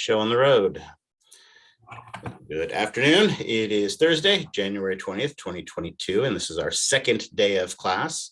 show on the road. Good afternoon. It is Thursday, January 20th, 2022, and this is our second day of class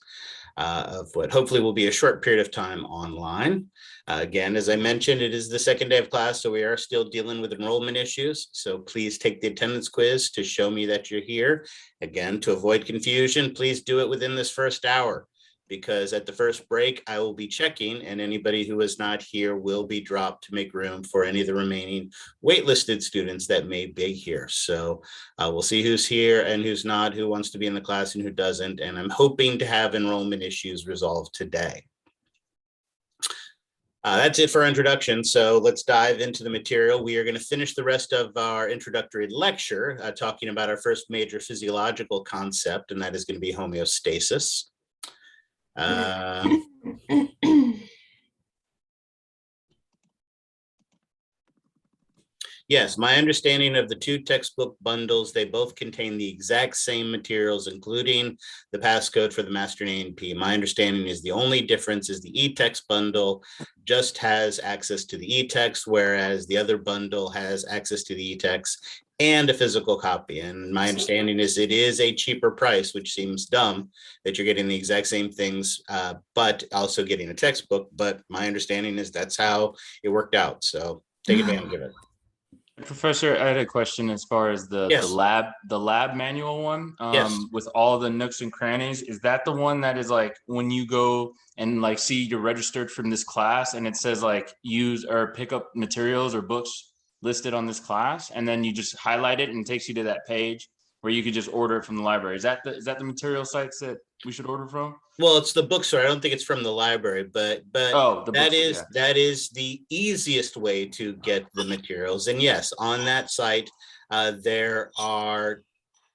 of what hopefully will be a short period of time online. Again, as I mentioned, it is the second day of class, so we are still dealing with enrollment issues. So please take the attendance quiz to show me that you're here. Again, to avoid confusion, please do it within this first hour, because at the first break, I will be checking, and anybody who is not here will be dropped to make room for any of the remaining waitlisted students that may be here. So we'll see who's here and who's not, who wants to be in the class and who doesn't. And I'm hoping to have enrollment issues resolved today. That's it for our introduction. So let's dive into the material. We are going to finish the rest of our introductory lecture talking about our first major physiological concept, and that is going to be homeostasis. Yes, my understanding of the two textbook bundles, they both contain the exact same materials, including the passcode for the Master in A&P. My understanding is the only difference is the e-text bundle just has access to the e-text, whereas the other bundle has access to the e-text and a physical copy. And my understanding is it is a cheaper price, which seems dumb that you're getting the exact same things, but also getting a textbook. But my understanding is that's how it worked out. So take advantage of it. Professor, I had a question as far as the lab manual one. With all the nooks and crannies. Is that the one that is like when you go and like see you're registered from this class and it says like use or pick up materials or books listed on this class, and then you just highlight it and it takes you to that page where you could just order it from the library? Is that the material sites that we should order from? Well, it's the bookstore. I don't think it's from the library, but that is the easiest way to get the materials. And yes, on that site, there are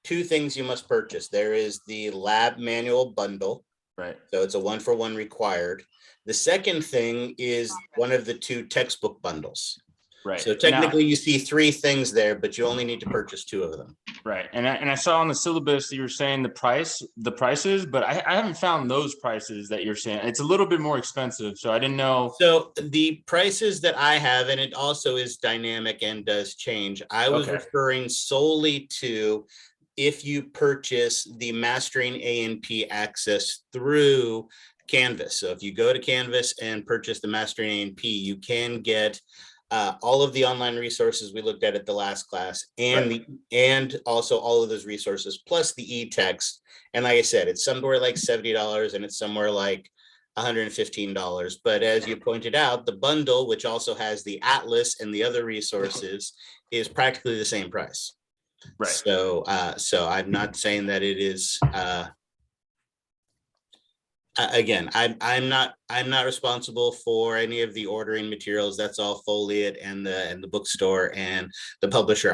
two things you must purchase. There is the lab manual bundle. Right. So it's a 1-for-1 required. The second thing is one of the two textbook bundles. Right. So technically you see three things there, but you only need to purchase two of them. Right. And I saw on the syllabus that you were saying the prices, but I haven't found those prices that you're saying. It's a little bit more expensive, so I didn't know. So the prices that I have, and it also is dynamic and does change. I was referring solely to if you purchase the Mastering A&P access through Canvas. So if you go to Canvas and purchase the Mastering A&P, you can get all of the online resources we looked at the last class, and and also all of those resources plus the e-text. And like I said, it's somewhere like $70 and it's somewhere like $115. But as you pointed out, the bundle, which also has the atlas and the other resources, is practically the same price. Right. So I'm not saying that it is. Again, I'm not responsible for any of the ordering materials. That's all Foliate and the bookstore and the publisher.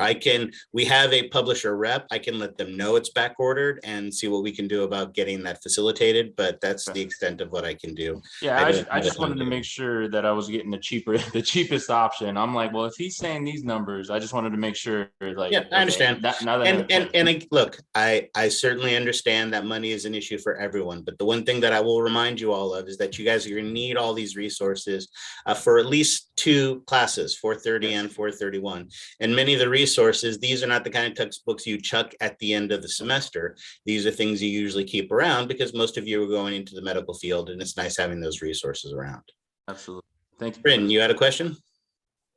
We have a publisher rep. I can let them know it's back ordered and see what we can do about getting that facilitated. But that's the extent of what I can do. Yeah, I just wanted to make sure that I was getting the cheapest option. I'm like, well, if he's saying these numbers, I just wanted to make sure. Like, yeah, I understand. Look, I certainly understand that money is an issue for everyone. But the one thing that I will remind you all of is that you guys are going to need all these resources for at least two classes, 430 and 431. And many of the resources, these are not the kind of textbooks you chuck at the end of the semester. These are things you usually keep around because most of you are going into the medical field, and it's nice having those resources around. Absolutely. Thank you. Bryn, you had a question?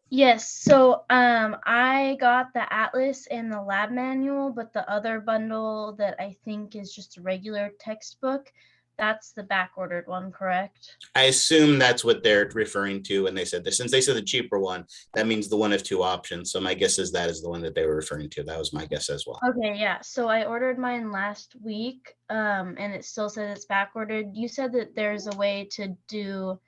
Yes, so I got the atlas and the lab manual, but the other bundle that I think is just a regular textbook, that's the back-ordered one, correct? I assume that's what they're referring to when they said this. Since they said the cheaper one, that means the one of two options. So my guess is that is the one that they were referring to. That was my guess as well. Okay, yeah. So I ordered mine last week, and it still says it's back-ordered. You said that there's a way to do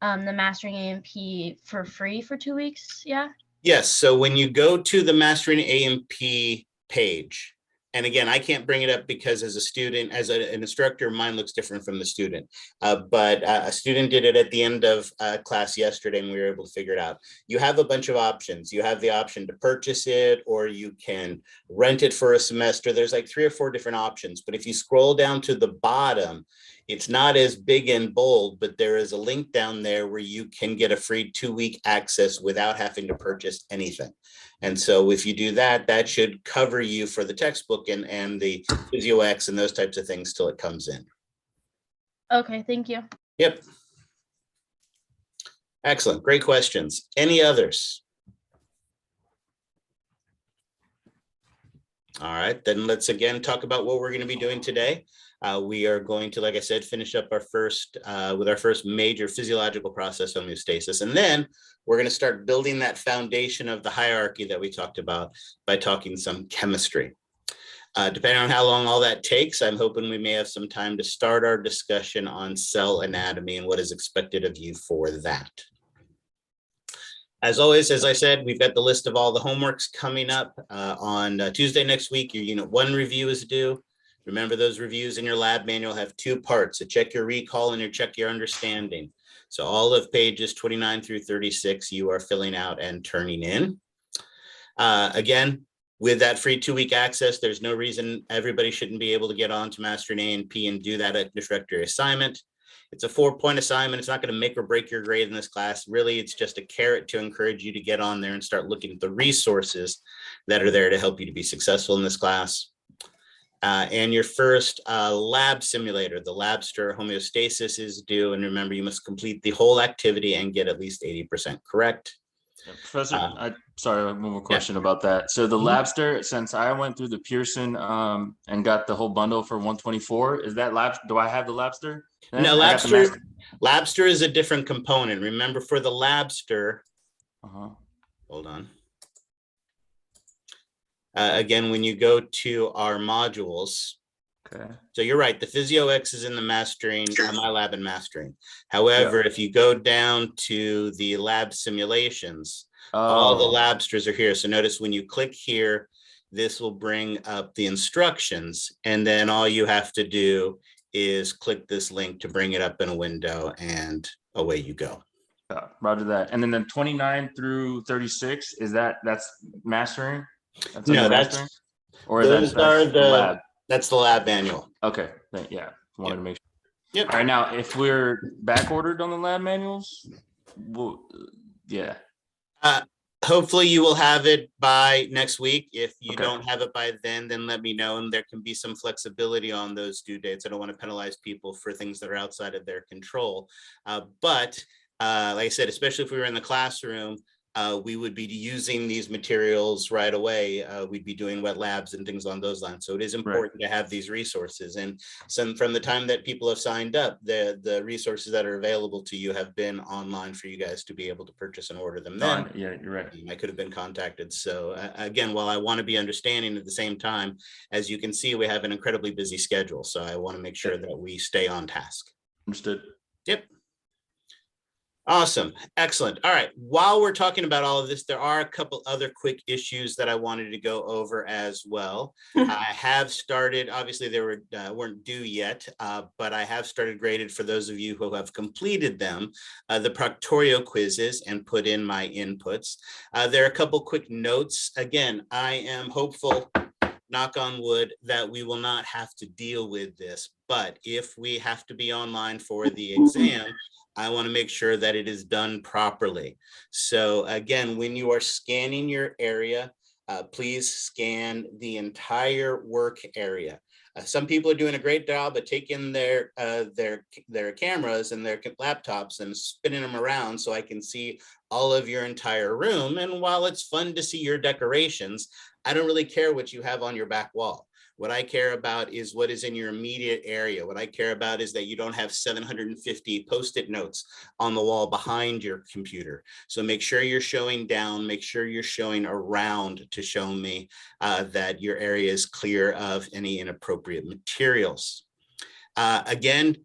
the Mastering A&P for free for 2 weeks, yeah? Yes. So when you go to the Mastering A&P page, and again, I can't bring it up because as a student, as an instructor, mine looks different from the student. But a student did it at the end of class yesterday, and we were able to figure it out. You have a bunch of options. You have the option to purchase it, or you can rent it for a semester. There's like 3 or 4 different options. But if you scroll down to the bottom, It's not as big and bold, but there is a link down there where you can get a free 2-week access without having to purchase anything. And so if you do that, that should cover you for the textbook and the PhysioX and those types of things till it comes in. Okay, thank you. Yep. Excellent. Great questions. Any others? All right, then let's again talk about what we're going to be doing today. We are going to, like I said, finish up our first with our first major physiological process, homeostasis, and then we're going to start building that foundation of the hierarchy that we talked about by talking some chemistry. Depending on how long all that takes, I'm hoping we may have some time to start our discussion on cell anatomy and what is expected of you for that. As always, as I said, we've got the list of all the homeworks coming up on Tuesday next week. Your Unit 1 review is due. Remember, those reviews in your lab manual have 2 parts, a check your recall and a check your understanding. So all of pages 29 through 36, you are filling out and turning in. Again, with that free 2-week access, there's no reason everybody shouldn't be able to get on to Mastering A and P and do that introductory assignment. It's a 4-point assignment. It's not going to make or break your grade in this class. Really, it's just a carrot to encourage you to get on there and start looking at the resources that are there to help you to be successful in this class. And your first lab simulator, the Labster Homeostasis, is due. And remember, you must complete the whole activity and get at least 80% correct. Professor, sorry, one more question about that. So the Labster, since I went through the Pearson and got the whole bundle for 124, is that Labster? Do I have the Labster? Then? No, Labster is a different component. Remember, for the Labster, hold on. Again, when you go to our modules, so you're right, the PhysioX is in the mastering, my lab and mastering. However, if you go down to the lab simulations, all the Labsters are here. So notice when you click here, this will bring up the instructions, and then all you have to do is click this link to bring it up in a window, and away you go. Roger that. And then the 29 through 36, that's mastering? No, that's mastering? Or those are the lab. That's the lab manual. Okay. Yeah. Wanted to make sure. All right. Now, if we're back ordered on the lab manuals, hopefully you will have it by next week. If you don't have it by then let me know, and there can be some flexibility on those due dates. I don't want to penalize people for things that are outside of their control. But like I said, especially if we were in the classroom, we would be using these materials right away. We'd be doing wet labs and things on those lines. So it is important to have these resources. And from the time that people have signed up, the resources that are available to you have been online for you guys to be able to purchase and order them. Then, yeah, you're right. I could have been contacted. So again, while I want to be understanding, at the same time, as you can see, we have an incredibly busy schedule. So I want to make sure that we stay on task. Understood. Yep. Awesome. Excellent. All right. While we're talking about all of this, there are a couple other quick issues that I wanted to go over as well. I have started, obviously they weren't due yet, but I have started graded for those of you who have completed them, the Proctorio quizzes, and put in my inputs. There are a couple quick notes. Again, I am hopeful, knock on wood, that we will not have to deal with this, but if we have to be online for the exam, I want to make sure that it is done properly. So again, when you are scanning your area, please scan the entire work area. Some people are doing a great job at taking their cameras and their laptops and spinning them around so I can see all of your entire room. And while it's fun to see your decorations, I don't really care what you have on your back wall. What I care about is what is in your immediate area. What I care about is that you don't have 750 Post-it notes on the wall behind your computer. So make sure you're showing down, make sure you're showing around to show me that your area is clear of any inappropriate materials. Again,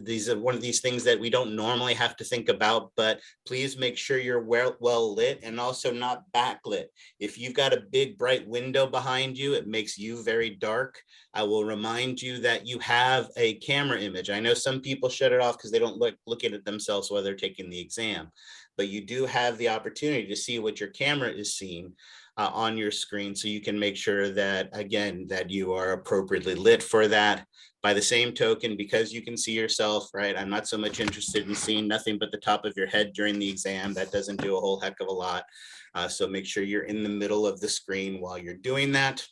these are one of these things that we don't normally have to think about, but please make sure you're well lit and also not backlit. If you've got a big bright window behind you, it makes you very dark. I will remind you that you have a camera image. I know some people shut it off because they don't look at it themselves while they're taking the exam. but you do have the opportunity to see what your camera is seeing on your screen, so you can make sure that, again, that you are appropriately lit for that. By the same token, because you can see yourself, right? I'm not so much interested in seeing nothing but the top of your head during the exam. That doesn't do a whole heck of a lot. So make sure you're in the middle of the screen while you're doing that.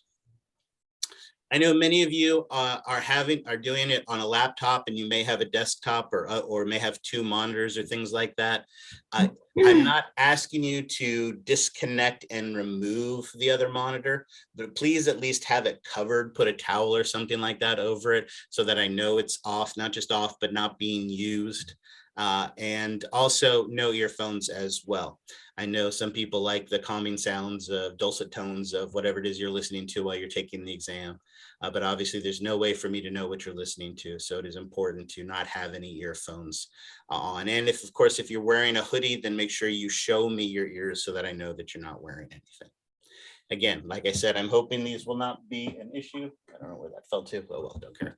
I know many of you are doing it on a laptop, and you may have a desktop or may have two monitors or things like that. I'm not asking you to disconnect and remove the other monitor, but please at least have it covered, put a towel or something like that over it so that I know it's off, not just off, but not being used. And also no earphones as well. I know some people like the calming sounds of dulcet tones of whatever it is you're listening to while you're taking the exam. But obviously there's no way for me to know what you're listening to. So it is important to not have any earphones on. And if, of course, if you're wearing a hoodie, then make sure you show me your ears so that I know that you're not wearing anything. Again, like I said, I'm hoping these will not be an issue. I don't know where that fell to. Oh, well, don't care.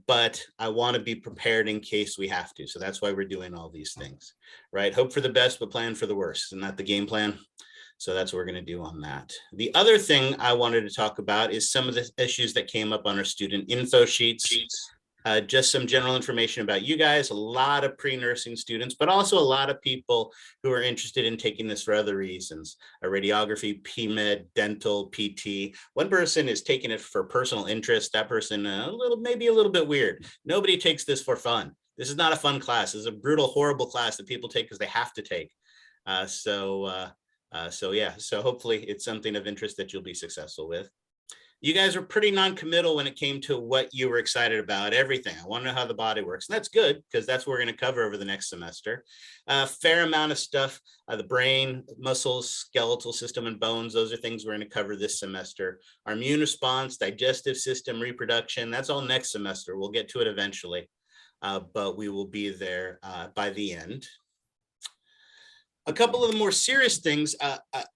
But I want to be prepared in case we have to. So that's why we're doing all these things, right? Hope for the best, but plan for the worst. Isn't that the game plan? So that's what we're going to do on that. The other thing I wanted to talk about is some of the issues that came up on our student info sheets. Just some general information about you guys, a lot of pre-nursing students, but also a lot of people who are interested in taking this for other reasons. Radiography, PMed, dental, PT. One person is taking it for personal interest. That person, maybe a little bit weird. Nobody takes this for fun. This is not a fun class. This is a brutal, horrible class that people take because they have to take. So hopefully it's something of interest that you'll be successful with. You guys were pretty non-committal when it came to what you were excited about, everything. I want to know how the body works. And that's good, because that's what we're going to cover over the next semester. A fair amount of stuff, the brain, muscles, skeletal system, and bones. Those are things we're going to cover this semester. Our immune response, digestive system, reproduction, that's all next semester. We'll get to it eventually, but we will be there by the end. A couple of the more serious things,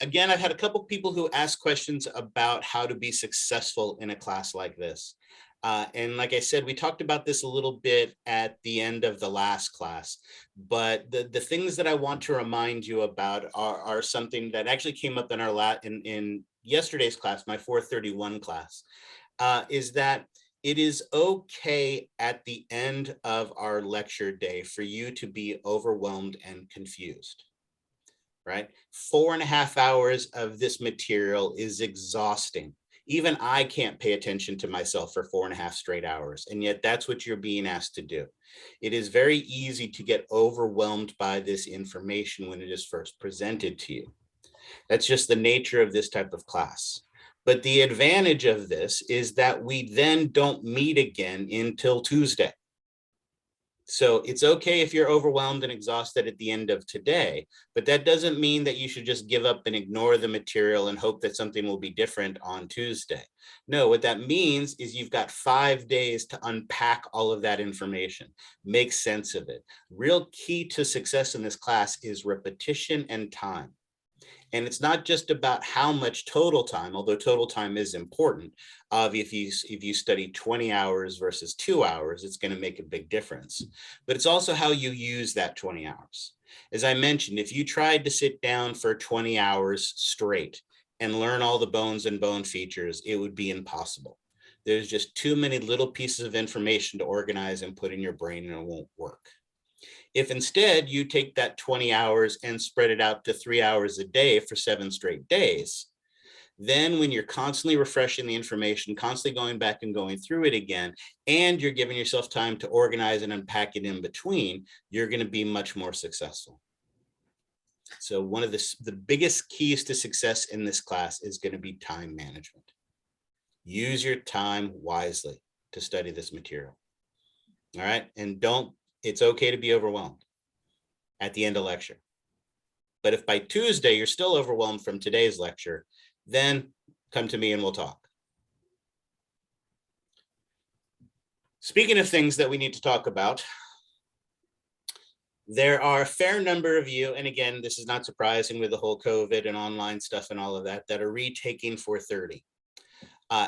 again, I've had a couple of people who ask questions about how to be successful in a class like this. And like I said, we talked about this a little bit at the end of the last class, but the things that I want to remind you about are something that actually came up in our in yesterday's class, my 431 class, is that it is okay at the end of our lecture day for you to be overwhelmed and confused. Right? 4.5 hours of this material is exhausting. Even I can't pay attention to myself for 4.5 straight hours. And yet that's what you're being asked to do. It is very easy to get overwhelmed by this information when it is first presented to you. That's just the nature of this type of class. But the advantage of this is that we then don't meet again until Tuesday. So it's okay if you're overwhelmed and exhausted at the end of today, but that doesn't mean that you should just give up and ignore the material and hope that something will be different on Tuesday. No, what that means is you've got 5 days to unpack all of that information, make sense of it. Real key to success in this class is repetition and time. And it's not just about how much total time, although total time is important. If you study 20 hours versus 2 hours, it's going to make a big difference. But it's also how you use that 20 hours. As I mentioned, if you tried to sit down for 20 hours straight and learn all the bones and bone features, it would be impossible. There's just too many little pieces of information to organize and put in your brain, and it won't work. If instead you take that 20 hours and spread it out to 3 hours a day for 7 straight days, then when you're constantly refreshing the information, constantly going back and going through it again, and you're giving yourself time to organize and unpack it in between, you're going to be much more successful. So one of the biggest keys to success in this class is going to be time management. Use your time wisely to study this material. All right. And it's okay to be overwhelmed at the end of lecture. But if by Tuesday you're still overwhelmed from today's lecture, then come to me and we'll talk. Speaking of things that we need to talk about, there are a fair number of you, and again, this is not surprising with the whole COVID and online stuff and all of that, that are retaking 430.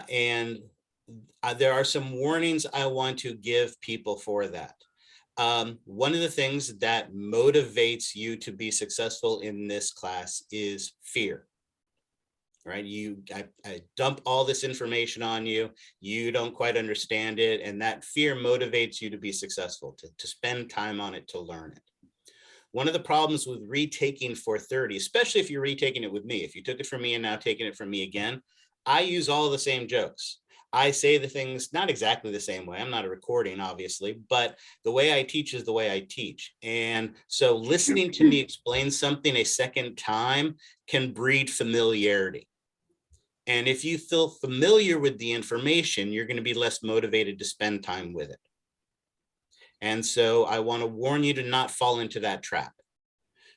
And there are some warnings I want to give people for that. One of the things that motivates you to be successful in this class is fear. Right? I dump all this information on you. You don't quite understand it. And that fear motivates you to be successful, to spend time on it, to learn it. One of the problems with retaking 430, especially if you're retaking it with me, if you took it from me and now taking it from me again, I use all the same jokes. I say the things not exactly the same way. I'm not a recording, obviously, but the way I teach is the way I teach. And so listening to me explain something a second time can breed familiarity. And if you feel familiar with the information, you're going to be less motivated to spend time with it. And so I want to warn you to not fall into that trap.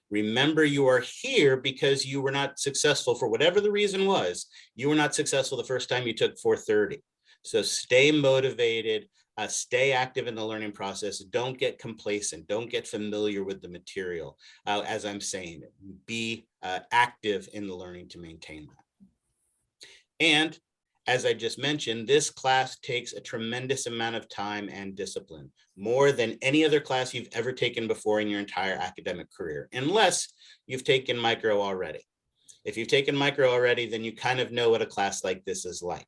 Remember, you are here because you were not successful for whatever the reason was. You were not successful the first time you took 430. So stay motivated, stay active in the learning process. Don't get complacent. Don't get familiar with the material. As I'm saying, be active in the learning to maintain that. And as I just mentioned, this class takes a tremendous amount of time and discipline, more than any other class you've ever taken before in your entire academic career, unless you've taken micro already. If you've taken micro already, then you kind of know what a class like this is like.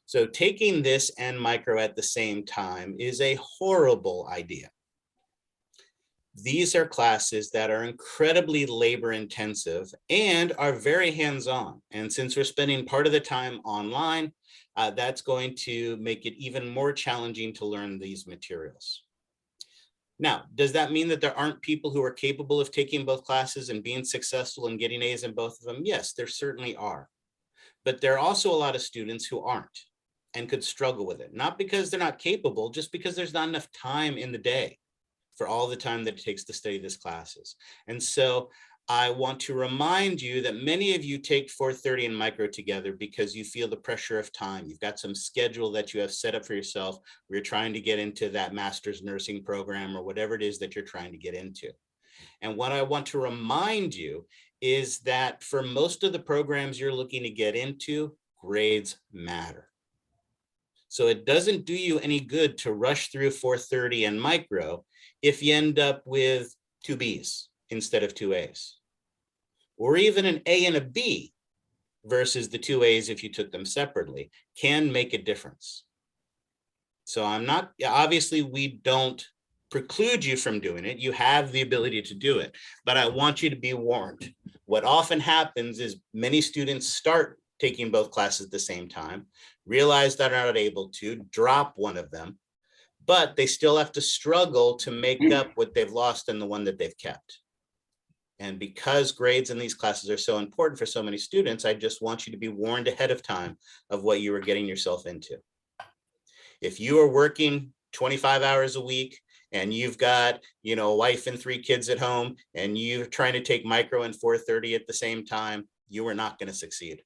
So taking this and micro at the same time is a horrible idea. These are classes that are incredibly labor intensive and are very hands-on. And since we're spending part of the time online, that's going to make it even more challenging to learn these materials. Now, does that mean that there aren't people who are capable of taking both classes and being successful and getting A's in both of them? Yes, there certainly are. But there are also a lot of students who aren't and could struggle with it, not because they're not capable, just because there's not enough time in the day for all the time that it takes to study these classes. And so I want to remind you that many of you take 430 and micro together because you feel the pressure of time. You've got some schedule that you have set up for yourself where you're trying to get into that master's nursing program or whatever it is that you're trying to get into. And what I want to remind you is that for most of the programs you're looking to get into, grades matter. So it doesn't do you any good to rush through 430 and micro if you end up with 2 B's instead of 2 A's, or even an A and a B versus the 2 A's if you took them separately can make a difference. So obviously we don't preclude you from doing it. You have the ability to do it, but I want you to be warned. What often happens is many students start taking both classes at the same time, realize that they're not able to, drop one of them, but they still have to struggle to make up what they've lost in the one that they've kept. And because grades in these classes are so important for so many students, I just want you to be warned ahead of time of what you are getting yourself into. If you are working 25 hours a week and you've got, a wife and 3 kids at home and you're trying to take micro and 430 at the same time, you are not going to succeed.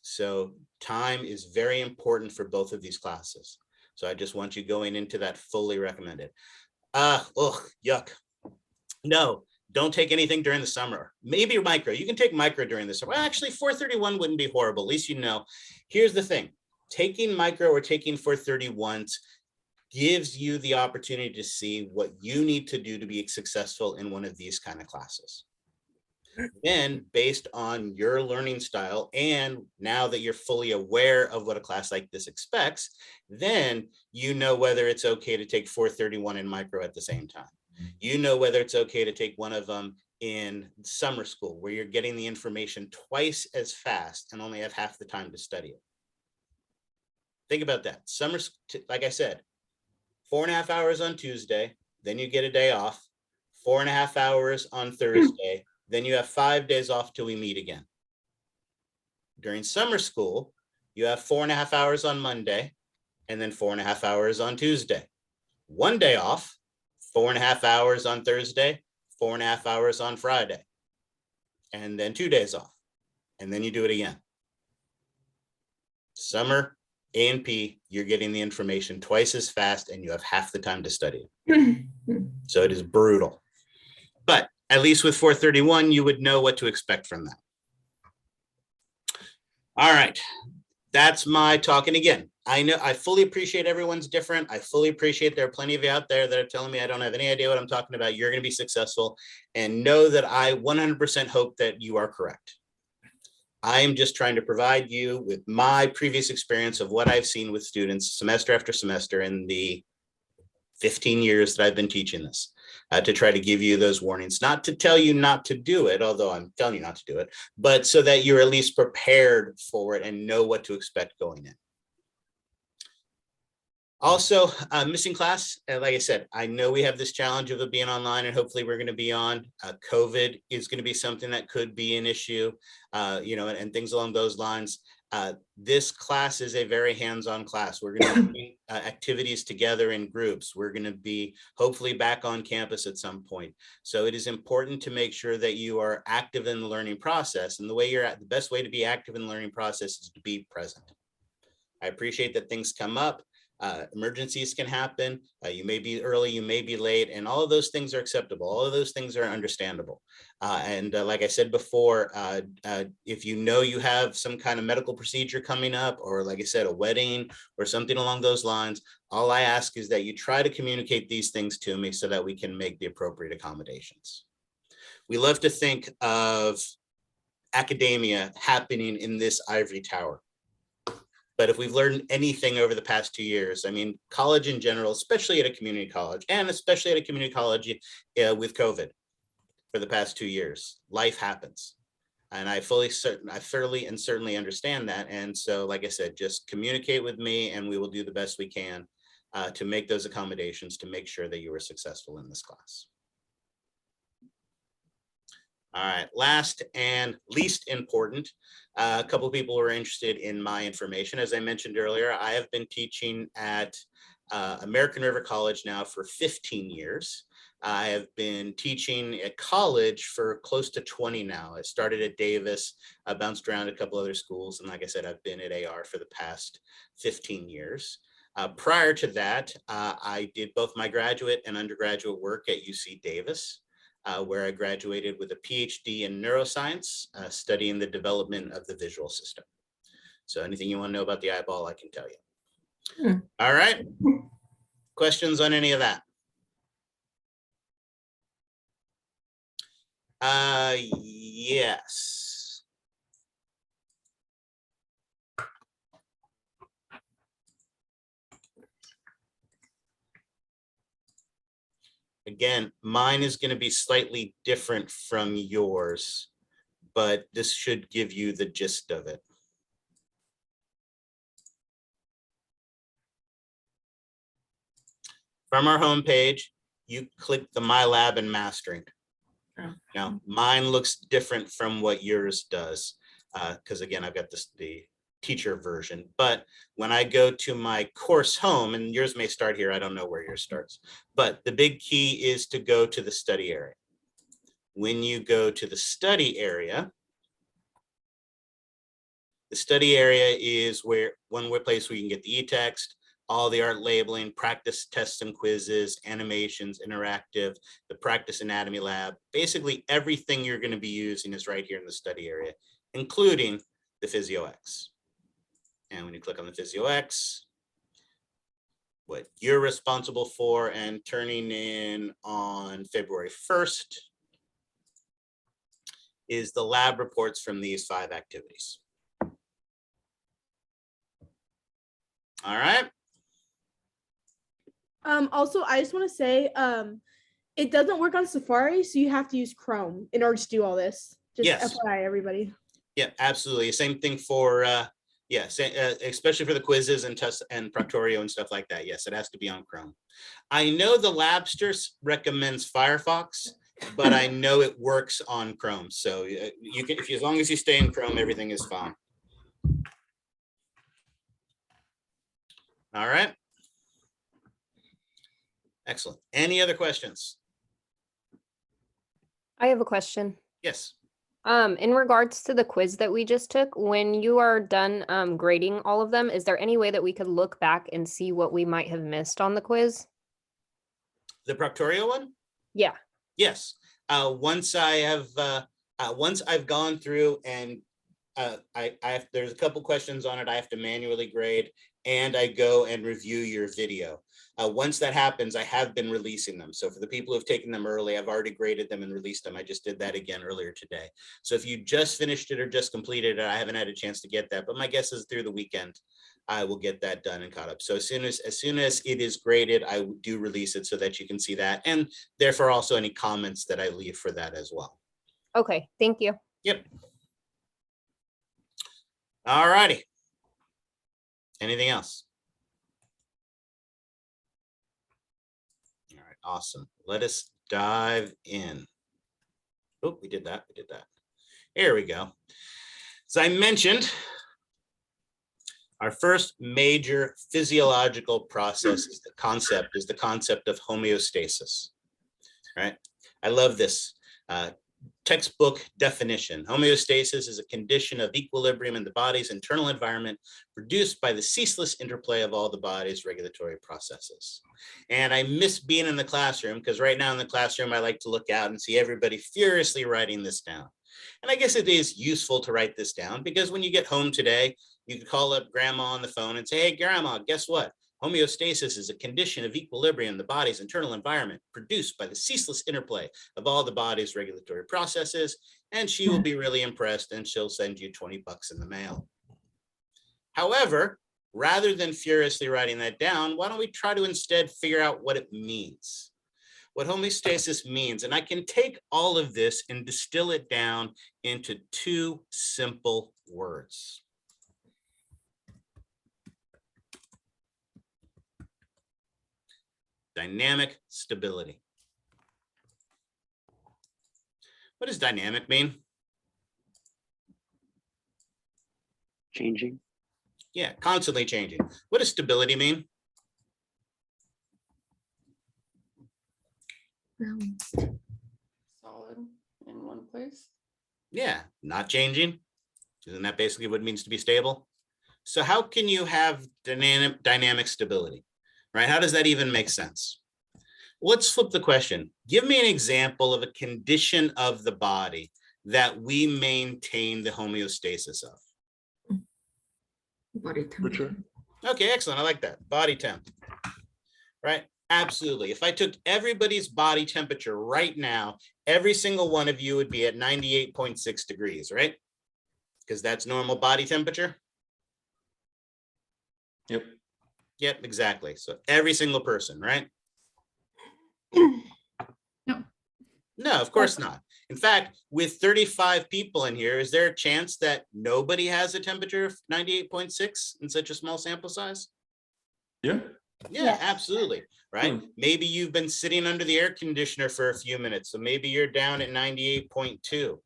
So time is very important for both of these classes. So I just want you going into that fully recommended. Yuck. No, don't take anything during the summer. Maybe micro. You can take micro during the summer. Well, actually, 431 wouldn't be horrible. At least you know. Here's the thing. Taking micro or taking 430 once gives you the opportunity to see what you need to do to be successful in one of these kind of classes. Then, based on your learning style, and now that you're fully aware of what a class like this expects, then you know whether it's okay to take 431 and micro at the same time. You know whether it's okay to take one of them in summer school, where you're getting the information twice as fast and only have half the time to study it. Think about that. Summer, like I said, 4.5 hours on Tuesday, then you get a day off, 4.5 hours on Thursday, then you have 5 days off till we meet again. During summer school, you have 4.5 hours on Monday, and then 4.5 hours on Tuesday. 1 day off, 4.5 hours on Thursday, 4.5 hours on Friday, and then 2 days off, and then you do it again. Summer, A and P, you're getting the information twice as fast, and you have half the time to study it. So it is brutal. But at least with 431, you would know what to expect from that. All right, that's my talk. And again, I know I fully appreciate everyone's different. I fully appreciate there are plenty of you out there that are telling me I don't have any idea what I'm talking about. You're going to be successful, and know that I 100% hope that you are correct. I am just trying to provide you with my previous experience of what I've seen with students semester after semester in the 15 years that I've been teaching this, to try to give you those warnings, not to tell you not to do it, although I'm telling you not to do it, but so that you're at least prepared for it and know what to expect going in. Also, missing class, like I said, I know we have this challenge of it being online, and hopefully we're going to be on. COVID is going to be something that could be an issue, and things along those lines. This class is a very hands-on class. We're going to be doing activities together in groups. We're going to be hopefully back on campus at some point. So it is important to make sure that you are active in the learning process. And the best way to be active in the learning process is to be present. I appreciate that things come up. Emergencies can happen. You may be early, you may be late, and all of those things are acceptable. All of those things are understandable. Like I said before, if you know you have some kind of medical procedure coming up, or like I said, a wedding or something along those lines, all I ask is that you try to communicate these things to me so that we can make the appropriate accommodations. We love to think of academia happening in this ivory tower. But if we've learned anything over the past 2 years, I mean, college in general, especially at a community college, and especially at a community college with COVID for the past 2 years, life happens. And I thoroughly and certainly understand that. And so, like I said, just communicate with me and we will do the best we can to make those accommodations to make sure that you are successful in this class. All right, last and least important, a couple of people were interested in my information. As I mentioned earlier, I have been teaching at American River College now for 15 years. I have been teaching at college for close to 20 now. I started at Davis, I bounced around a couple other schools, and like I said, I've been at AR for the past 15 years. Prior to that, I did both my graduate and undergraduate work at UC Davis. Where I graduated with a PhD in neuroscience, studying the development of the visual system. So anything you want to know about the eyeball, I can tell you. All right. Questions on any of that? Yes. Again, mine is going to be slightly different from yours, but this should give you the gist of it. From our homepage, you click the My Lab and Mastering. Now, mine looks different from what yours does, because again, I've got the teacher version. But when I go to my course home, and yours may start here, I don't know where yours starts, but the big key is to go to the study area. When you go to the study area is one place where you can get the e-text, all the art labeling, practice tests and quizzes, animations, interactive, the practice anatomy lab. Basically everything you're going to be using is right here in the study area, including the PhysioX. And when you click on the PhysioX, what you're responsible for and turning in on February 1st is the lab reports from these 5 activities. All right. Also, I just want to say, it doesn't work on Safari, so you have to use Chrome in order to do all this. Just yes. FYI, everybody. Yeah, absolutely. Same thing for, especially for the quizzes and tests and Proctorio and stuff like that. Yes, it has to be on Chrome. I know the Labster recommends Firefox, but I know it works on Chrome. So you can, as long as you stay in Chrome, everything is fine. All right. Excellent. Any other questions? I have a question. Yes. In regards to the quiz that we just took, when you are done grading all of them, is there any way that we could look back and see what we might have missed on the quiz? The Proctorio one? Yeah. Yes. Once I've gone through and there's a couple questions on it I have to manually grade, and I go and review your video. Once that happens, I have been releasing them. So for the people who have taken them early, I've already graded them and released them. I just did that again earlier today. So if you just finished it or just completed it, I haven't had a chance to get that, but my guess is through the weekend, I will get that done and caught up. So as soon as it is graded, I do release it so that you can see that. And therefore also any comments that I leave for that as well. Okay, thank you. Yep. All righty. Anything else? All right, awesome. Let us dive in. Oh, we did that. We did that. Here we go. As I mentioned, our first major physiological process is the concept of homeostasis. Right? I love this textbook definition. Homeostasis is a condition of equilibrium in the body's internal environment produced by the ceaseless interplay of all the body's regulatory processes. And I miss being in the classroom because right now in the classroom, I like to look out and see everybody furiously writing this down. And I guess it is useful to write this down because when you get home today, you can call up grandma on the phone and say, hey, grandma, guess what? Homeostasis is a condition of equilibrium in the body's internal environment produced by the ceaseless interplay of all the body's regulatory processes, and she will be really impressed and she'll send you 20 bucks in the mail. However, rather than furiously writing that down, why don't we try to instead figure out what it means? What homeostasis means, and I can take all of this and distill it down into two simple words. Dynamic stability. What does dynamic mean? Changing. Yeah, constantly changing. What does stability mean? Solid in one place. Yeah, not changing. Isn't that basically what it means to be stable? So how can you have dynamic stability, right? How does that even make sense? Let's flip the question. Give me an example of a condition of the body that we maintain the homeostasis of. Body temperature. Okay, excellent. I like that. Body temp, right? Absolutely. If I took everybody's body temperature right now, every single one of you would be at 98.6 degrees, right? Because that's normal body temperature. Yep. Yep, exactly. So every single person, right? No. No, of course not. In fact, with 35 people in here, is there a chance that nobody has a temperature of 98.6 in such a small sample size? Yeah. Yeah, Yes. absolutely. Right. Hmm. Maybe you've been sitting under the air conditioner for a few minutes. So maybe you're down at 98.2.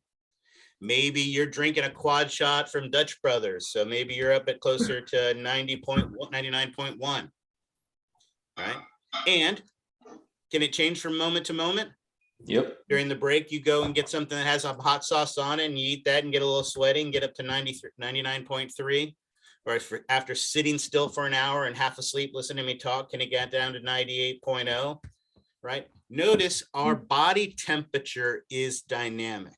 Maybe you're drinking a quad shot from Dutch Brothers. So maybe you're up at closer to 99.1. Right. And can it change from moment to moment? Yep. During the break, you go and get something that has a hot sauce on it and you eat that and get a little sweaty and get up to 99.3. Or after sitting still for an hour and half asleep, listening to me talk, can it get down to 98.0, right? Notice our body temperature is dynamic,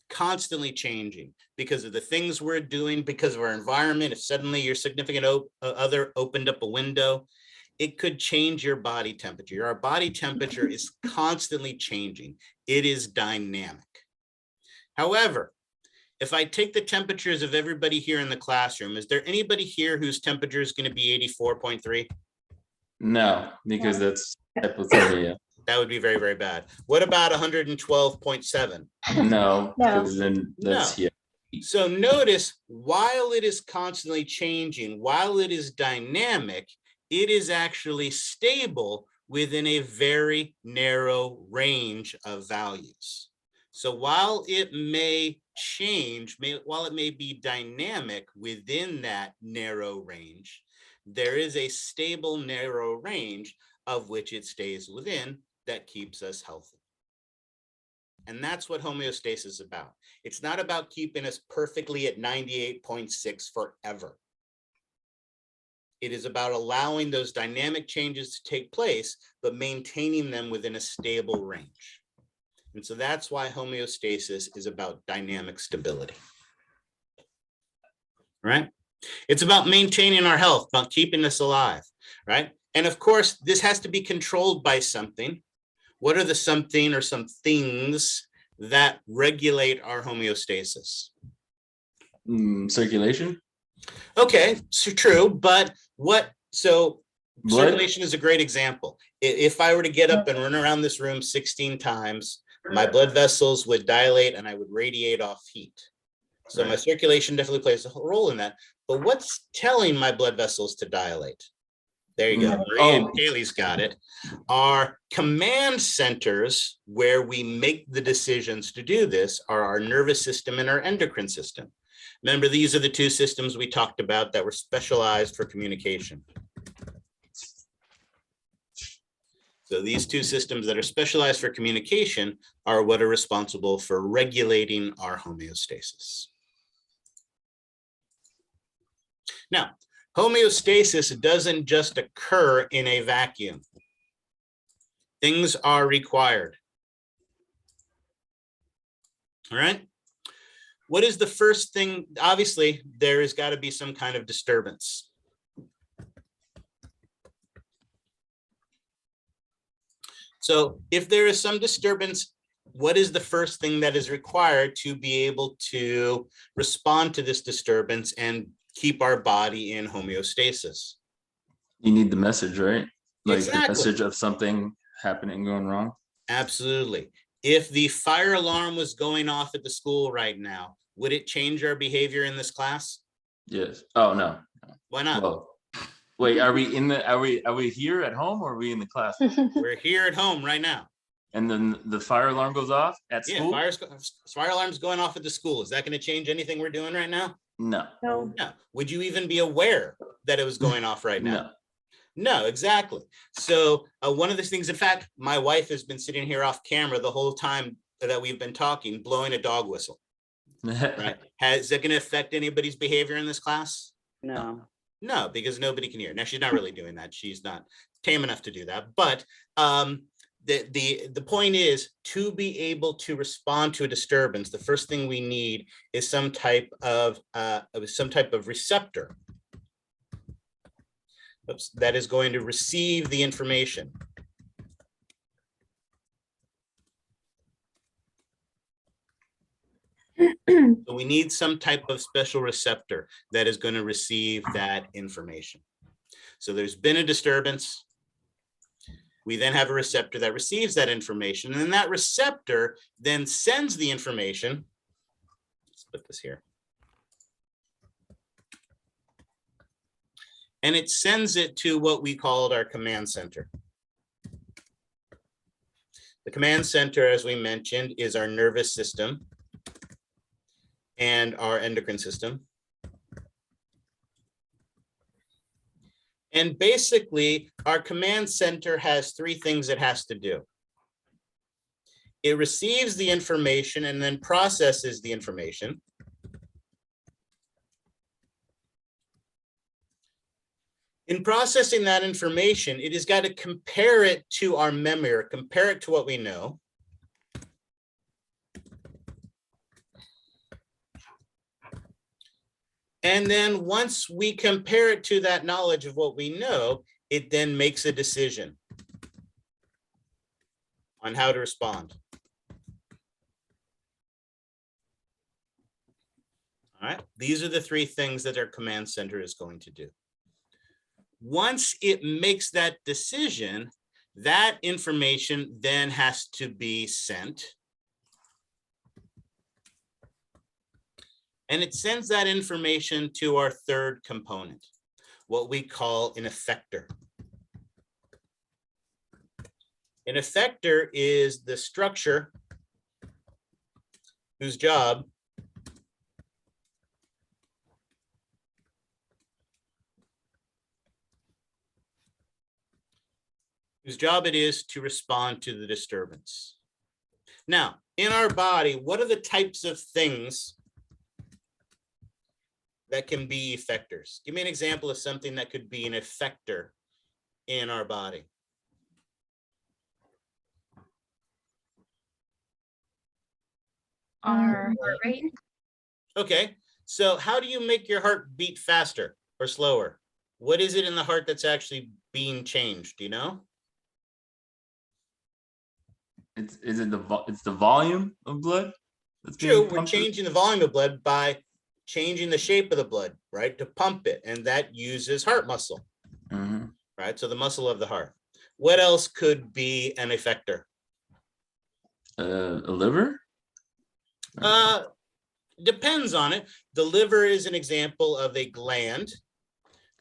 constantly changing because of the things we're doing, because of our environment. If suddenly your significant other opened up a window, it could change your body temperature. Our body temperature is constantly changing. It is dynamic. However, if I take the temperatures of everybody here in the classroom, is there anybody here whose temperature is going to be 84.3? No, because that's hypothermia. That would be very, very bad. What about 112.7? No, because then that's No. So notice, while it is constantly changing, while it is dynamic, it is actually stable within a very narrow range of values. So while it may change, while it may be dynamic within that narrow range, there is a stable narrow range of which it stays within that keeps us healthy. And that's what homeostasis is about. It's not about keeping us perfectly at 98.6 forever. It is about allowing those dynamic changes to take place, but maintaining them within a stable range. And so that's why homeostasis is about dynamic stability. Right? It's about maintaining our health, about keeping us alive, right? And of course, this has to be controlled by something. What are the something or some things that regulate our homeostasis? Circulation. Okay, so true, but so Blood? circulation is a great example. If I were to get up and run around this room 16 times, my blood vessels would dilate and I would radiate off heat. So my circulation definitely plays a role in that. But what's telling my blood vessels to dilate? There you go. Maria and Kaylee's got it. Our command centers where we make the decisions to do this are our nervous system and our endocrine system. Remember, these are the two systems we talked about that were specialized for communication. So these two systems that are specialized for communication are what are responsible for regulating our homeostasis. Now, homeostasis doesn't just occur in a vacuum. Things are required. All right. What is the first thing? Obviously, there has got to be some kind of disturbance. So if there is some disturbance, what is the first thing that is required to be able to respond to this disturbance and keep our body in homeostasis? You need the message, right? Like Exactly. the message of something happening, going wrong. Absolutely. If the fire alarm was going off at the school right now, would it change our behavior in this class? Yes. Oh, no. Why not? Whoa. Wait, are we here at home or are we in the class? We're here at home right now. And then the fire alarm goes off at school? Yeah, fire alarm's going off at the school. Is that going to change anything we're doing right now? No. No. No. Would you even be aware that it was going off right now? No, exactly. So one of the things, in fact, my wife has been sitting here off camera the whole time that we've been talking, blowing a dog whistle. Right? Is that going to affect anybody's behavior in this class? No. No, because nobody can hear. Now, she's not really doing that. She's not tame enough to do that. But the point is, to be able to respond to a disturbance, the first thing we need is some type of receptor. Oops, that is going to receive the information. So we need some type of special receptor that is going to receive that information. So there's been a disturbance. We then have a receptor that receives that information, and then that receptor then sends the information. Let's put this here. And it sends it to what we called our command center. The command center, as we mentioned, is our nervous system and our endocrine system. And basically, our command center has three things it has to do. It receives the information and then processes the information. In processing that information, it has got to compare it to our memory, or compare it to what we know. And then once we compare it to that knowledge of what we know, it then makes a decision on how to respond. All right, these are the three things that our command center is going to do. Once it makes that decision, that information then has to be sent. And it sends that information to our third component, what we call an effector. An effector is the structure whose job it is to respond to the disturbance. Now, in our body, what are the types of things that can be effectors? Give me an example of something that could be an effector in our body. Our heart rate. Okay, So how do you make your heart beat faster or slower? What is it in the heart that's actually being changed? Do you know? It's the volume of blood that's True, being we're pumped through? changing the volume of blood by changing the shape of the blood, right? To pump it, and that uses heart muscle, right? So the muscle of the heart. What else could be an effector? A liver? Depends on it. The liver is an example of a gland,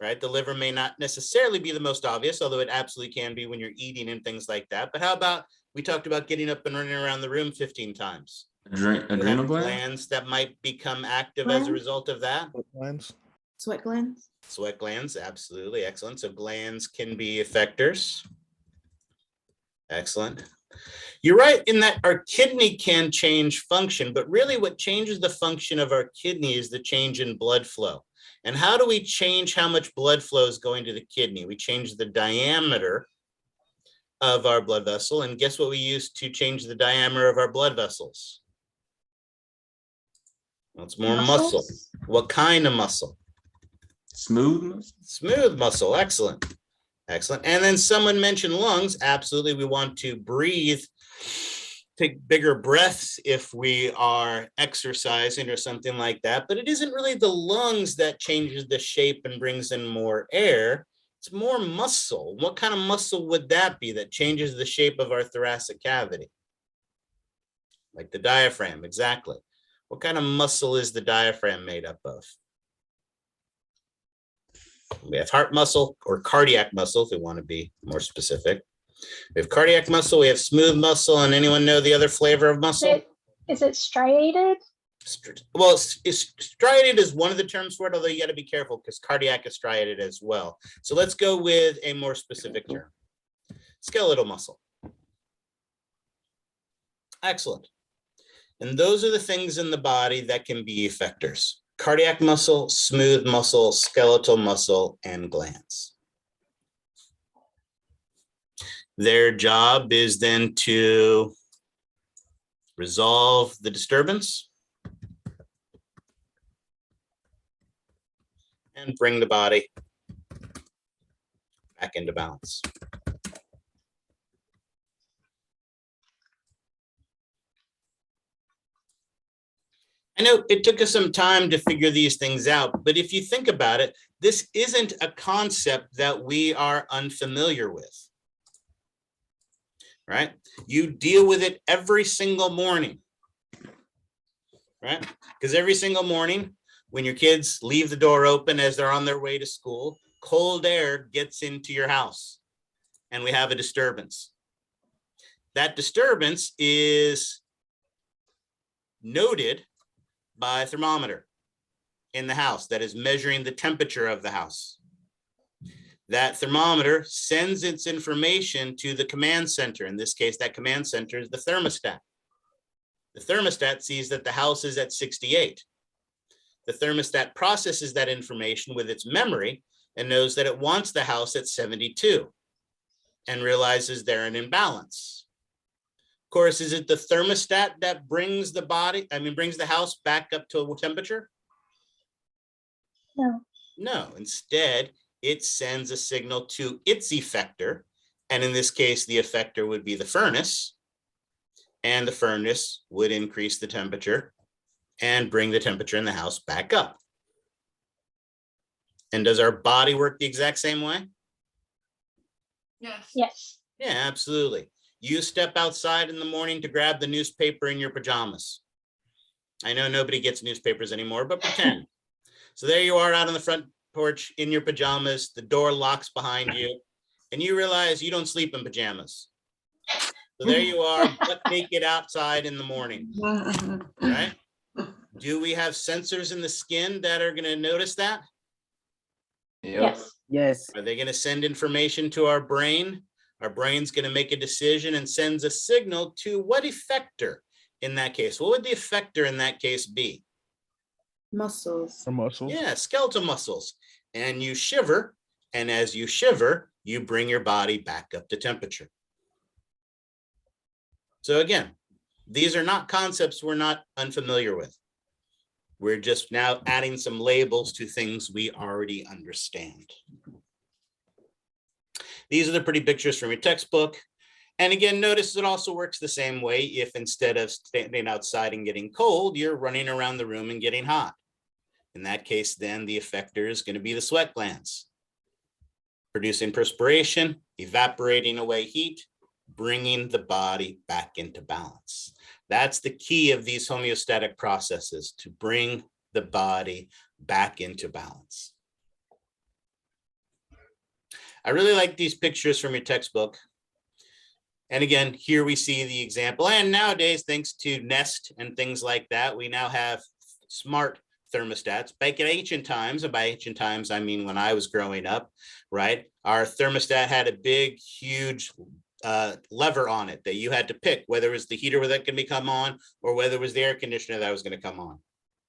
right? The liver may not necessarily be the most obvious, although it absolutely can be when you're eating and things like that. But how about, we talked about getting up and running around the room 15 times. Adrenal gland? Glands that might become active as a result of that. Sweat glands. Sweat glands, absolutely, excellent. So glands can be effectors. Excellent. You're right in that our kidney can change function, but really what changes the function of our kidney is the change in blood flow. And how do we change how much blood flow is going to the kidney? We change the diameter of our blood vessel. And guess what we use to change the diameter of our blood vessels? Well, it's more muscle. What kind of muscle? Smooth muscle. Smooth muscle, excellent. Excellent. And then someone mentioned lungs. Absolutely, we want to breathe, take bigger breaths if we are exercising or something like that. But it isn't really the lungs that changes the shape and brings in more air. It's more muscle. What kind of muscle would that be that changes the shape of our thoracic cavity? Like the diaphragm, exactly. What kind of muscle is the diaphragm made up of? We have heart muscle or cardiac muscle, if we want to be more specific. We have cardiac muscle, we have smooth muscle, and anyone know the other flavor of muscle? Is it striated? Well, striated is one of the terms for it, although you got to be careful because cardiac is striated as well. So let's go with a more specific term. Skeletal muscle. Excellent. And those are the things in the body that can be effectors. Cardiac muscle, smooth muscle, skeletal muscle, and glands. Their job is then to resolve the disturbance and bring the body back into balance. I know it took us some time to figure these things out, but if you think about it, this isn't a concept that we are unfamiliar with, right? You deal with it every single morning, right? Because every single morning when your kids leave the door open as they're on their way to school, cold air gets into your house and we have a disturbance. That disturbance is noted by a thermometer in the house that is measuring the temperature of the house. That thermometer sends its information to the command center. In this case, that command center is the thermostat. The thermostat sees that the house is at 68. The thermostat processes that information with its memory and knows that it wants the house at 72 and realizes they're in imbalance. Of course, is it the thermostat that brings the house back up to a temperature? No. No, instead, it sends a signal to its effector. And in this case, the effector would be the furnace. And the furnace would increase the temperature and bring the temperature in the house back up. And does our body work the exact same way? Yes. Yes. Yeah, absolutely. You step outside in the morning to grab the newspaper in your pajamas. I know nobody gets newspapers anymore, but pretend. So there you are out on the front porch in your pajamas, the door locks behind you, and you realize you don't sleep in pajamas. So there you are, butt naked outside in the morning, right? Do we have sensors in the skin that are going to notice that? Yes. Yes. Are they going to send information to our brain? Our brain's going to make a decision and sends a signal to what effector in that case? What would the effector in that case be? Muscles. Yeah, skeletal muscles. And you shiver, and as you shiver, you bring your body back up to temperature. So again, these are not concepts we're not unfamiliar with. We're just now adding some labels to things we already understand. These are the pretty pictures from your textbook. And again, notice it also works the same way if instead of standing outside and getting cold, you're running around the room and getting hot. In that case, then the effector is going to be the sweat glands, producing perspiration, evaporating away heat, bringing the body back into balance. That's the key of these homeostatic processes, to bring the body back into balance. I really like these pictures from your textbook. And again, here we see the example. And nowadays, thanks to Nest and things like that, we now have smart thermostats. Back in ancient times, and by ancient times, I mean when I was growing up, right? Our thermostat had a big, huge lever on it that you had to pick, whether it was the heater that can become on or whether it was the air conditioner that was going to come on.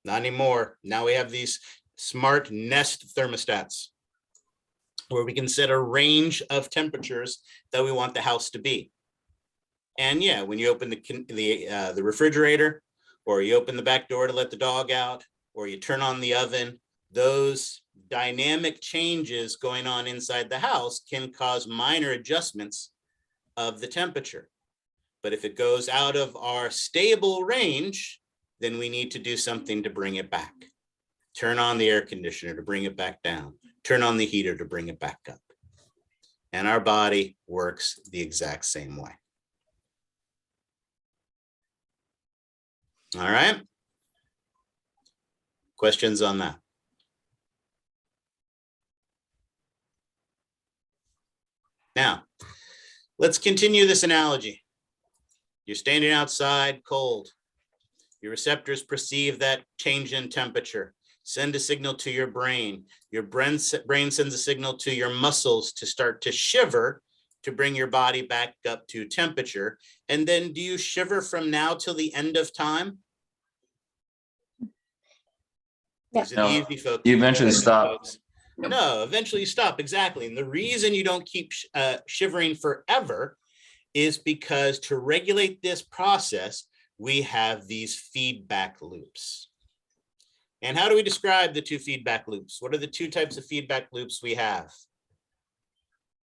Not anymore. Now we have these smart Nest thermostats where we can set a range of temperatures that we want the house to be. And yeah, when you open the refrigerator, or you open the back door to let the dog out, or you turn on the oven, those dynamic changes going on inside the house can cause minor adjustments of the temperature. But if it goes out of our stable range, then we need to do something to bring it back. Turn on the air conditioner to bring it back down. Turn on the heater to bring it back up. And our body works the exact same way. All right. Questions on that? Now, let's continue this analogy. You're standing outside, cold. Your receptors perceive that change in temperature, send a signal to your brain. Your brain sends a signal to your muscles to start to shiver to bring your body back up to temperature. And then do you shiver from now till the end of time? Yeah. No, easy, folks? you eventually stop. Folks. No, eventually you stop, exactly. And the reason you don't keep shivering forever is because to regulate this process, we have these feedback loops. And how do we describe the two feedback loops? What are the two types of feedback loops we have?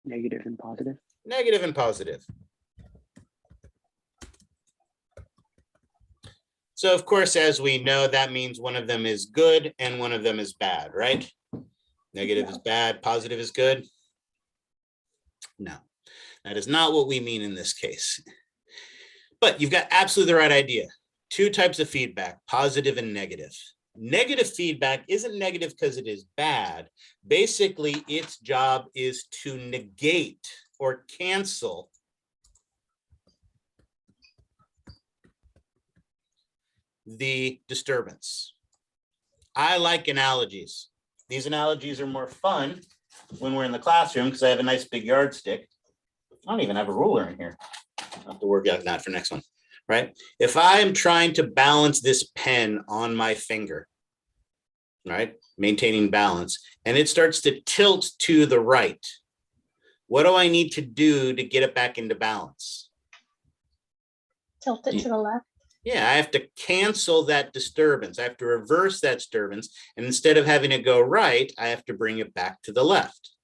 Negative and positive. Negative and positive. So of course, as we know, that means one of them is good and one of them is bad, right? Negative is bad, positive is good. No, that is not what we mean in this case. But you've got absolutely the right idea. Two types of feedback, positive and negative. Negative feedback isn't negative because it is bad. Basically, its job is to negate or cancel the disturbance. I like analogies. These analogies are more fun when we're in the classroom because I have a nice big yardstick. I don't even have a ruler in here. I'll have to work out that for next one, right? If I am trying to balance this pen on my finger, right, maintaining balance, and it starts to tilt to the right, what do I need to do to get it back into balance? Tilt it to the left. Yeah, I have to cancel that disturbance. I have to reverse that disturbance. And instead of having it go right, I have to bring it back to the left,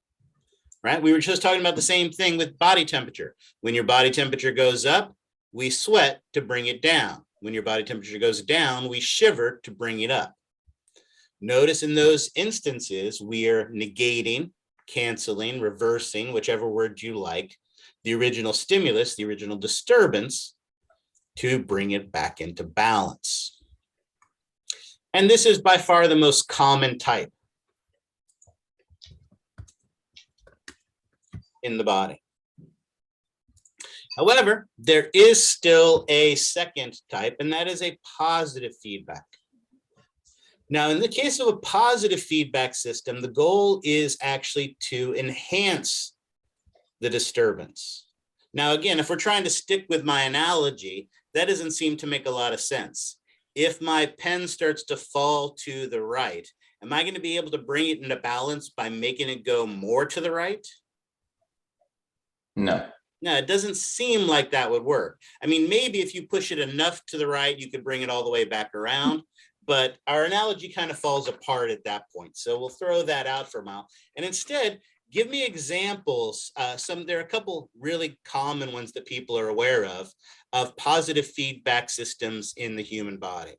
right? We were just talking about the same thing with body temperature. When your body temperature goes up, we sweat to bring it down. When your body temperature goes down, we shiver to bring it up. Notice in those instances, we are negating, canceling, reversing, whichever word you like, the original stimulus, the original disturbance, to bring it back into balance. And this is by far the most common type in the body. However, there is still a second type, and that is a positive feedback. Now, in the case of a positive feedback system, the goal is actually to enhance the disturbance. Now, again, if we're trying to stick with my analogy, that doesn't seem to make a lot of sense. If my pen starts to fall to the right, am I going to be able to bring it into balance by making it go more to the right? No. No, it doesn't seem like that would work. I mean, maybe if you push it enough to the right, you could bring it all the way back around. but our analogy kind of falls apart at that point. So we'll throw that out for a while. And instead, give me examples. There are a couple really common ones that people are aware of positive feedback systems in the human body.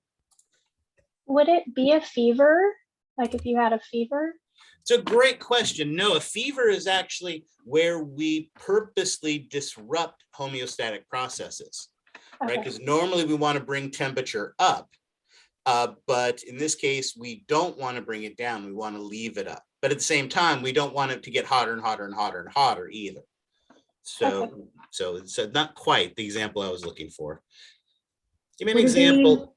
Would it be a fever? Like if you had a fever? It's a great question. No, a fever is actually where we purposely disrupt homeostatic processes, right? Because normally we want to bring temperature up. But in this case, we don't want to bring it down. We want to leave it up. But at the same time, we don't want it to get hotter and hotter and hotter and hotter either. So it's not quite the example I was looking for. Give me an example.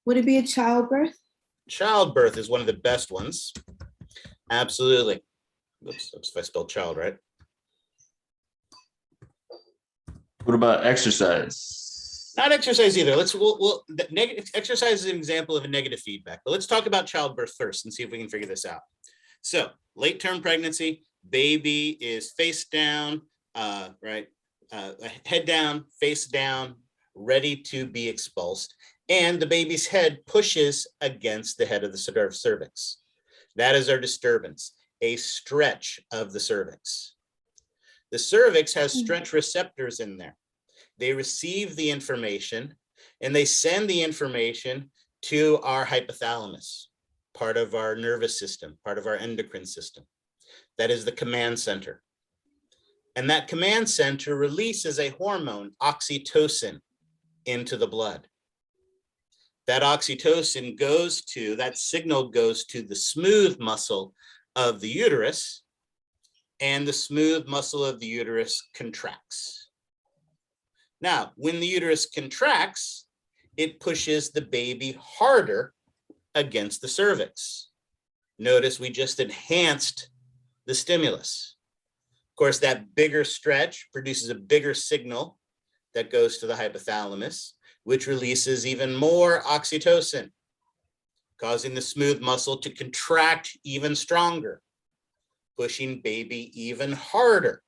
Would it be a childbirth? Childbirth is one of the best ones. Absolutely. Oops, if I spelled child right. What about exercise? Not exercise either. Exercise is an example of a negative feedback, but let's talk about childbirth first and see if we can figure this out. So late term pregnancy, baby is face down, head down, face down, ready to be expulsed. And the baby's head pushes against the head of the cervix. That is our disturbance, a stretch of the cervix. The cervix has stretch receptors in there. They receive the information and they send the information to our hypothalamus, part of our nervous system, part of our endocrine system. That is the command center. And that command center releases a hormone, oxytocin, into the blood. That oxytocin that signal goes to the smooth muscle of the uterus, and the smooth muscle of the uterus contracts. Now, when the uterus contracts, it pushes the baby harder against the cervix. Notice we just enhanced the stimulus. Of course, that bigger stretch produces a bigger signal that goes to the hypothalamus, which releases even more oxytocin, causing the smooth muscle to contract even stronger, pushing baby even harder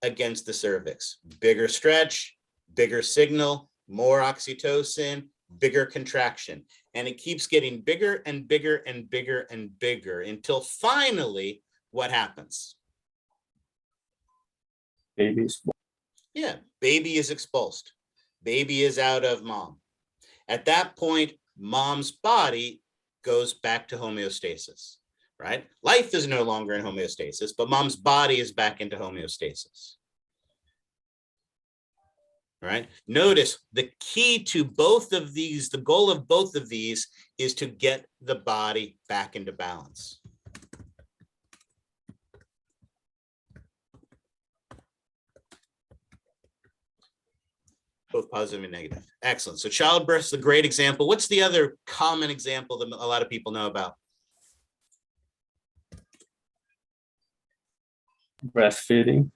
against the cervix. Bigger stretch, bigger signal, more oxytocin, bigger contraction. And it keeps getting bigger and bigger and bigger and bigger until finally, what happens? Baby's born. Yeah, baby is expulsed. Baby is out of mom. At that point, mom's body goes back to homeostasis, right? Life is no longer in homeostasis, but mom's body is back into homeostasis. Right? Notice the key to both of these, the goal of both of these is to get the body back into balance. Both positive and negative. Excellent. So childbirth is a great example. What's the other common example that a lot of people know about? Breastfeeding.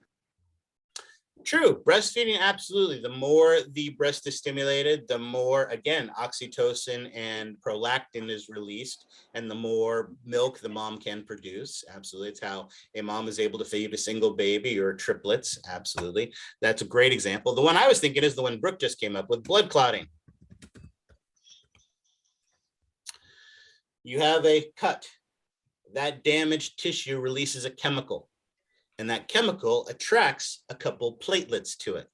True. Breastfeeding, absolutely. The more the breast is stimulated, the more, again, oxytocin and prolactin is released, and the more milk the mom can produce. Absolutely. It's how a mom is able to feed a single baby or triplets. Absolutely. That's a great example. The one I was thinking is the one Brooke just came up with, blood clotting. You have a cut. That damaged tissue releases a chemical. And that chemical attracts a couple platelets to it.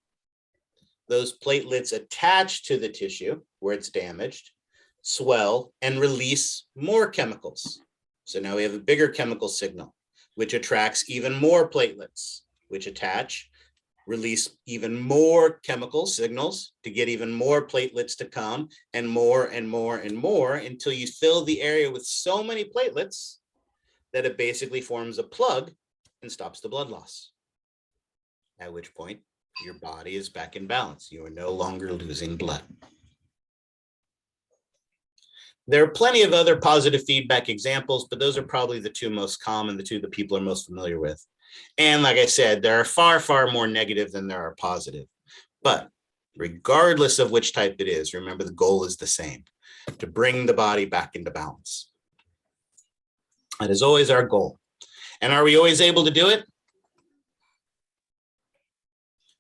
Those platelets attach to the tissue where it's damaged, swell, and release more chemicals. So now we have a bigger chemical signal, which attracts even more platelets, which attach, release even more chemical signals to get even more platelets to come, and more and more and more, until you fill the area with so many platelets that it basically forms a plug and stops the blood loss. At which point your body is back in balance. You are no longer losing blood. There are plenty of other positive feedback examples, but those are probably the two most common, the two that people are most familiar with. And like I said, there are far, far more negative than there are positive. But regardless of which type it is, remember the goal is the same, to bring the body back into balance. That is always our goal. And are we always able to do it?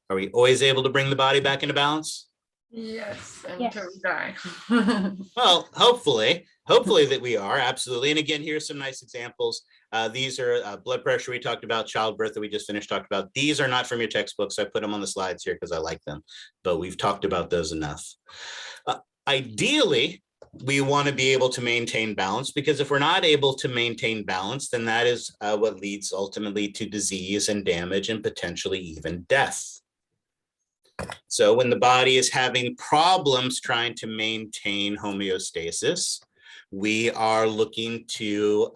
Are we always able to bring the body back into balance? Yes, until Yes. we die. Well, hopefully that we are, absolutely. And again, here's some nice examples. These are blood pressure we talked about, childbirth that we just finished talking about. These are not from your textbooks. I put them on the slides here because I like them, but we've talked about those enough. Ideally, we want to be able to maintain balance, because if we're not able to maintain balance, then that is what leads ultimately to disease and damage and potentially even death. So when the body is having problems trying to maintain homeostasis, we are looking to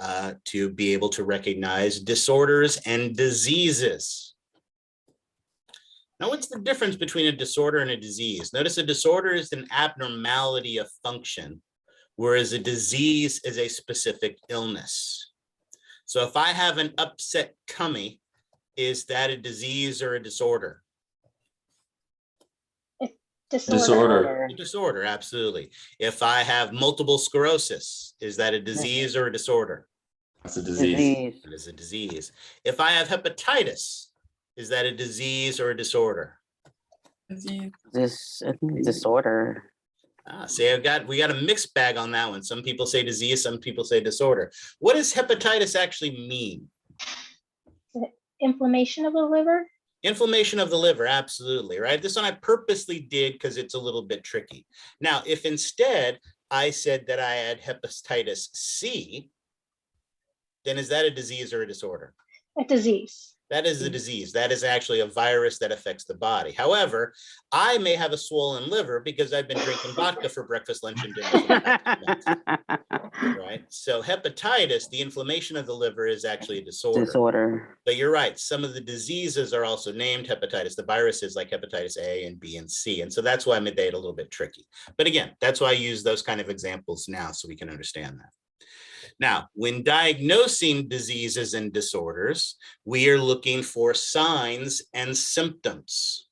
be able to recognize disorders and diseases. Now, what's the difference between a disorder and a disease? Notice a disorder is an abnormality of function, whereas a disease is a specific illness. So if I have an upset tummy, is that a disease or a disorder? Disorder. A disorder, absolutely. If I have multiple sclerosis, is that a disease or a disorder? That's a disease. It is a disease. If I have hepatitis, is that a disease or a disorder? This disorder. See, we got a mixed bag on that one. Some people say disease, some people say disorder. What does hepatitis actually mean? Inflammation of the liver? Inflammation of the liver, absolutely, right? This one I purposely did because it's a little bit tricky. Now, if instead I said that I had hepatitis C, then is that a disease or a disorder? A disease. That is a disease. That is actually a virus that affects the body. However, I may have a swollen liver because I've been drinking vodka for breakfast, lunch, and dinner for the past 2 months, right? So hepatitis, the inflammation of the liver, is actually a disorder. But you're right. Some of the diseases are also named hepatitis. The viruses like hepatitis A and B and C. And so that's why I made that a little bit tricky. But again, that's why I use those kind of examples now so we can understand that. Now, when diagnosing diseases and disorders, we are looking for signs and symptoms.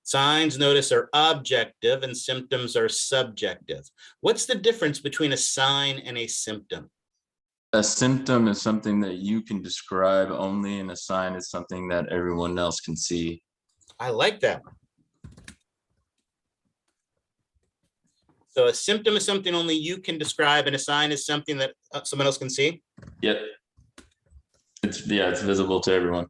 Signs, notice, are objective and symptoms are subjective. What's the difference between a sign and a symptom? A symptom is something that you can describe only, and a sign is something that everyone else can see. I like that. So a symptom is something only you can describe, and a sign is something that someone else can see? Yep. It's visible to everyone.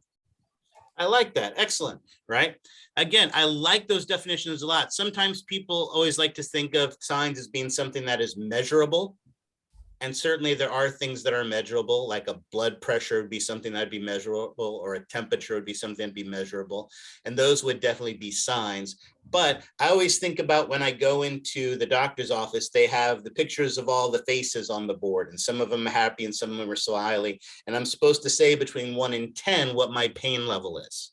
I like that. Excellent, right? Again, I like those definitions a lot. Sometimes people always like to think of signs as being something that is measurable. And certainly there are things that are measurable, like a blood pressure would be something that'd be measurable, or a temperature would be something that'd be measurable. And those would definitely be signs. But I always think about when I go into the doctor's office, they have the pictures of all the faces on the board, and some of them are happy and some of them are smiley. And I'm supposed to say between 1 and 10 what my pain level is.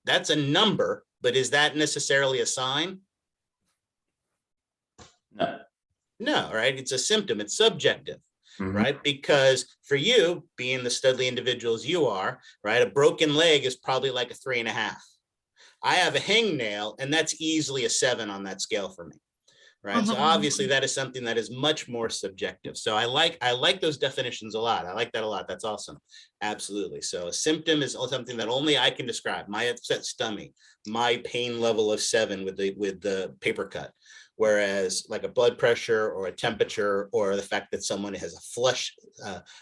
That's a number, but is that necessarily a sign? No. No, right? It's a symptom. It's subjective, right? Because for you, being the studly individuals you are, right, a broken leg is probably like a 3.5. I have a hangnail, and that's easily a 7 on that scale for me, right? So obviously that is something that is much more subjective. So I like those definitions a lot. I like that a lot. That's awesome. Absolutely. So a symptom is something that only I can describe. My upset stomach, my pain level of 7 with the paper cut. Whereas like a blood pressure or a temperature, or the fact that someone has a flush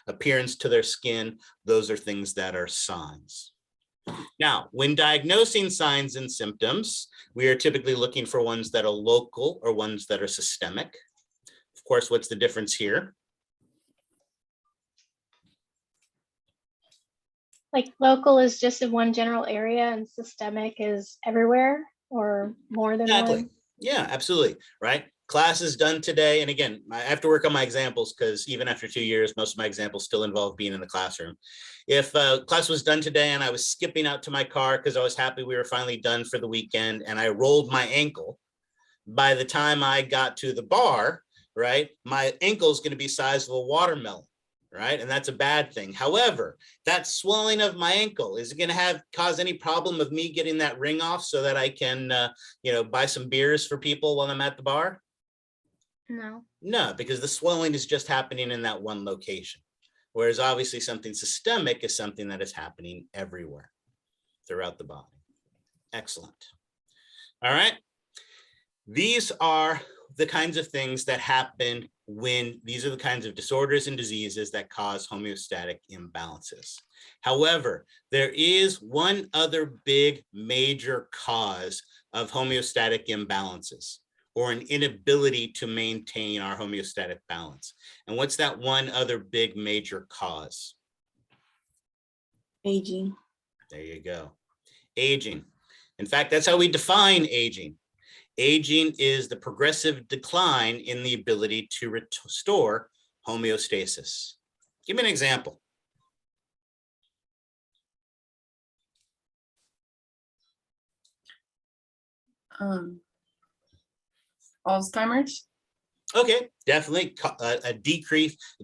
appearance to their skin, those are things that are signs. Now, when diagnosing signs and symptoms, we are typically looking for ones that are local or ones that are systemic. Of course, what's the difference here? Like local is just in one general area and systemic is everywhere or more than one? Yeah, absolutely. Right. Class is done today. And again, I have to work on my examples because even after 2 years, most of my examples still involve being in the classroom. If class was done today and I was skipping out to my car because I was happy we were finally done for the weekend and I rolled my ankle, by the time I got to the bar, right, my ankle is going to be the size of a watermelon. Right. And that's a bad thing. However, that swelling of my ankle, is it going to cause any problem of me getting that ring off so that I can, buy some beers for people while I'm at the bar? No. No, because the swelling is just happening in that one location. Whereas obviously something systemic is something that is happening everywhere throughout the body. Excellent. All right. These are the kinds of things that happen when these are the kinds of disorders and diseases that cause homeostatic imbalances. However, there is one other big major cause of homeostatic imbalances, or an inability to maintain our homeostatic balance. And what's that one other big major cause? Aging. There you go. Aging. In fact, that's how we define aging. Aging is the progressive decline in the ability to restore homeostasis. Give me an example. Alzheimer's. Okay, definitely a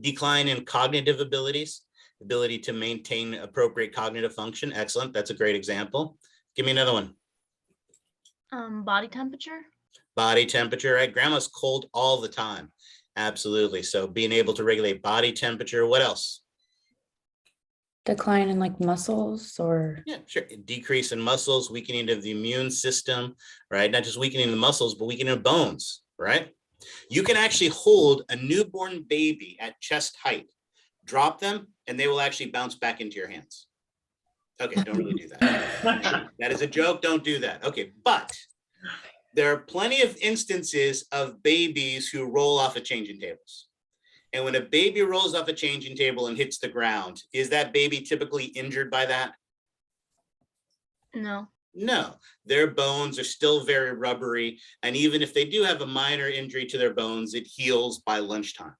decline in cognitive abilities, ability to maintain appropriate cognitive function. Excellent. That's a great example. Give me another one. Body temperature. Body temperature, right? Grandma's cold all the time. Absolutely. So being able to regulate body temperature. What else? Decline in like muscles or? Yeah, sure. Decrease in muscles, weakening of the immune system, right? Not just weakening the muscles, but weakening of bones, right? You can actually hold a newborn baby at chest height, drop them, and they will actually bounce back into your hands. Okay, don't really do that. That is a joke. Don't do that. Okay, but there are plenty of instances of babies who roll off of changing tables. And when a baby rolls off a changing table and hits the ground, is that baby typically injured by that? No. No, their bones are still very rubbery. And even if they do have a minor injury to their bones, it heals by lunchtime.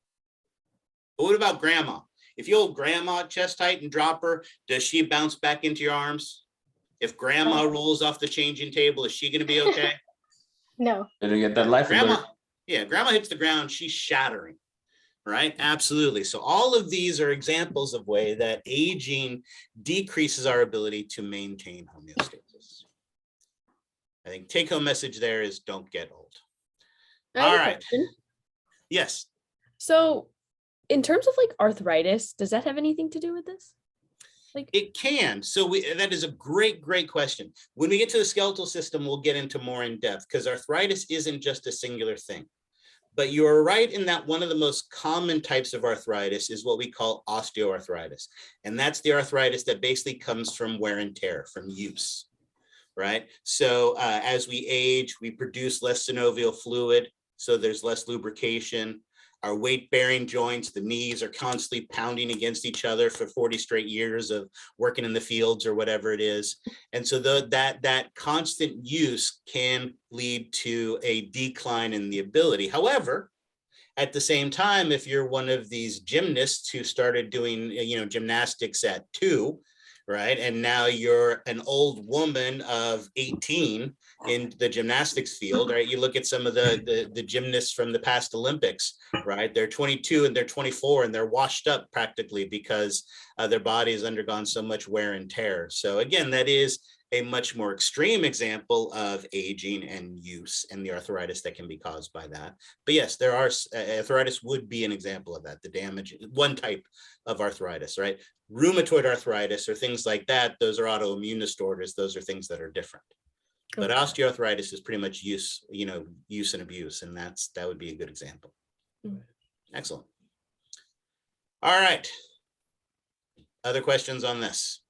But what about grandma? If you hold grandma at chest height and drop her, does she bounce back into your arms? If grandma rolls off the changing table, is she going to be okay? No. Better get that life Grandma, alert. yeah, grandma hits the ground, she's shattering, right? Absolutely. So all of these are examples of way that aging decreases our ability to maintain homeostasis. I think take-home message there is don't get old. All right. Yes. So in terms of like arthritis, does that have anything to do with this? Like it can. So that is a great question. When we get to the skeletal system, we'll get into more in depth because arthritis isn't just a singular thing. But you're right in that one of the most common types of arthritis is what we call osteoarthritis. And that's the arthritis that basically comes from wear and tear, from use, right? So as we age, we produce less synovial fluid, so there's less lubrication. Our weight-bearing joints, the knees are constantly pounding against each other for 40 straight years of working in the fields or whatever it is. And so that constant use can lead to a decline in the ability. However, at the same time, if you're one of these gymnasts who started doing, gymnastics at 2, right? And now you're an old woman of 18 in the gymnastics field, right? You look at some of the gymnasts from the past Olympics, right? They're 22 and they're 24 and they're washed up practically because their body has undergone so much wear and tear. So again, that is a much more extreme example of aging and use and the arthritis that can be caused by that. But yes, there are arthritis would be an example of that, the damage, one type of arthritis, right? Rheumatoid arthritis or things like that, those are autoimmune disorders. Those are things that are different. But osteoarthritis is pretty much use and abuse, and that would be a good example. Excellent. All right. Other questions on this?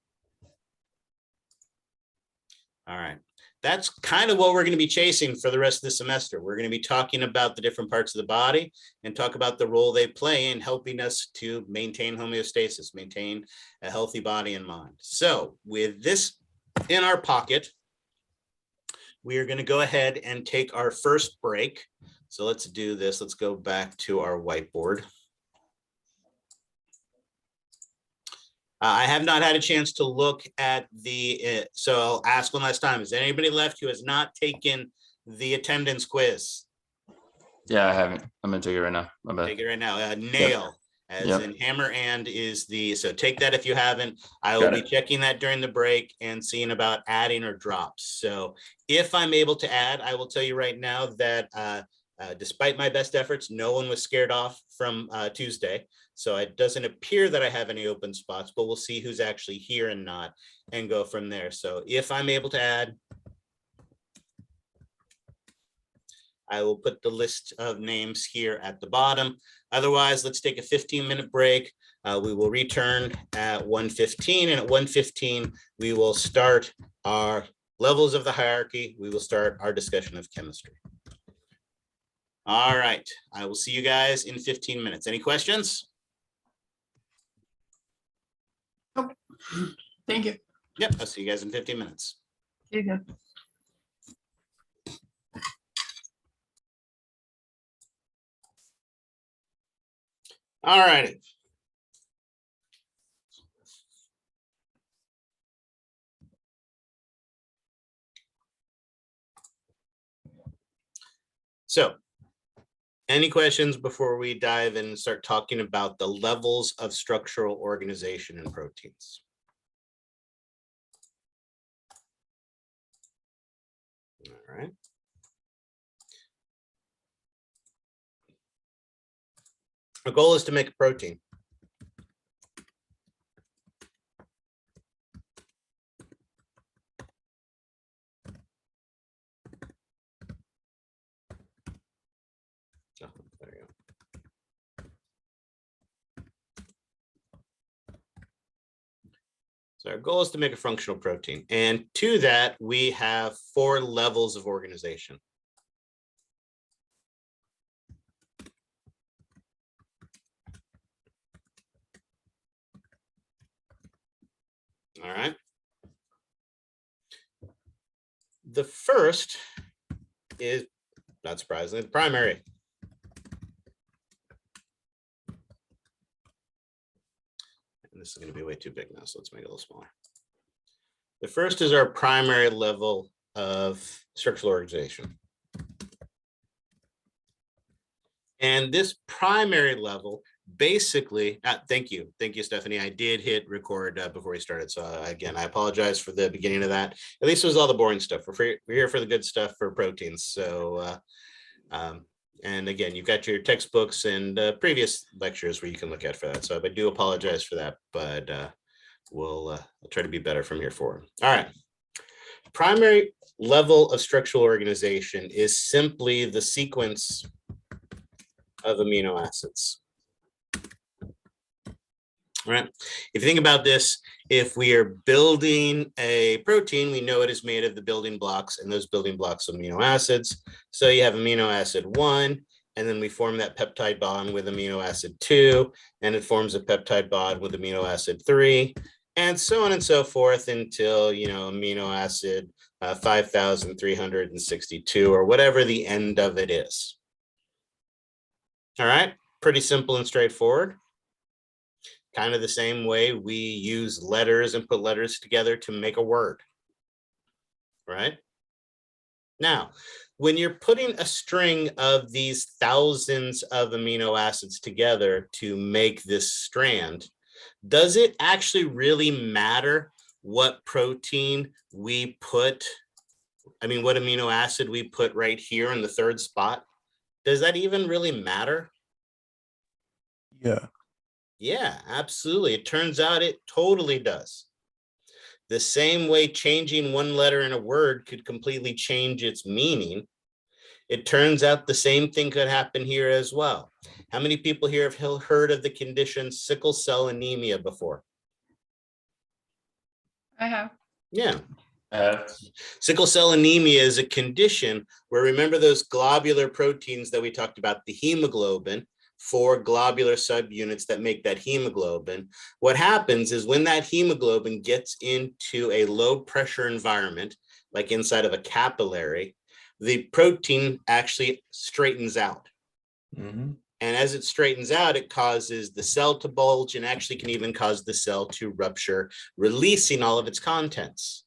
All right. That's kind of what we're going to be chasing for the rest of the semester. We're going to be talking about the different parts of the body and talk about the role they play in helping us to maintain homeostasis, maintain a healthy body and mind. So with this in our pocket, we are going to go ahead and take our first break. So let's do this. Let's go back to our whiteboard. I have not had a chance to look at so I'll ask one last time. Is there anybody left who has not taken the attendance quiz? Yeah, I haven't. I'm going to take it right now. Take it right now. Nail, as in hammer and is so take that if you haven't. I will be checking that during the break and seeing about adding or drops. So if I'm able to add, I will tell you right now that despite my best efforts, no one was scared off from Tuesday. So it doesn't appear that I have any open spots, but we'll see who's actually here and not and go from there. So if I'm able to add, I will put the list of names here at the bottom. Otherwise, let's take a 15-minute break. We will return at 1:15, and at 1:15, we will start our levels of the hierarchy. We will start our discussion of chemistry. All right, I will see you guys in 15 minutes. Any questions? Thank you. Yep, I'll see you guys in 15 minutes. All righty. So, any questions before we dive in and start talking about the levels of structural organization in proteins? All right. Our goal is to make a protein. Oh, there you go. So our goal is to make a functional protein. And to that, we have 4 levels of organization. All right. The first is, not surprisingly, primary. And this is going to be way too big now, so let's make it a little smaller. The first is our primary level of structural organization. And this primary level basically, thank you, Stephanie. I did hit record before we started. So again, I apologize for the beginning of that. At least it was all the boring stuff. We're here for the good stuff for proteins. So, and again, you've got your textbooks and previous lectures where you can look at for that. So I do apologize for that, but I'll try to be better from here forward. All right. Primary level of structural organization is simply the sequence of amino acids. All right. If you think about this, if we are building a protein, we know it is made of the building blocks, and those building blocks of amino acids. So you have amino acid 1, and then we form that peptide bond with amino acid 2, and it forms a peptide bond with amino acid 3, and so on and so forth until, amino acid 5,362 or whatever the end of it is. All right, pretty simple and straightforward. Kind of the same way we use letters and put letters together to make a word, right? Now, when you're putting a string of these thousands of amino acids together to make this strand, does it actually really matter what protein we put? What amino acid we put right here in the third spot? Does that even really matter? Yeah. Yeah, absolutely. It turns out it totally does. The same way changing one letter in a word could completely change its meaning, it turns out the same thing could happen here as well. How many people here have heard of the condition sickle cell anemia before? I have. Yeah. Sickle cell anemia is a condition where, remember those globular proteins that we talked about, the hemoglobin, 4 globular subunits that make that hemoglobin. What happens is when that hemoglobin gets into a low pressure environment, like inside of a capillary, the protein actually straightens out. Mm-hmm. And as it straightens out, it causes the cell to bulge and actually can even cause the cell to rupture, releasing all of its contents.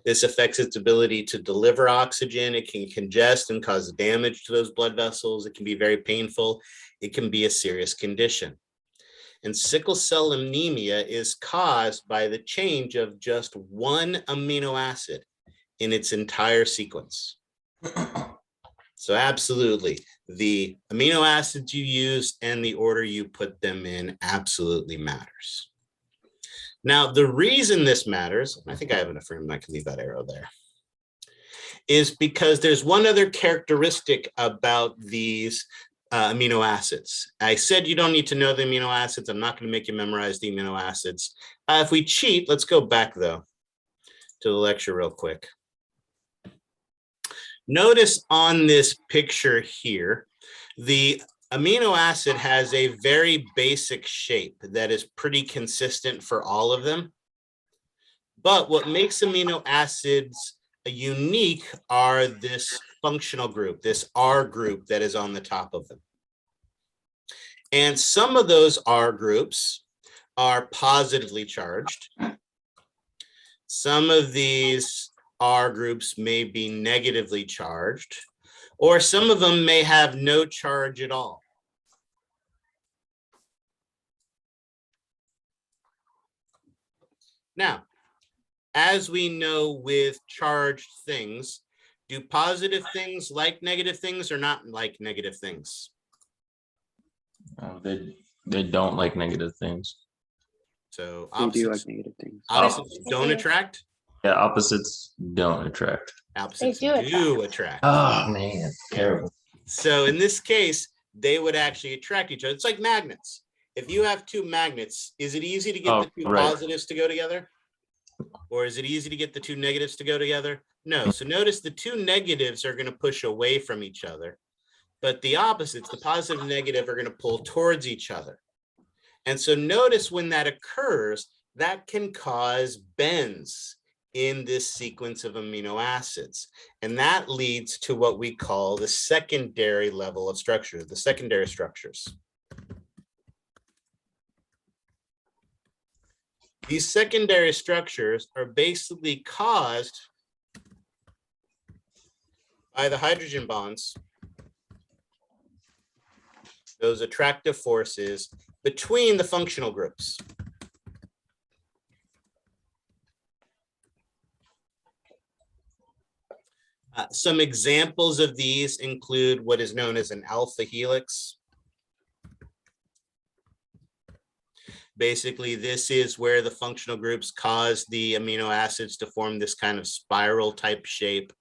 This affects its ability to deliver oxygen. It can congest and cause damage to those blood vessels. It can be very painful. It can be a serious condition. And sickle cell anemia is caused by the change of just one amino acid in its entire sequence. So absolutely, the amino acids you use and the order you put them in absolutely matters. Now, the reason this matters, and I think I have enough room, I can leave that arrow there, is because there's one other characteristic about these amino acids. I said you don't need to know the amino acids. I'm not going to make you memorize the amino acids. If we cheat, let's go back though to the lecture real quick. Notice on this picture here, the amino acid has a very basic shape that is pretty consistent for all of them. But what makes amino acids unique are this functional group, this R group that is on the top of them. And some of those R groups are positively charged. Some of these R groups may be negatively charged, or some of them may have no charge at all. Now, as we know with charged things, do positive things like negative things or not like negative things? They don't like negative things. So They do like opposites, negative things. opposites They don't do. attract? Yeah, opposites don't attract. Opposites do do attract. Oh man, terrible. So in this case, they would actually attract each other. It's like magnets. If you have two magnets, is it easy to get the two positives to go together? Or is it easy to get the two negatives to go together? No. So notice the two negatives are going to push away from each other, but the opposites, the positive and negative, are going to pull towards each other. And so notice when that occurs, that can cause bends in this sequence of amino acids. And that leads to what we call the secondary level of structure, the secondary structures. These secondary structures are basically caused by the hydrogen bonds, those attractive forces between the functional groups. Some examples of these include what is known as an alpha helix. Basically, this is where the functional groups cause the amino acids to form this kind of spiral type shape.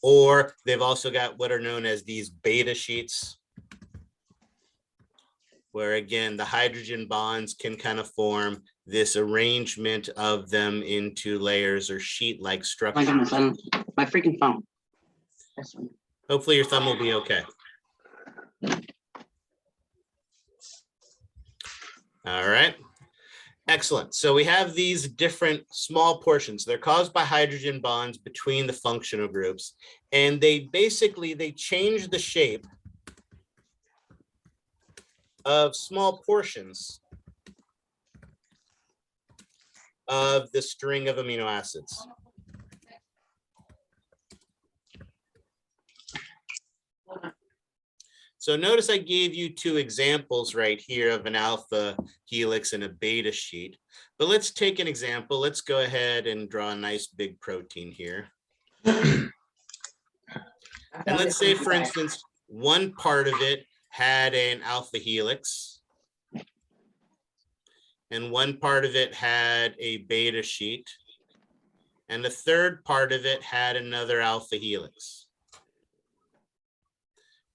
Or they've also got what are known as these beta sheets, where again, the hydrogen bonds can kind of form this arrangement of them into layers or sheet-like structures. My goodness, my freaking phone. Hopefully your thumb will be okay. All right, excellent. So we have these different small portions. They're caused by hydrogen bonds between the functional groups, and they change the shape of small portions of the string of amino acids. So notice I gave you two examples right here of an alpha helix and a beta sheet. But let's take an example. Let's go ahead and draw a nice big protein here. And let's say, for instance, one part of it had an alpha helix, and one part of it had a beta sheet, and the third part of it had another alpha helix.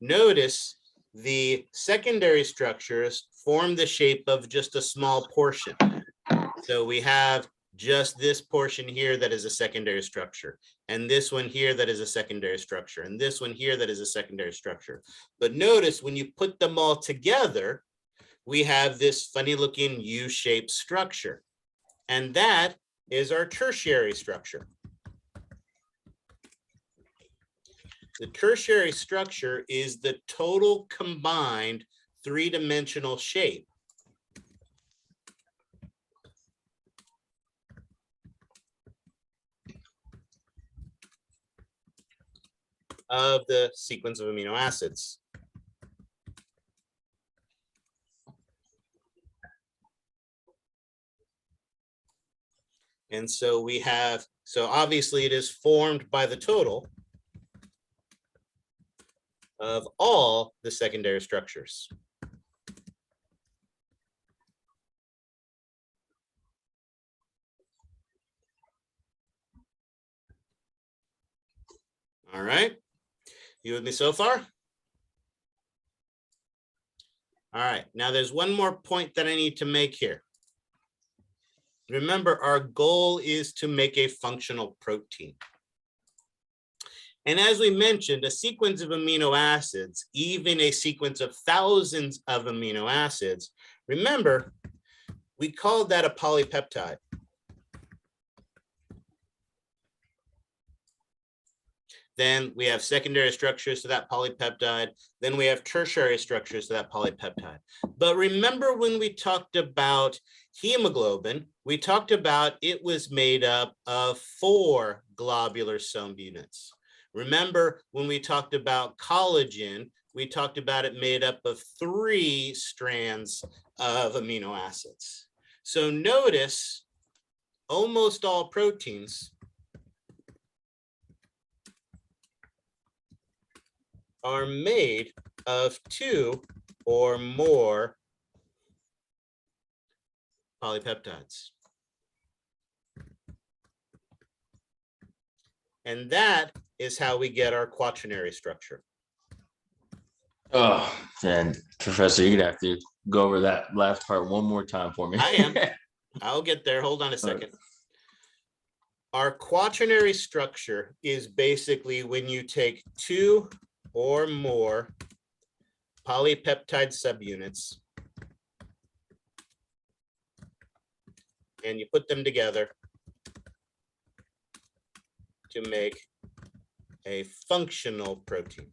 Notice the secondary structures form the shape of just a small portion. So we have just this portion here that is a secondary structure, and this one here that is a secondary structure, and this one here that is a secondary structure. But notice when you put them all together, we have this funny looking U-shaped structure, and that is our tertiary structure. The tertiary structure is the total combined three-dimensional shape of the sequence of amino acids. And so we have, so obviously it is formed by the total of all the secondary structures. All right. You with me so far? All right. Now there's one more point that I need to make here. Remember, our goal is to make a functional protein. And as we mentioned, a sequence of amino acids, even a sequence of thousands of amino acids, remember, we called that a polypeptide. Then we have secondary structures to that polypeptide. Then we have tertiary structures to that polypeptide. But remember when we talked about hemoglobin, we talked about it was made up of 4 globular subunits. Remember when we talked about collagen, we talked about it made up of 3 strands of amino acids. So notice almost all proteins are made of 2 or more polypeptides. And that is how we get our quaternary structure. Oh, man, Professor, you're gonna have to go over that last part one more time for me. I am. I'll get there. Hold on a second. Our quaternary structure is basically when you take 2 or more polypeptide subunits and you put them together to make a functional protein.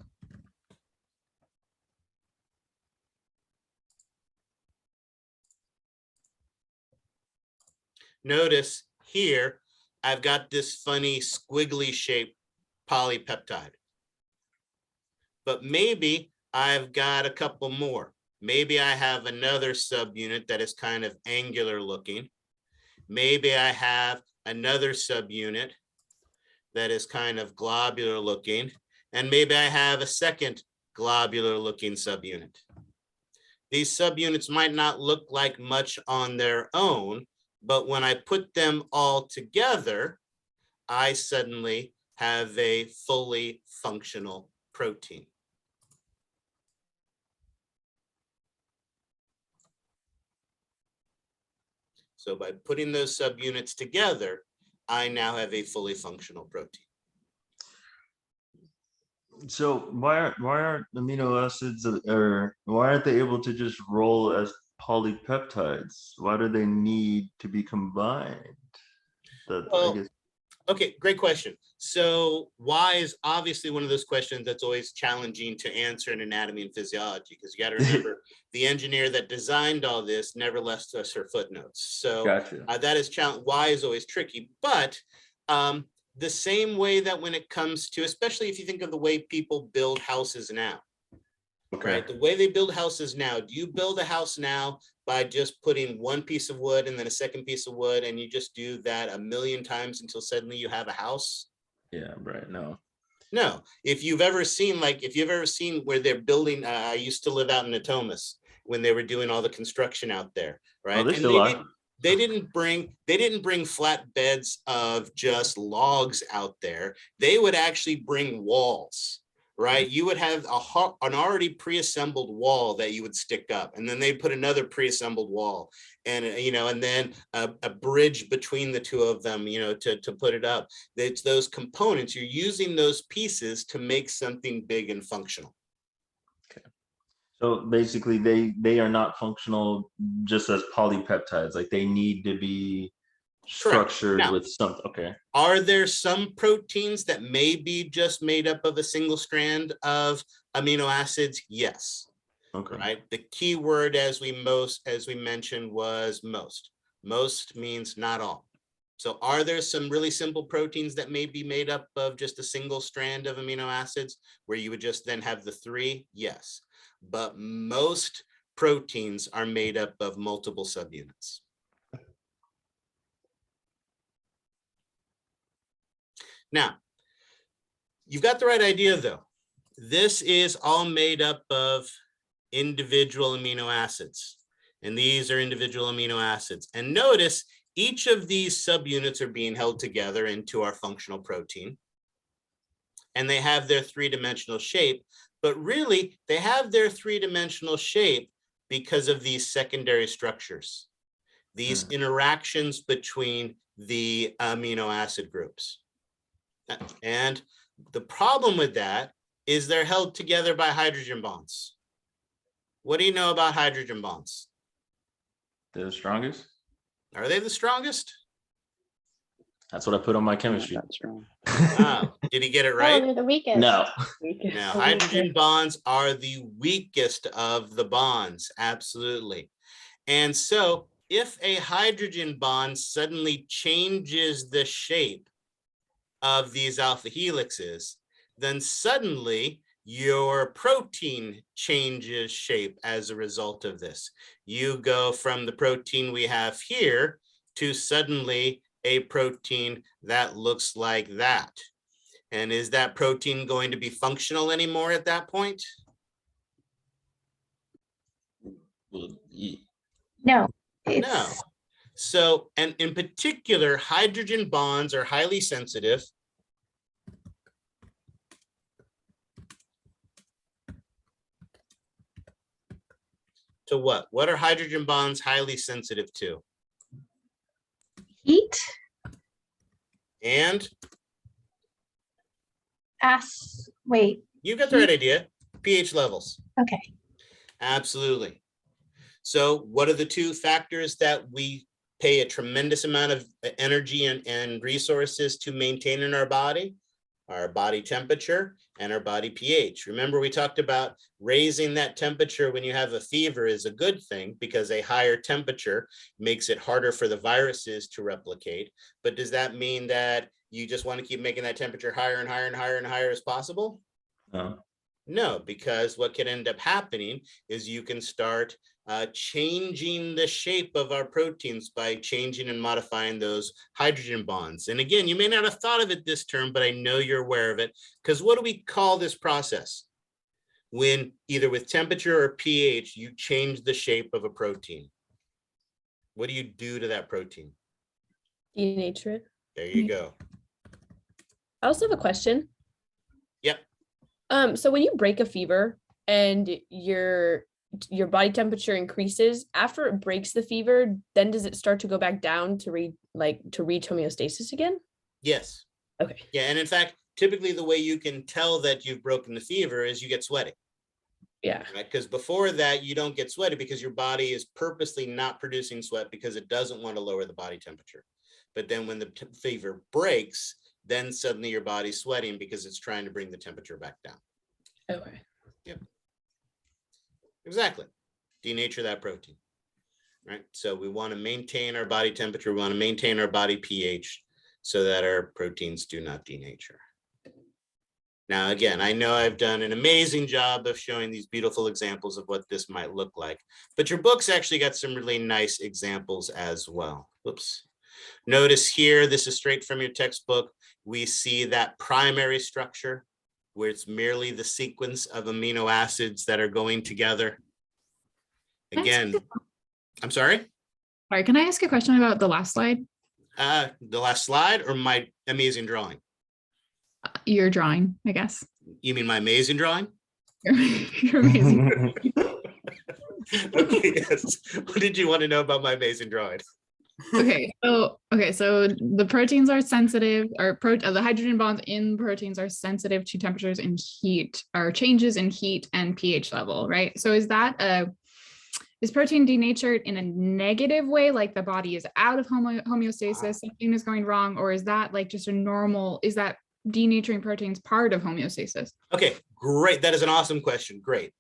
Notice here, I've got this funny squiggly shaped polypeptide. But maybe I've got a couple more. Maybe I have another subunit that is kind of angular looking. Maybe I have another subunit that is kind of globular looking. And maybe I have a second globular looking subunit. These subunits might not look like much on their own, but when I put them all together, I suddenly have a fully functional protein. So by putting those subunits together, I now have a fully functional protein. So why aren't amino acids, or why aren't they able to just roll as polypeptides? Why do they need to be combined? Well, I guess. Okay, great question. So why is obviously one of those questions that's always challenging to answer in anatomy and physiology, because you got to remember the engineer that designed all this never left us her footnotes. So gotcha. That is challenge. Why is always tricky, but the same way that when it comes to, especially if you think of the way people build houses now, okay, right? The way they build houses now, do you build a house now by just putting one piece of wood and then a second piece of wood, and you just do that 1,000,000 times until suddenly you have a house? Yeah, right. No. If you've ever seen, where they're building, I used to live out in Natomas when they were doing all the construction out there, right? Oh, they still are. They didn't bring flatbeds of just logs out there. They would actually bring walls, right? You would have an already pre-assembled wall that you would stick up, and then they put another pre-assembled wall, and and then a bridge between the two of them, to put it up. It's those components. You're using those pieces to make something big and functional. So basically they are not functional just as polypeptides. Like they need to be structured now, with something. Okay. Are there some proteins that may be just made up of a single strand of amino acids? Yes. Okay. Right. The key word as we mentioned was most. Most means not all. So are there some really simple proteins that may be made up of just a single strand of amino acids where you would just then have the 3? Yes. But most proteins are made up of multiple subunits. Now, you've got the right idea though. This is all made up of individual amino acids, and these are individual amino acids. And notice each of these subunits are being held together into our functional protein. and they have their three-dimensional shape, but really they have their three-dimensional shape because of these secondary structures, these interactions between the amino acid groups. And the problem with that is they're held together by hydrogen bonds. What do you know about hydrogen bonds? They're the strongest. Are they the strongest? That's what I put on my chemistry. That's wrong. Oh, did he get it No, right? they're the weakest. No. Now, hydrogen bonds are the weakest of the bonds, absolutely. And so if a hydrogen bond suddenly changes the shape of these alpha helixes, then suddenly your protein changes shape as a result of this. You go from the protein we have here to suddenly a protein that looks like that. And is that protein going to be functional anymore at that point? No. No. So, and in particular, hydrogen bonds are highly sensitive to what? What are hydrogen bonds highly sensitive to? Heat. And Wait. you got the right idea. pH levels. Okay. Absolutely. So what are the two factors that we pay a tremendous amount of energy and resources to maintain in our body? Our body temperature and our body pH. Remember, we talked about raising that temperature when you have a fever is a good thing because a higher temperature makes it harder for the viruses to replicate. But does that mean that you just want to keep making that temperature higher and higher and higher and higher as possible? No. No, because what can end up happening is you can start changing the shape of our proteins by changing and modifying those hydrogen bonds. And again, you may not have thought of it this term, but I know you're aware of it, because what do we call this process? When either with temperature or pH, you change the shape of a protein. What do you do to that protein? Denature it. There you go. I also have a question. Yep. So when you break a fever and your body temperature increases, after it breaks the fever, then does it start to go back down to reach homeostasis again? Yes. Okay. Yeah, and in fact, typically the way you can tell that you've broken the fever is you get sweaty. Yeah. Right? Because before that, you don't get sweaty because your body is purposely not producing sweat because it doesn't want to lower the body temperature. But then when the fever breaks, then suddenly your body's sweating because it's trying to bring the temperature back down. Okay. Yep. Exactly. Denature that protein. Right. So we want to maintain our body temperature. We want to maintain our body pH so that our proteins do not denature. Now, again, I know I've done an amazing job of showing these beautiful examples of what this might look like, but your book's actually got some really nice examples as well. Whoops. Notice here, this is straight from your textbook. We see that primary structure where it's merely the sequence of amino acids that are going together. Again, I'm sorry? All right, can I ask a question about the last slide? The last slide or my amazing drawing? Your drawing, I guess. You mean my amazing drawing? Your amazing. Okay, yes. What did you want to know about my amazing drawing? Okay, so the proteins are sensitive, or the hydrogen bonds in proteins are sensitive to temperatures and heat, or changes in heat and pH level, right? So is protein denatured in a negative way, like the body is out of homeostasis, something is going wrong, or is that like just a normal, is that denaturing proteins part of homeostasis? Okay, great. That is an awesome question. Great.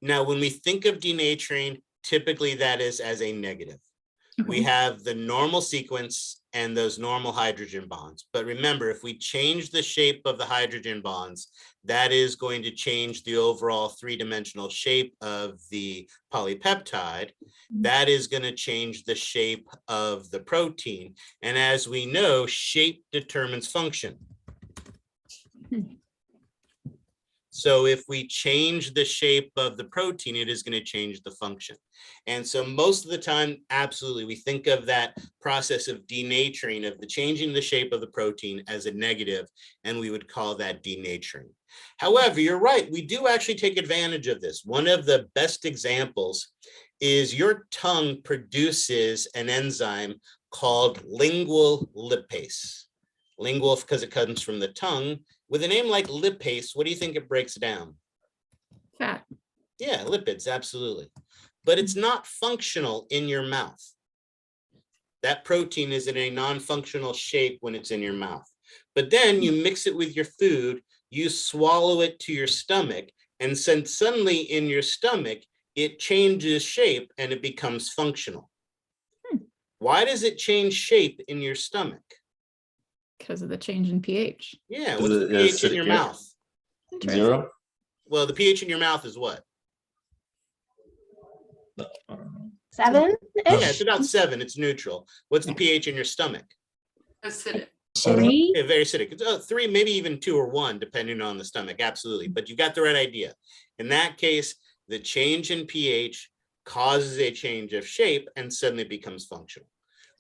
Now, when we think of denaturing, typically that is as a negative. Okay. We have the normal sequence and those normal hydrogen bonds. But remember, if we change the shape of the hydrogen bonds, that is going to change the overall three-dimensional shape of the polypeptide. That is going to change the shape of the protein. And as we know, shape determines function. So if we change the shape of the protein, it is going to change the function. And so most of the time, absolutely, we think of that process of denaturing, of the changing the shape of the protein as a negative, and we would call that denaturing. However, you're right, we do actually take advantage of this. One of the best examples is your tongue produces an enzyme called lingual lipase. Lingual because it comes from the tongue. With a name like lipase, what do you think it breaks down? Fat. Yeah, lipids, absolutely. But it's not functional in your mouth. That protein is in a non-functional shape when it's in your mouth. But then you mix it with your food, you swallow it to your stomach, and since suddenly in your stomach, it changes shape and it becomes functional. Why does it change shape in your stomach? Because of the change in pH. Yeah, what's the pH in your mouth? 0. Well, the pH in your mouth is what? 7-ish? Yeah, it's about 7. It's neutral. What's the pH in your stomach? Acidic. 3. Yeah, very acidic. It's 3, maybe even 2 or 1, depending on the stomach. Absolutely. But you got the right idea. In that case, the change in pH causes a change of shape and suddenly becomes functional.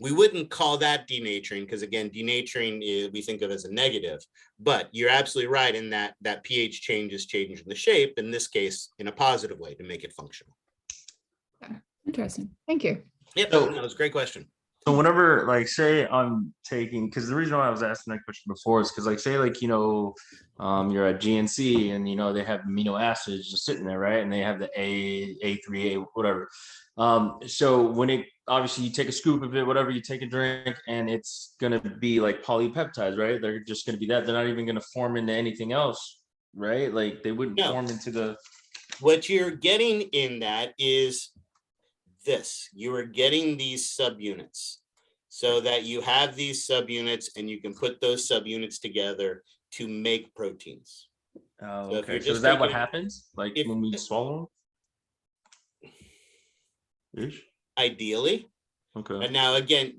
We wouldn't call that denaturing because, again, denaturing is, we think of as a negative. But you're absolutely right in that pH change is changing the shape, in this case, in a positive way to make it functional. Interesting. Thank you. Yep, So- that was a great question. So whenever, like, say I'm taking, because the reason why I was asking that question before is because, like, say, like, you're at GNC and, they have amino acids just sitting there, right? And they have the A3A, whatever. So when it, obviously you take a scoop of it, whatever, you take a drink, and it's going to be like polypeptides, right? They're just going to be that. They're not even going to form into anything else, right? Like they wouldn't form into the. What you're getting in that is this. You are getting these subunits so that you have these subunits and you can put those subunits together to make proteins. Oh, So if okay. you're So just is that what taking- happens? Like when we swallow them? Ish? Ideally. Okay. And now again,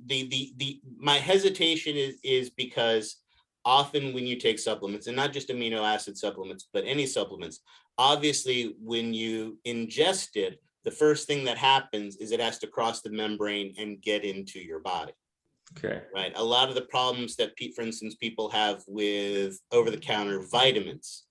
my hesitation is because often when you take supplements, and not just amino acid supplements, but any supplements, obviously when you ingest it, the first thing that happens is it has to cross the membrane and get into your body. Okay. Right. A lot of the problems that, for instance, people have with over-the-counter vitamins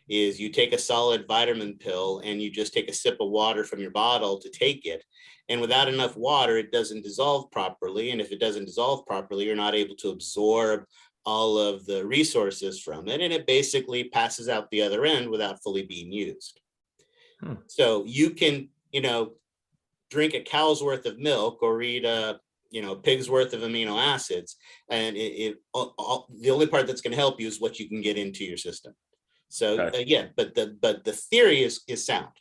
is you take a solid vitamin pill and you just take a sip of water from your bottle to take it. And without enough water, it doesn't dissolve properly. And if it doesn't dissolve properly, you're not able to absorb all of the resources from it. And it basically passes out the other end without fully being used. So you can, drink a cow's worth of milk or eat a, pig's worth of amino acids. And the only part that's going to help you is what you can get into your system. So again, but the theory is sound.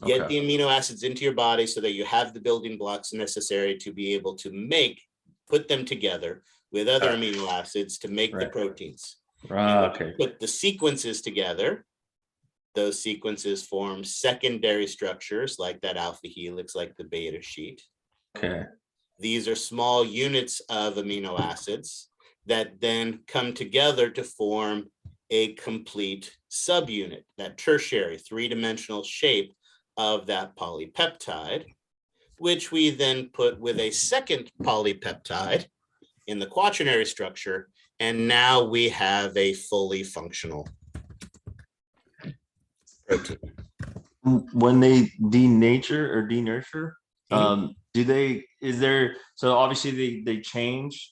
Get the amino acids into your body so that you have the building blocks necessary to be able to put them together with other amino acids to make the proteins. Okay. Put the sequences together. Those sequences form secondary structures like that alpha helix, like the beta sheet. Okay. These are small units of amino acids that then come together to form a complete subunit, that tertiary 3-dimensional shape of that polypeptide, which we then put with a second polypeptide in the quaternary structure. And now we have a fully functional protein. When they denurture, so obviously they change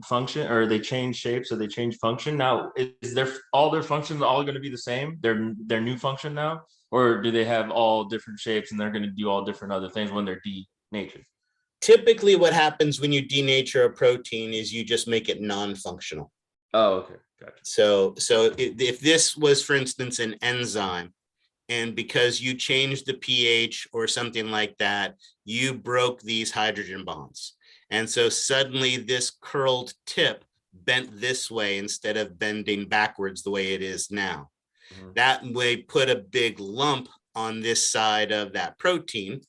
function, or they change shape, so they change function. Now is all their functions all going to be the same, their new function now, or do they have all different shapes and they're going to do all different other things when they're denatured? Typically what happens when you denature a protein is you just make it non-functional. Oh, okay, gotcha. So if this was, for instance, an enzyme, and because you changed the pH or something like that, you broke these hydrogen bonds. And so suddenly this curled tip bent this way instead of bending backwards the way it is now. Mm-hmm. That way put a big lump on this side of that protein.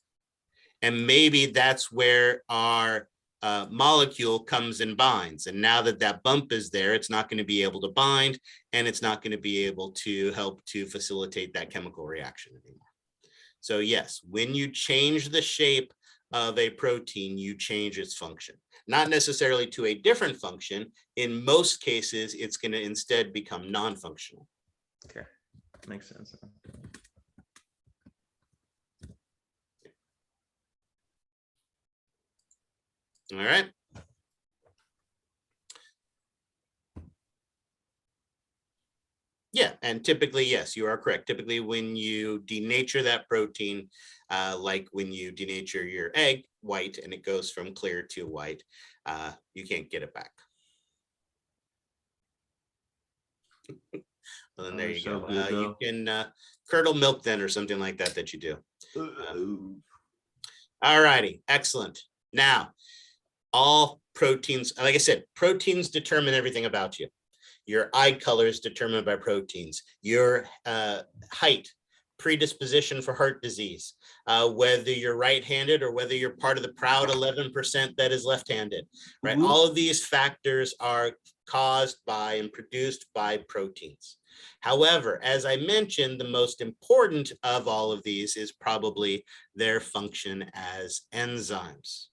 And maybe that's where our molecule comes and binds. And now that that bump is there, it's not going to be able to bind, and it's not going to be able to help to facilitate that chemical reaction anymore. So yes, when you change the shape of a protein, you change its function. Not necessarily to a different function. In most cases, it's going to instead become non-functional. Okay, makes sense. All right. Yeah, and typically, yes, you are correct. Typically, when you denature that protein, like when you denature your egg white and it goes from clear to white, you can't get it back. Well, then there you go. You can curdle milk then or something like that that you do. All righty, excellent. Now, all proteins, like I said, proteins determine everything about you. Your eye color is determined by proteins. Your height, predisposition for heart disease, whether you're right-handed or whether you're part of the proud 11% that is left-handed, right? Mm-hmm. All of these factors are caused by and produced by proteins. However, as I mentioned, the most important of all of these is probably their function as enzymes.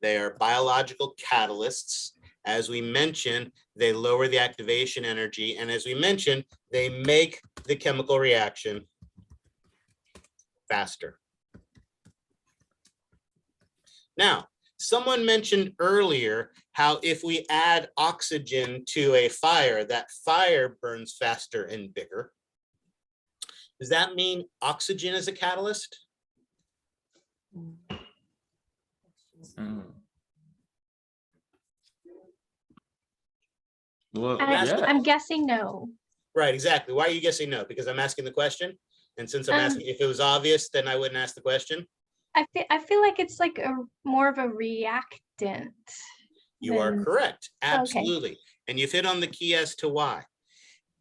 They are biological catalysts. As we mentioned, they lower the activation energy. And as we mentioned, they make the chemical reaction faster. Now, someone mentioned earlier how if we add oxygen to a fire, that fire burns faster and bigger. Does that mean oxygen is a catalyst? Well, I'm guessing no. Right, exactly. Why are you guessing no? Because I'm asking the question. And since I'm asking, if it was obvious, then I wouldn't ask the question. I feel like it's like more of a reactant. You are correct. Absolutely. Okay. And you've hit on the key as to why.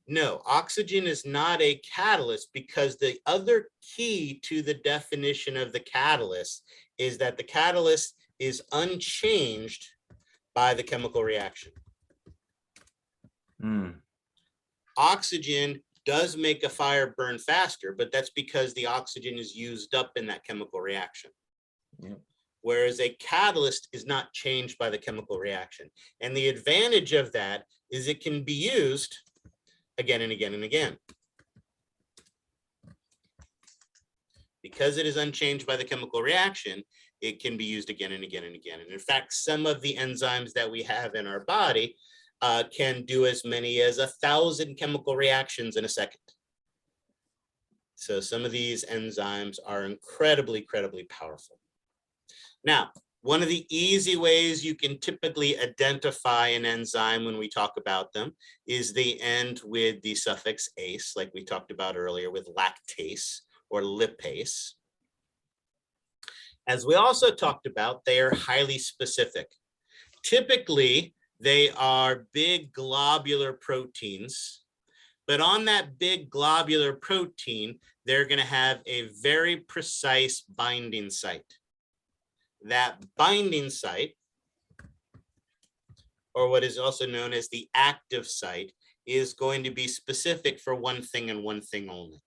No, oxygen is not a catalyst, because the other key to the definition of the catalyst is that the catalyst is unchanged by the chemical reaction. Oxygen does make a fire burn faster, but that's because the oxygen is used up in that chemical reaction. Whereas a catalyst is not changed by the chemical reaction. And the advantage of that is it can be used again and again and again. Because it is unchanged by the chemical reaction, it can be used again and again and again. And in fact, some of the enzymes that we have in our body can do as many as 1,000 chemical reactions in a second. So some of these enzymes are incredibly, incredibly powerful. Now, one of the easy ways you can typically identify an enzyme when we talk about them is they end with the suffix ase, like we talked about earlier with lactase or lipase. As we also talked about, they are highly specific. Typically, they are big globular proteins, but on that big globular protein, they're going to have a very precise binding site. That binding site, or what is also known as the active site, is going to be specific for one thing and one thing only.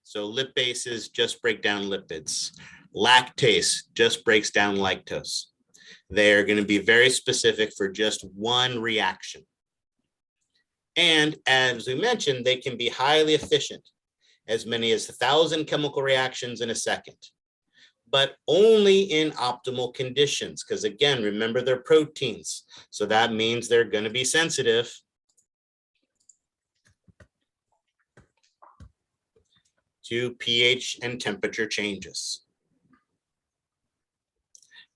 So lipases just break down lipids. Lactase just breaks down lactose. They are going to be very specific for just one reaction. And as we mentioned, they can be highly efficient, as many as 1,000 chemical reactions in a second, but only in optimal conditions. Because again, remember, they're proteins. So that means they're going to be sensitive to pH and temperature changes.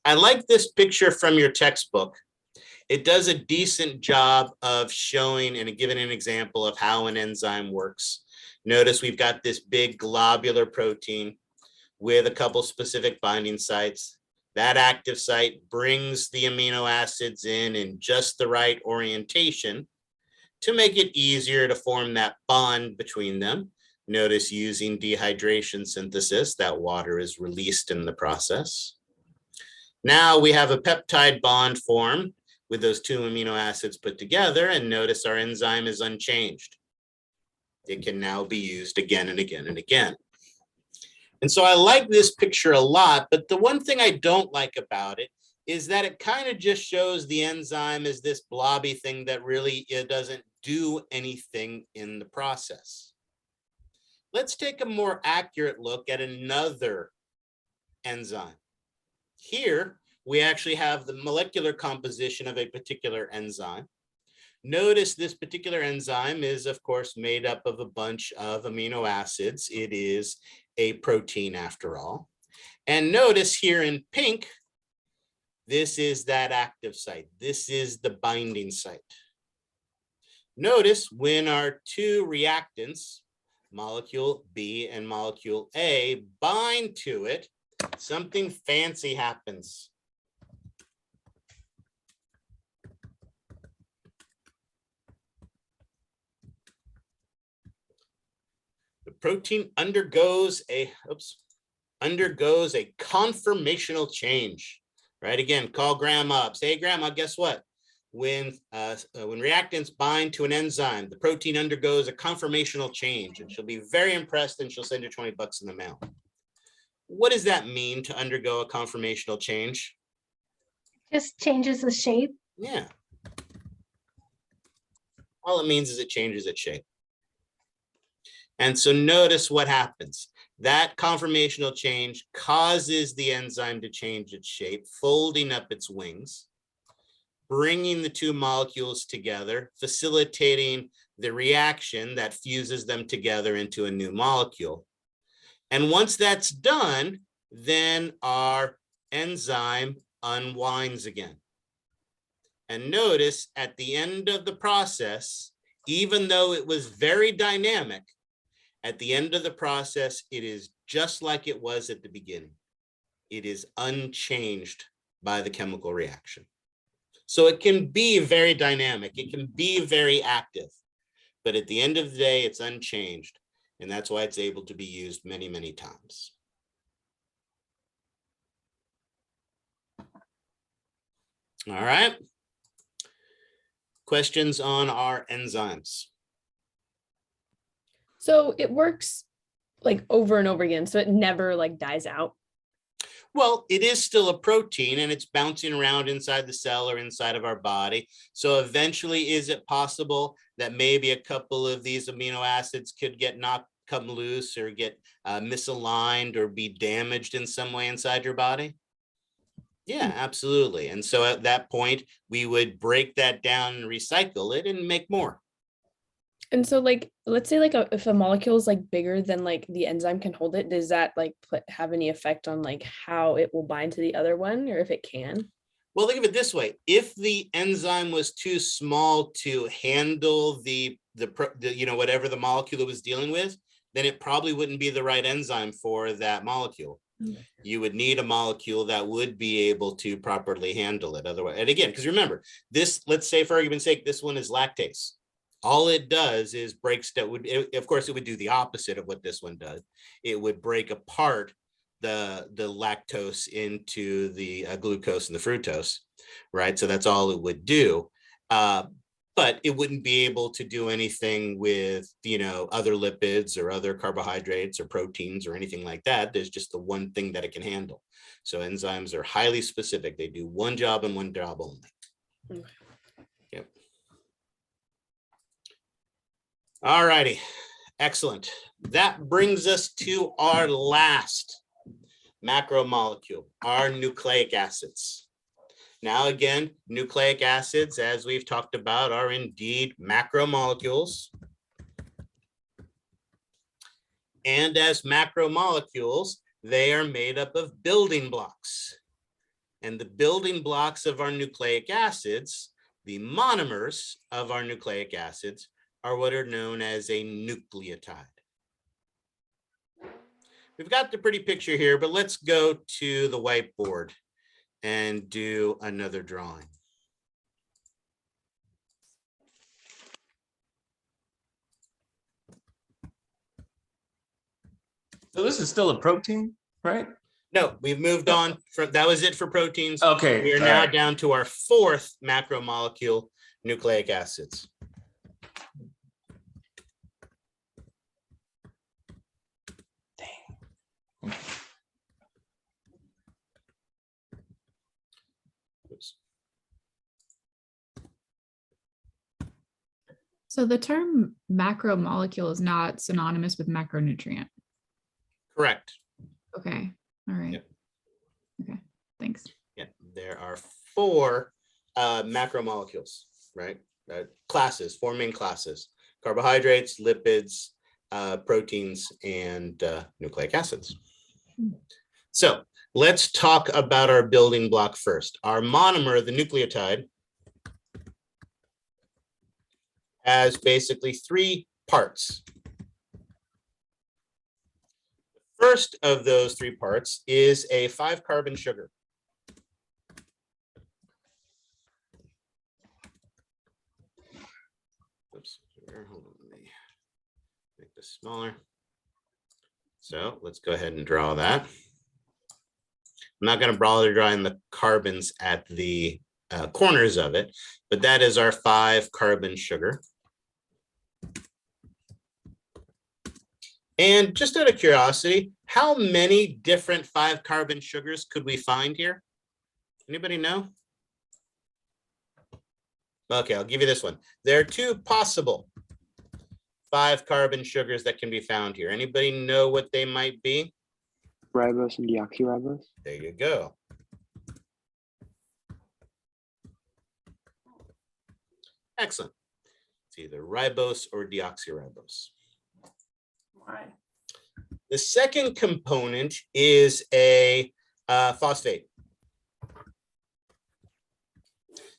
I like this picture from your textbook. It does a decent job of showing and giving an example of how an enzyme works. Notice we've got this big globular protein with a couple specific binding sites. That active site brings the amino acids in just the right orientation to make it easier to form that bond between them. Notice using dehydration synthesis, that water is released in the process. Now we have a peptide bond formed with those two amino acids put together, and notice our enzyme is unchanged. It can now be used again and again and again. And so I like this picture a lot, but the one thing I don't like about it is that it kind of just shows the enzyme as this blobby thing that really doesn't do anything in the process. Let's take a more accurate look at another enzyme. Here, we actually have the molecular composition of a particular enzyme. Notice this particular enzyme is, of course, made up of a bunch of amino acids. It is a protein after all. And notice here in pink, this is that active site. This is the binding site. Notice when our two reactants, molecule B and molecule A, bind to it, something fancy happens. The protein undergoes a conformational change, right? Again, call grandma up. Say, hey, grandma, guess what? When reactants bind to an enzyme, the protein undergoes a conformational change, and she'll be very impressed, and she'll send you $20 in the mail. What does that mean, to undergo a conformational change? Just changes the shape. Yeah. All it means is it changes its shape. And so notice what happens. That conformational change causes the enzyme to change its shape, folding up its wings, bringing the two molecules together, facilitating the reaction that fuses them together into a new molecule. And once that's done, then our enzyme unwinds again. And notice at the end of the process, even though it was very dynamic, at the end of the process, it is just like it was at the beginning. It is unchanged by the chemical reaction. So it can be very dynamic. It can be very active. But at the end of the day, it's unchanged. And that's why it's able to be used many, many times. All right. Questions on our enzymes? So it works like over and over again, so it never like dies out. Well, it is still a protein, and it's bouncing around inside the cell or inside of our body. So eventually, is it possible that maybe a couple of these amino acids could come loose or get misaligned or be damaged in some way inside your body? Yeah, absolutely. And so at that point, we would break that down and recycle it and make more. And so like, let's say like if a molecule is like bigger than like the enzyme can hold it, does that like have any effect on like how it will bind to the other one, or if it can? Well, think of it this way. If the enzyme was too small to handle the whatever the molecule it was dealing with, then it probably wouldn't be the right enzyme for that molecule. You would need a molecule that would be able to properly handle it. Otherwise, and again, because remember, this, let's say for argument's sake, this one is lactase. All it does is breaks that would, of course, it would do the opposite of what this one does. It would break apart the lactose into the glucose and the fructose, right? So that's all it would do. But it wouldn't be able to do anything with, other lipids or other carbohydrates or proteins or anything like that. There's just the one thing that it can handle. So enzymes are highly specific. They do one job and one job only. Okay. Yep. All righty, excellent. That brings us to our last macromolecule, our nucleic acids. Now again, nucleic acids, as we've talked about, are indeed macromolecules. And as macromolecules, they are made up of building blocks. And the building blocks of our nucleic acids, the monomers of our nucleic acids, are what are known as a nucleotide. We've got the pretty picture here, but let's go to the whiteboard and do another drawing. So this is still a protein, right? No, we've moved on from, that was it for proteins. Okay. We are all now right. down to our fourth macromolecule, nucleic acids. Oops. So the term macromolecule is not synonymous with macronutrient. Correct. Okay. All right. Yep. Okay. Thanks. Yeah, there are four macromolecules, right? Classes, four main classes: carbohydrates, lipids, proteins, and nucleic acids. So let's talk about our building block first. Our monomer, the nucleotide, has basically three parts. The first of those three parts is a 5-carbon sugar. Oops, hold on, let me make this smaller. So let's go ahead and draw that. I'm not going to bother drawing the carbons at the corners of it, but that is our 5-carbon sugar. And just out of curiosity, how many different 5-carbon sugars could we find here? Anybody know? Okay, I'll give you this one. There are two possible 5-carbon sugars that can be found here. Anybody know what they might be? Ribose and deoxyribose. There you go. Excellent. It's either ribose or deoxyribose. Why? The second component is a phosphate.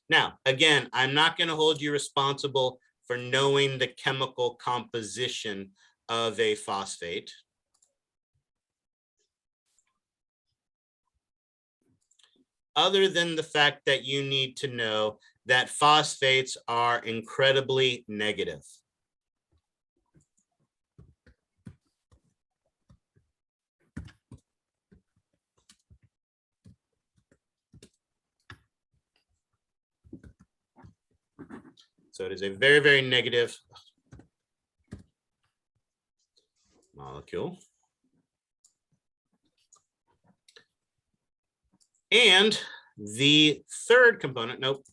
Now, again, I'm not going to hold you responsible for knowing the chemical composition of a phosphate. Other than the fact that you need to know that phosphates are incredibly negative. So it is a very, very negative molecule. And the third component, nope.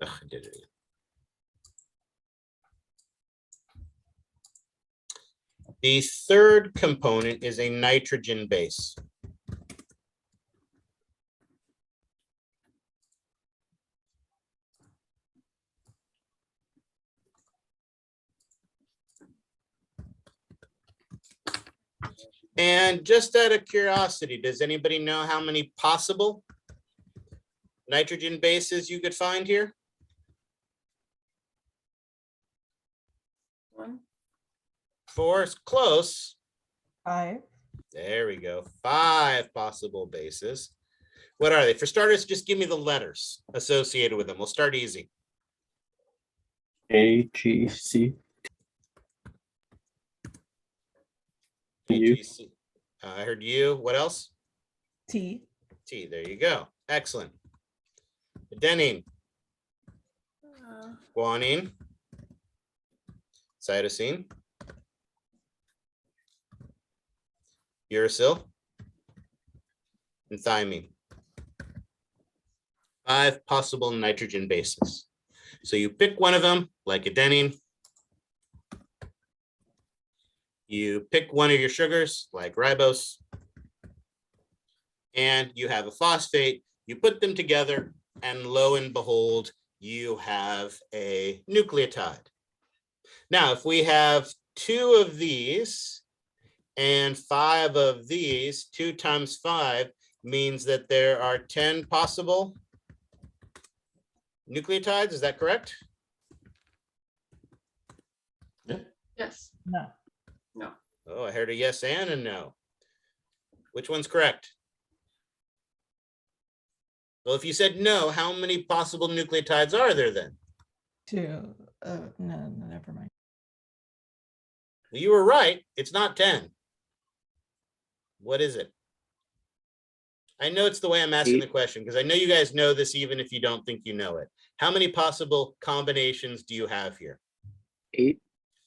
Ugh, I did it again. The third component is a nitrogen base. And just out of curiosity, does anybody know how many possible nitrogen bases you could find here? 1. 4 is close. 5. There we go. 5 possible bases. What are they? For starters, just give me the letters associated with them. We'll start easy. A, G, C. U. I heard you. What else? T. T. There you go. Excellent. Adenine. Guanine. Cytosine. Uracil. And thymine. 5 possible nitrogen bases. So you pick one of them, like adenine. You pick one of your sugars, like ribose, and you have a phosphate. You put them together, and lo and behold, you have a nucleotide. Now, if we have 2 of these and 5 of these, 2 times 5 means that there are 10 possible nucleotides. Is that correct? Yes. No. No. Oh, I heard a yes and a no. Which one's correct? Well, if you said no, how many possible nucleotides are there then? 2. No, never mind. Well, you were right. It's not 10. What is it? I know it's the way I'm asking the question because I know you guys know this even if you don't think you know it. How many possible combinations do you have here? 8.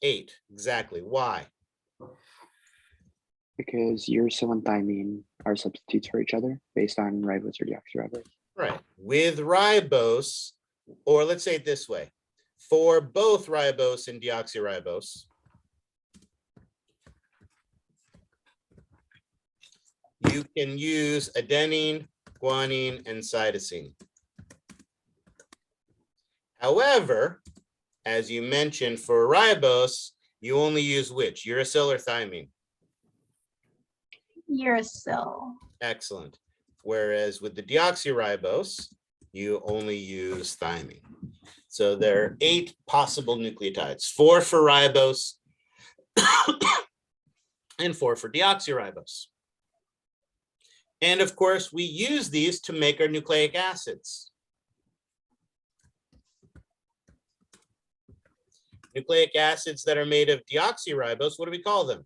8, exactly. Why? Because uracil and thymine are substitutes for each other based on ribose or deoxyribose. Right. With ribose, or let's say it this way, for both ribose and deoxyribose, you can use adenine, guanine, and cytosine. However, as you mentioned, for ribose, you only use which? Uracil or thymine? Uracil. Excellent. Whereas with the deoxyribose, you only use thymine. So there are 8 possible nucleotides, 4 for ribose and 4 for deoxyribose. And of course, we use these to make our nucleic acids. Nucleic acids that are made of deoxyribose, what do we call them?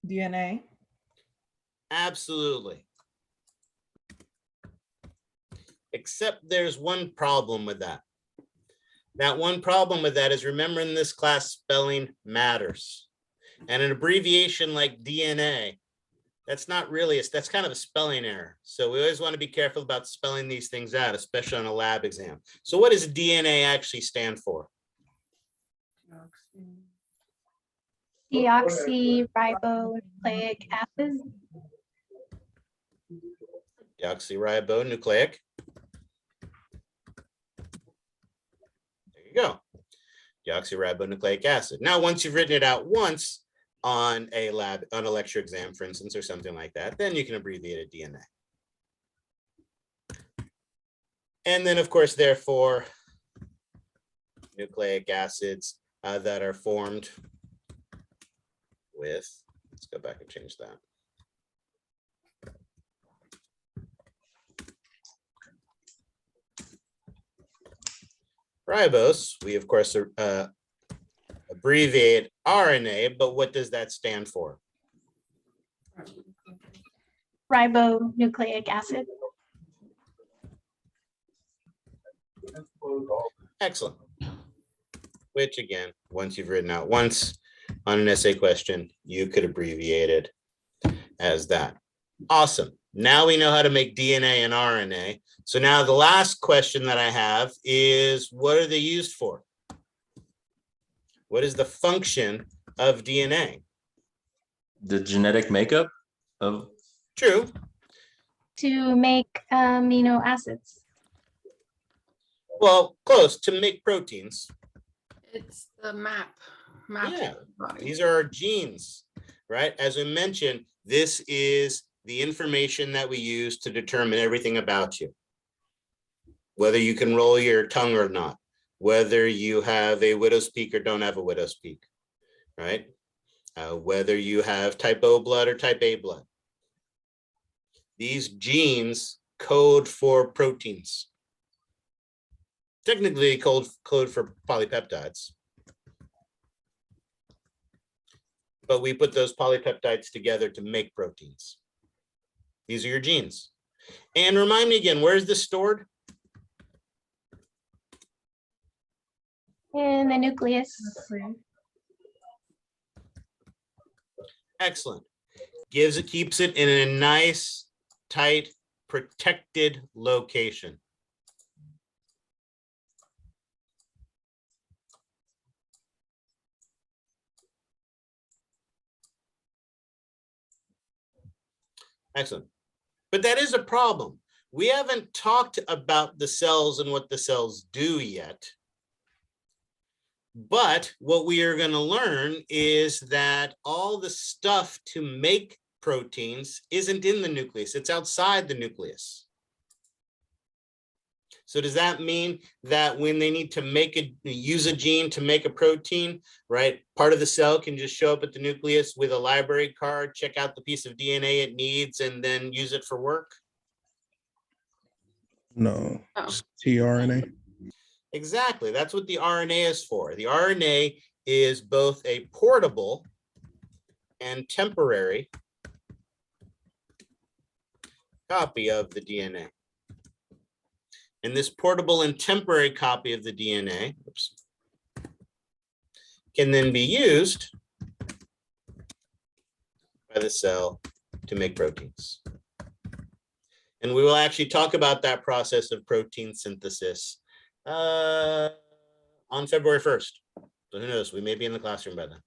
DNA. Absolutely. Except there's one problem with that. That one problem with that is, remember in this class, spelling matters. And an abbreviation like DNA, that's not really, that's kind of a spelling error. So we always want to be careful about spelling these things out, especially on a lab exam. So what does DNA actually stand for? Deoxyribonucleic acid. Deoxyribonucleic. There you go. Deoxyribonucleic acid. Now, once you've written it out once on a lecture exam, for instance, or something like that, then you can abbreviate it DNA. And then, of course, therefore, nucleic acids that are formed with, let's go back and change that. Ribose, we of course abbreviate RNA, but what does that stand for? Ribonucleic acid. Excellent. Which again, once you've written out once on an essay question, you could abbreviate it as that. Awesome. Now we know how to make DNA and RNA. So now the last question that I have is, what are they used for? What is the function of DNA? The genetic makeup of? True. To make amino acids. Well, close, to make proteins. It's the map. Yeah, these are our genes, right? As we mentioned, this is the information that we use to determine everything about you. Whether you can roll your tongue or not, whether you have a widow's peak or don't have a widow's peak, right? Whether you have type O blood or type A blood. These genes code for proteins. Technically code for polypeptides. But we put those polypeptides together to make proteins. These are your genes. And remind me again, where is this stored? In the nucleus. Excellent. Keeps it in a nice, tight, protected location. Excellent. But that is a problem. We haven't talked about the cells and what the cells do yet. But what we are going to learn is that all the stuff to make proteins isn't in the nucleus. It's outside the nucleus. So does that mean that when they need to use a gene to make a protein, right, part of the cell can just show up at the nucleus with a library card, check out the piece of DNA it needs, and then use it for work? No, just tRNA. Exactly. That's what the RNA is for. The RNA is both a portable and temporary copy of the DNA. And this portable and temporary copy of the DNA can then be used by the cell to make proteins. And we will actually talk about that process of protein synthesis on February 1st. So who knows, we may be in the classroom by then.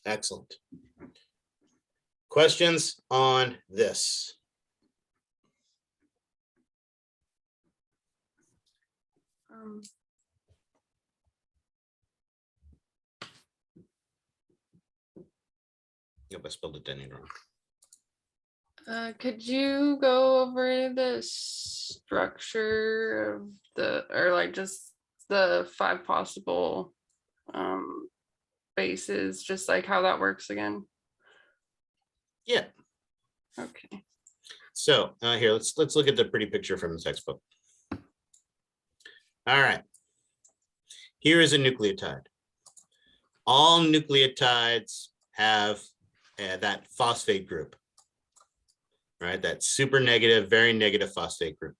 Excellent. Questions on this? Yep, I spelled it Denny wrong. Could you go over the structure of the, or like just the 5 possible bases, just like how that works again? Yeah. Okay. So here, let's look at the pretty picture from the textbook. All right. Here is a nucleotide. All nucleotides have that phosphate group, right? That super negative, very negative phosphate group.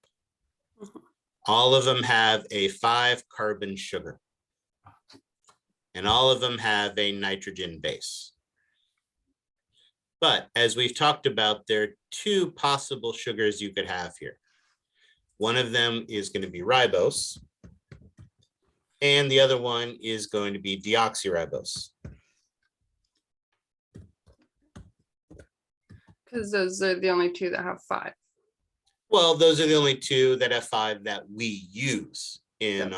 All of them have a 5-carbon sugar. And all of them have a nitrogen base. But as we've talked about, there are 2 possible sugars you could have here. One of them is going to be ribose, and the other one is going to be deoxyribose. Because those are the only 2 that have 5. Well, those are the only 2 that have 5 that we use in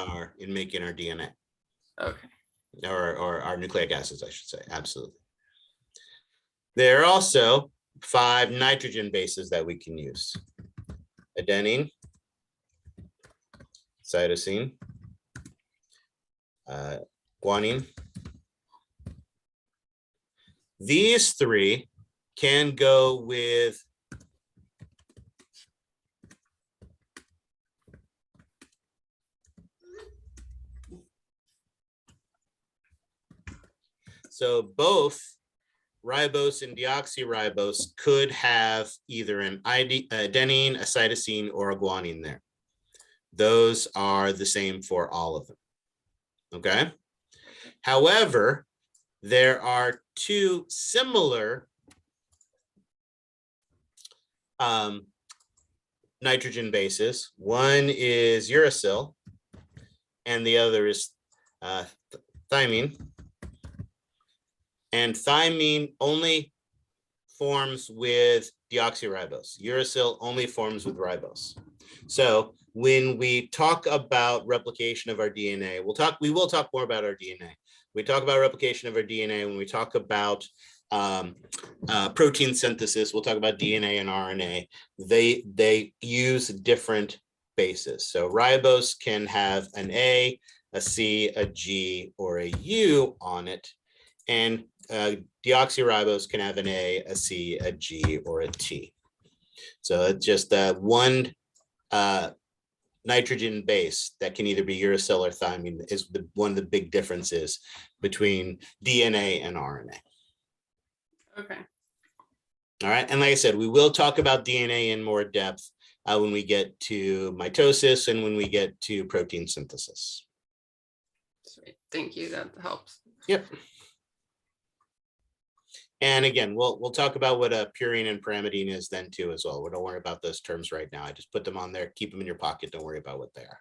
making our DNA. Okay. Or our nucleic acids, I should say. Absolutely. There are also 5 nitrogen bases that we can use. Adenine, cytosine, guanine. These 3 can go with so both ribose and deoxyribose could have either an adenine, a cytosine, or a guanine there. Those are the same for all of them. Okay. However, there are 2 similar nitrogen bases. One is uracil, and the other is thymine. And thymine only forms with deoxyribose. Uracil only forms with ribose. So when we talk about replication of our DNA, we will talk more about our DNA. We talk about replication of our DNA when we talk about protein synthesis. We'll talk about DNA and RNA. They use different bases. So ribose can have an A, a C, a G, or a U on it. And deoxyribose can have an A, a C, a G, or a T. So it's just one nitrogen base that can either be uracil or thymine is one of the big differences between DNA and RNA. Okay. All right. And like I said, we will talk about DNA in more depth when we get to mitosis and when we get to protein synthesis. Sweet. Thank you. That helps. Yep. And again, we'll talk about what a purine and pyrimidine is then too as well. We don't worry about those terms right now. I just put them on there, keep them in your pocket. Don't worry about what they are.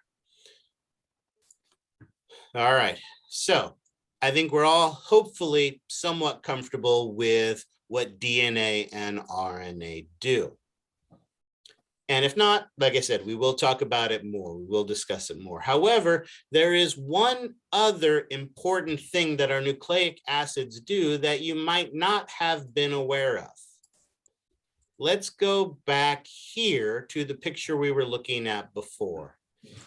All right. So I think we're all hopefully somewhat comfortable with what DNA and RNA do. And if not, like I said, we will talk about it more. We will discuss it more. However, there is one other important thing that our nucleic acids do that you might not have been aware of. Let's go back here to the picture we were looking at before.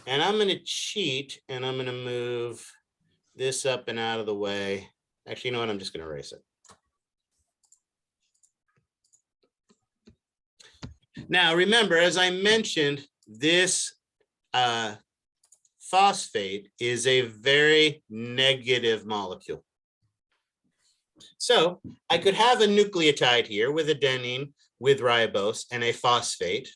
And I'm going to cheat and I'm going to move this up and out of the way. Actually, you know what? I'm just going to erase it. Now, remember, as I mentioned, this phosphate is a very negative molecule. So I could have a nucleotide here with adenine, with ribose, and a phosphate.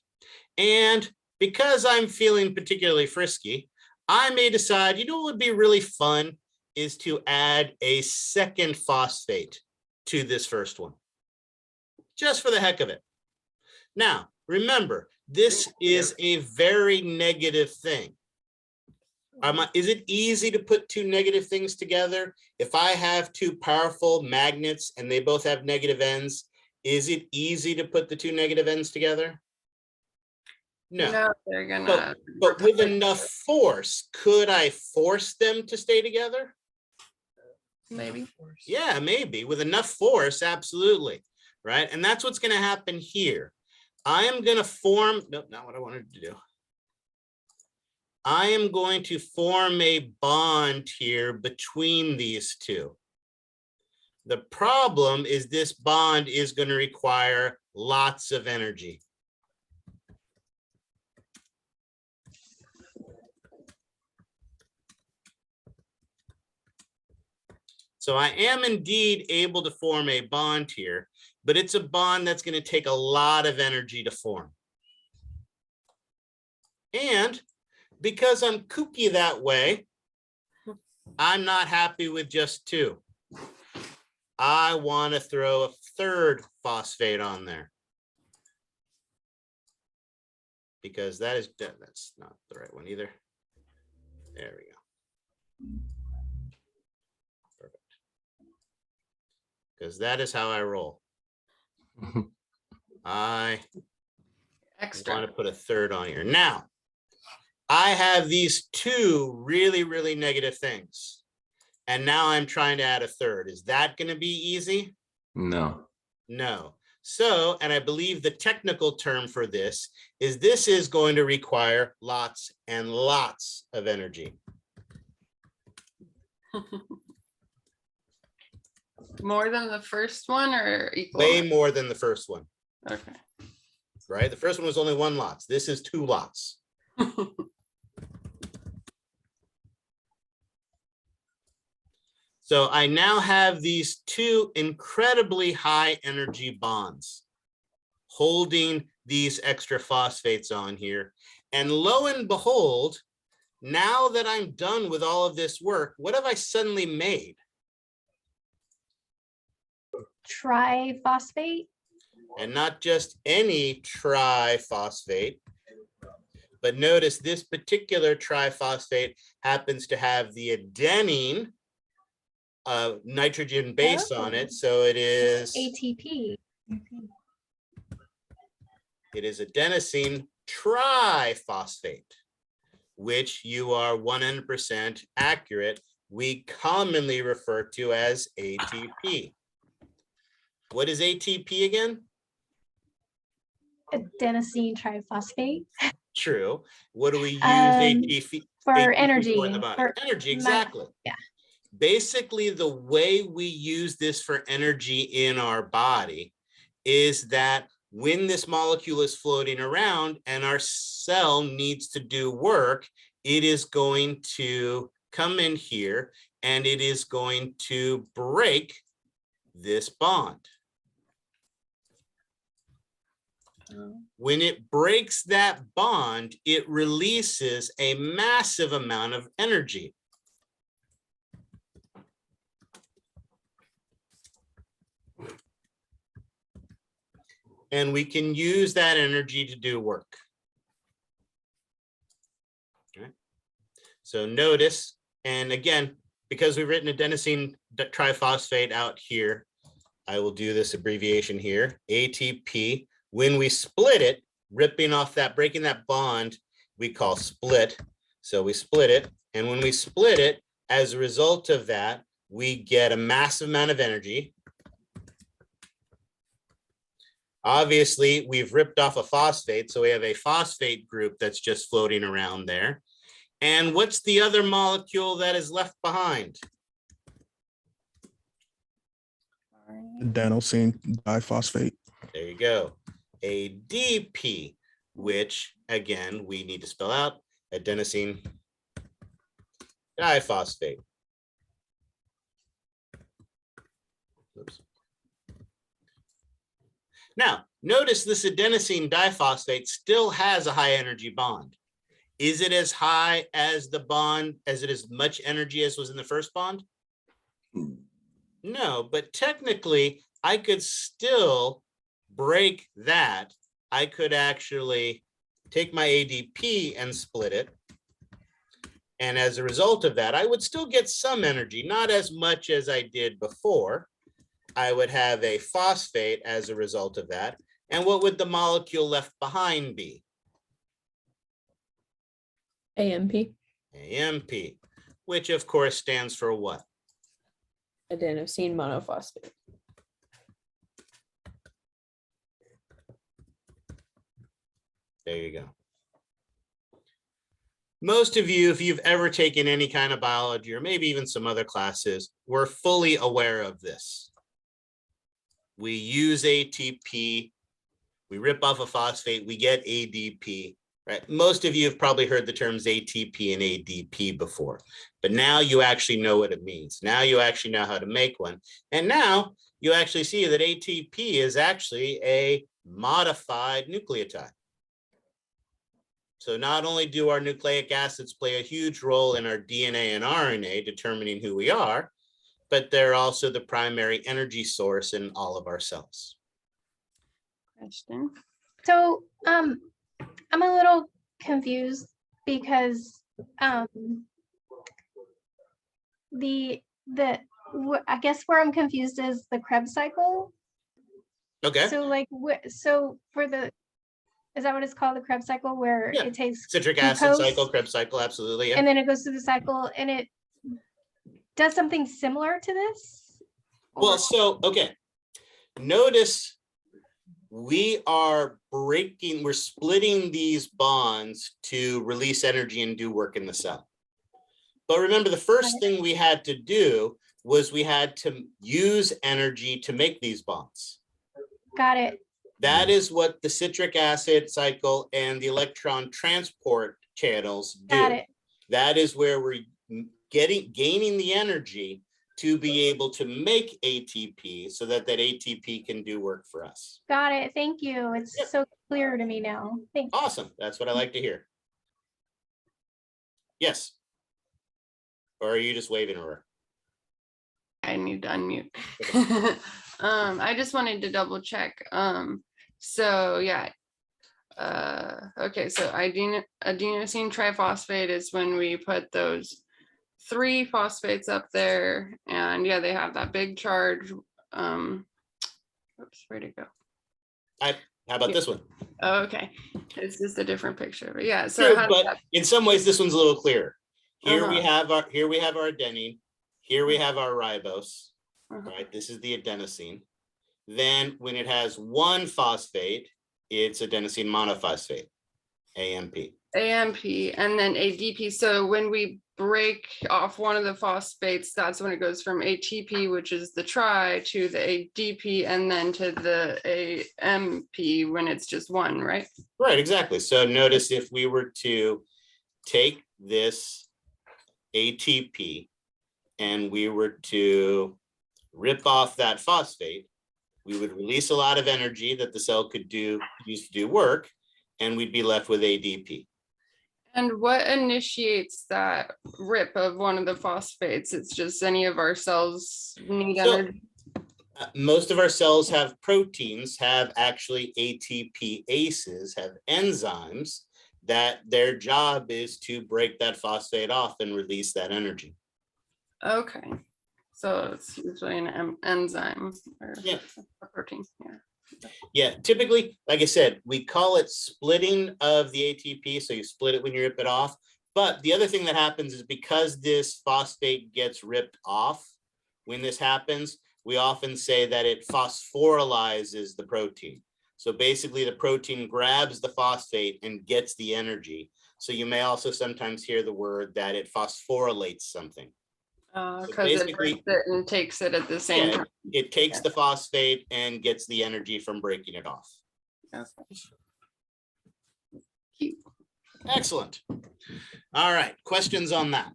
And because I'm feeling particularly frisky, I may decide, you know what would be really fun is to add a second phosphate to this first one, just for the heck of it. Now, remember, this is a very negative thing. Is it easy to put two negative things together? If I have two powerful magnets and they both have negative ends, is it easy to put the two negative ends together? No. No, they're gonna. But with enough force, could I force them to stay together? Maybe. Yeah, maybe. With enough force, absolutely. Right? And that's what's going to happen here. I am going to form, nope, not what I wanted to do. I am going to form a bond here between these two. The problem is this bond is going to require lots of energy. So I am indeed able to form a bond here, but it's a bond that's going to take a lot of energy to form. And because I'm kooky that way, I'm not happy with just two. I want to throw a third phosphate on there. Because that's not the right one either. There we go. Perfect. Because that is how I roll. I want to put a third on here. Now, I have these two really, really negative things. And now I'm trying to add a third. Is that going to be easy? No. No. So, and I believe the technical term for this is going to require lots and lots of energy. More than the first one or equal? Way more than the first one. Okay. Right? The first one was only one lots. This is two lots. So I now have these two incredibly high energy bonds holding these extra phosphates on here. And lo and behold, now that I'm done with all of this work, what have I suddenly made? Triphosphate. And not just any triphosphate, but notice this particular triphosphate happens to have the adenine nitrogen base on it. So it is ATP. It is adenosine triphosphate, which you are 100% accurate. We commonly refer to as ATP. What is ATP again? Adenosine triphosphate. True. What do we use ATP for? ATP Energy. For in the body? Energy, exactly. Yeah. Basically, the way we use this for energy in our body is that when this molecule is floating around and our cell needs to do work, it is going to come in here and it is going to break this bond. When it breaks that bond, it releases a massive amount of energy. And we can use that energy to do work. Okay. So notice, and again, because we've written adenosine triphosphate out here, I will do this abbreviation here, ATP. When we split it, breaking that bond, we call split. So we split it. And when we split it, as a result of that, we get a massive amount of energy. Obviously, we've ripped off a phosphate, so we have a phosphate group that's just floating around there. And what's the other molecule that is left behind? Adenosine diphosphate. There you go. ADP, which again, we need to spell out adenosine diphosphate. Oops. Now, notice this adenosine diphosphate still has a high energy bond. Is it as high as the bond, as it is much energy as was in the first bond? No, but technically I could still break that. I could actually take my ADP and split it. And as a result of that, I would still get some energy, not as much as I did before. I would have a phosphate as a result of that. And what would the molecule left behind be? AMP. AMP, which of course stands for what? Adenosine monophosphate. There you go. Most of you, if you've ever taken any kind of biology or maybe even some other classes, we're fully aware of this. We use ATP, we rip off a phosphate, we get ADP, right? Most of you have probably heard the terms ATP and ADP before, but now you actually know what it means. Now you actually know how to make one. And now you actually see that ATP is actually a modified nucleotide. So not only do our nucleic acids play a huge role in our DNA and RNA determining who we are, but they're also the primary energy source in all of our cells. Question. So I'm a little confused because I guess where I'm confused is the Krebs cycle. Okay. So like so for the, is that what it's called, the Krebs cycle, where it takes citric acid glucose, cycle, Krebs cycle, absolutely. Yeah. and then it goes through the cycle and it does something similar to this? Well, so, okay. Notice we're splitting these bonds to release energy and do work in the cell. But remember, the first thing we had to do was we had to use energy to make these bonds. Got it. That is what the citric acid cycle and the electron transport channels do. Got it. That is where we're gaining the energy to be able to make ATP so that ATP can do work for us. Got it. Thank you. It's so clear to me now. Thank you. Awesome. That's what I like to hear. Yes. Or are you just waving over? I need to unmute. I just wanted to double check. So yeah. Okay, so adenosine triphosphate is when we put those 3 phosphates up there, and yeah, they have that big charge. Oops, where'd it go? How about this one? Oh, okay, it's just a different picture, but yeah. So true, but in some ways, this one's a little clearer. Here we have our adenine. Here we have our ribose. Right, this is the adenosine. Then when it has 1 phosphate, it's adenosine monophosphate, AMP. AMP and then ADP. So when we break off one of the phosphates, that's when it goes from ATP, which is the tri, to the ADP, and then to the AMP when it's just 1, right? Right, exactly. So notice if we were to take this ATP and we were to rip off that phosphate, we would release a lot of energy that the cell could use to do work, and we'd be left with ADP. And what initiates that rip of one of the phosphates? It's just any of our cells need energy? Most of our cells have proteins, have actually ATPases, have enzymes that their job is to break that phosphate off and release that energy. Okay. So it's usually an enzyme or a protein. Yeah, typically, like I said, we call it splitting of the ATP. So you split it when you rip it off. But the other thing that happens is because this phosphate gets ripped off, when this happens, we often say that it phosphorylizes the protein. So basically the protein grabs the phosphate and gets the energy. So you may also sometimes hear the word that it phosphorylates something. Because it breaks it and takes it at the same time. It takes the phosphate and gets the energy from breaking it off. Excellent. All right, questions on that?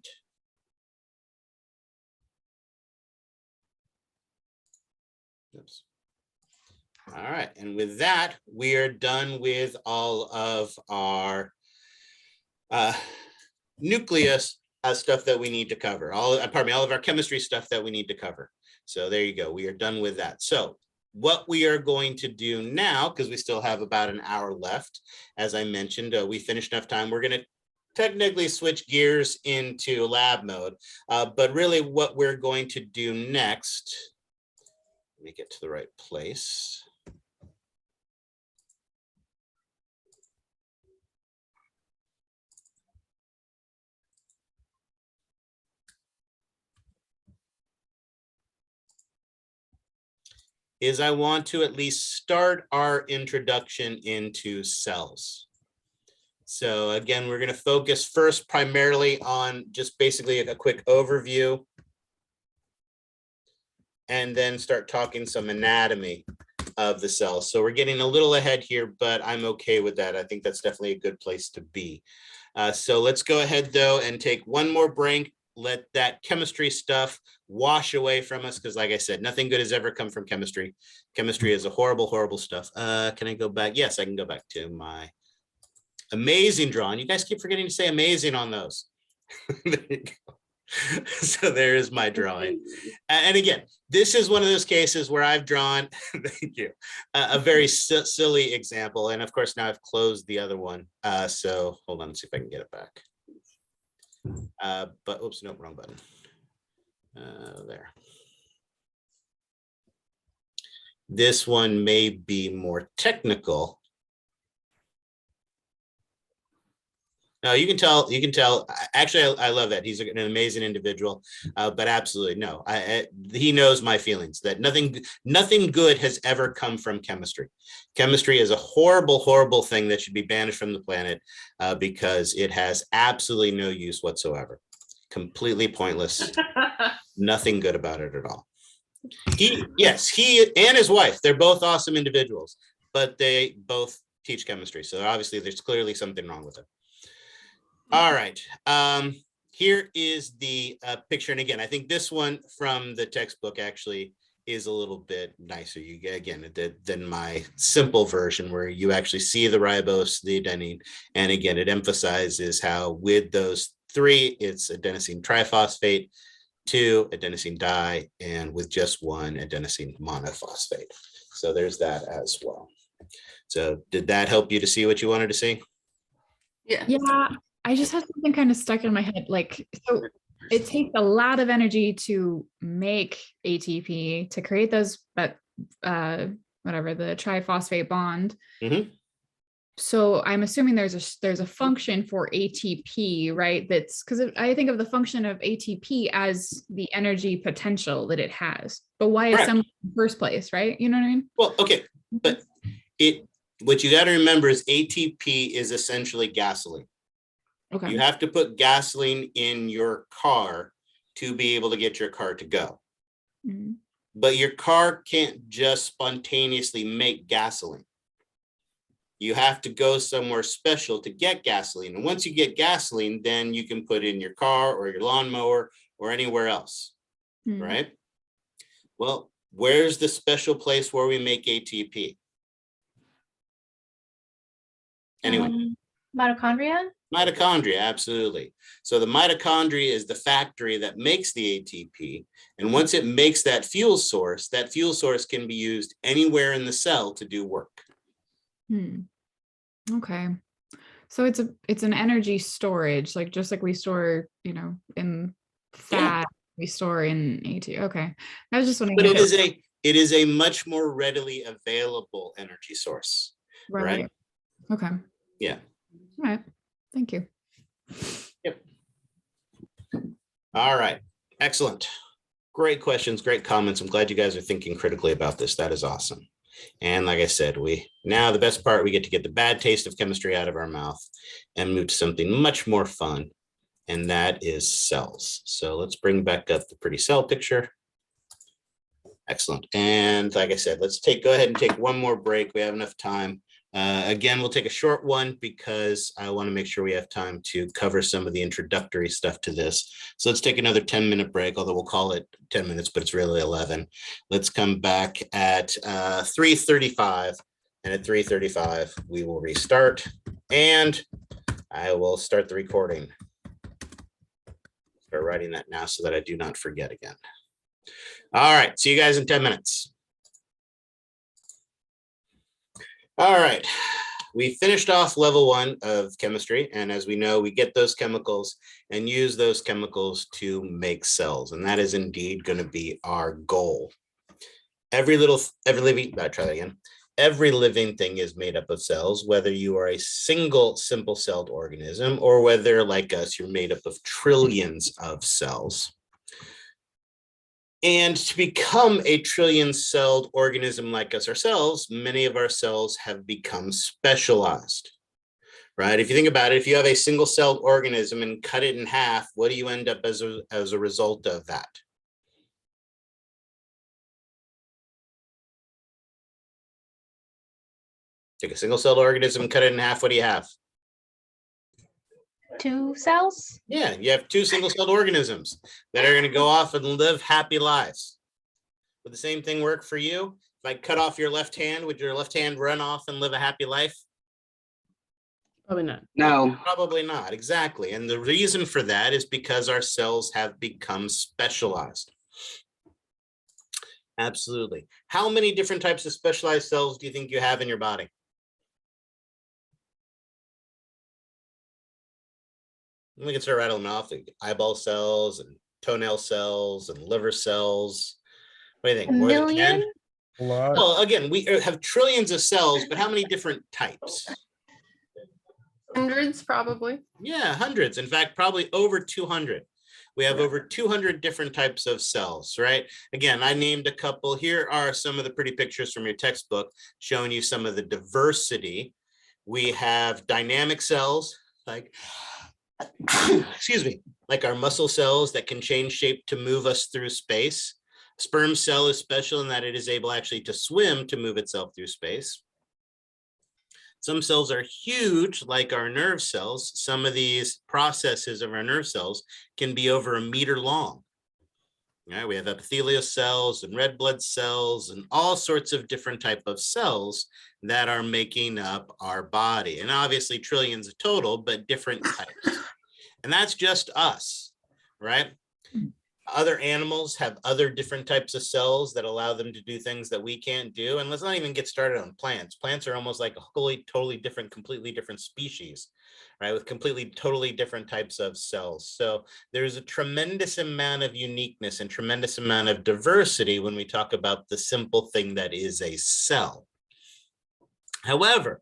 Oops. All right, and with that, we are done with all of our nucleus stuff that we need to cover. All of our chemistry stuff that we need to cover. So there you go. We are done with that. So what we are going to do now, because we still have about an hour left, as I mentioned, we finished enough time. We're going to technically switch gears into lab mode, but really what we're going to do next, let me get to the right place. Is I want to at least start our introduction into cells. So again, we're going to focus first primarily on just basically a quick overview, and then start talking some anatomy of the cells. So we're getting a little ahead here, but I'm okay with that. I think that's definitely a good place to be. So let's go ahead though and take one more break. Let that chemistry stuff wash away from us, because like I said, nothing good has ever come from chemistry. Chemistry is a horrible, horrible stuff. Can I go back? Yes, I can go back to my amazing drawing. You guys keep forgetting to say amazing on those. There you go. So there is my drawing. And again, this is one of those cases where I've drawn, thank you, a very silly example. And of course, now I've closed the other one. So hold on, let's see if I can get it back. But oops, no, wrong button. There. This one may be more technical. No, you can tell. Actually, I love that. He's an amazing individual, but absolutely no. He knows my feelings that nothing good has ever come from chemistry. Chemistry is a horrible, horrible thing that should be banished from the planet because it has absolutely no use whatsoever. Completely pointless. Nothing good about it at all. He and his wife, they're both awesome individuals, but they both teach chemistry. So obviously there's clearly something wrong with it. All right, here is the picture. And again, I think this one from the textbook actually is a little bit nicer. You get, again, than my simple version where you actually see the ribose, the adenine. And again, it emphasizes how with those three, it's adenosine triphosphate, 2 adenosine di, and with just 1 adenosine monophosphate. So there's that as well. So did that help you to see what you wanted to see? Yeah, I just have something kind of stuck in my head. Like, so it takes a lot of energy to make ATP to create those, but whatever, the triphosphate bond. Mm-hmm. So I'm assuming there's a function for ATP, right? That's because I think of the function of ATP as the energy potential that it has. But why assemble in the first place, right? You know what I mean? Well, okay, but what you got to remember is ATP is essentially gasoline. Okay. You have to put gasoline in your car to be able to get your car to go. Mm-hmm. But your car can't just spontaneously make gasoline. You have to go somewhere special to get gasoline. And once you get gasoline, then you can put it in your car or your lawnmower or anywhere else, right? Well, where's the special place where we make ATP? Anyway. Mitochondria? Mitochondria, absolutely. So the mitochondria is the factory that makes the ATP. And once it makes that fuel source can be used anywhere in the cell to do work. Okay. So it's an energy storage, like just like we store, in fat, we store in ATP. Okay. I was just wondering. But it is a much more readily available energy source. Right? Okay. Yeah. All right. Thank you. Yep. All right. Excellent. Great questions, great comments. I'm glad you guys are thinking critically about this. That is awesome. And like I said, now the best part, we get to get the bad taste of chemistry out of our mouth and move to something much more fun. And that is cells. So let's bring back up the pretty cell picture. Excellent. And like I said, let's go ahead and take one more break. We have enough time. Again, we'll take a short one because I want to make sure we have time to cover some of the introductory stuff to this. So let's take another 10-minute break, although we'll call it 10 minutes, but it's really 11. Let's come back at 3:35. And at 3:35, we will restart and I will start the recording. Start writing that now so that I do not forget again. All right, see you guys in 10 minutes. All right, we finished off level 1 of chemistry. And as we know, we get those chemicals and use those chemicals to make cells. And that is indeed going to be our goal. Every living thing is made up of cells, whether you are a single simple-celled organism or whether, like us, you're made up of trillions of cells. And to become a trillion-celled organism like us ourselves, many of our cells have become specialized, right? If you think about it, if you have a single-celled organism and cut it in half, what do you end up as a result of that? Take a single-celled organism, cut it in half, what do you have? 2 cells? Yeah, you have 2 single-celled organisms that are going to go off and live happy lives. Would the same thing work for you? If I cut off your left hand, would your left hand run off and live a happy life? Probably not. No. Probably not, exactly. And the reason for that is because our cells have become specialized. Absolutely. How many different types of specialized cells do you think you have in your body? We can start rattling off the eyeball cells and toenail cells and liver cells. What do you think? More than 10? A lot. Well, again, we have trillions of cells, but how many different types? Hundreds, probably. Yeah, hundreds. In fact, probably over 200. We have over 200 different types of cells, right? Again, I named a couple. Here are some of the pretty pictures from your textbook showing you some of the diversity. We have dynamic cells, like excuse me, like our muscle cells that can change shape to move us through space. Sperm cell is special in that it is able actually to swim to move itself through space. Some cells are huge, like our nerve cells. Some of these processes of our nerve cells can be over 1 meter long. Right? We have epithelial cells and red blood cells and all sorts of different type of cells that are making up our body. And obviously trillions of total, but different types. And that's just us, right? Other animals have other different types of cells that allow them to do things that we can't do. And let's not even get started on plants. Plants are almost like a totally different, completely different species, right? With completely, totally different types of cells. So there's a tremendous amount of uniqueness and tremendous amount of diversity when we talk about the simple thing that is a cell. However,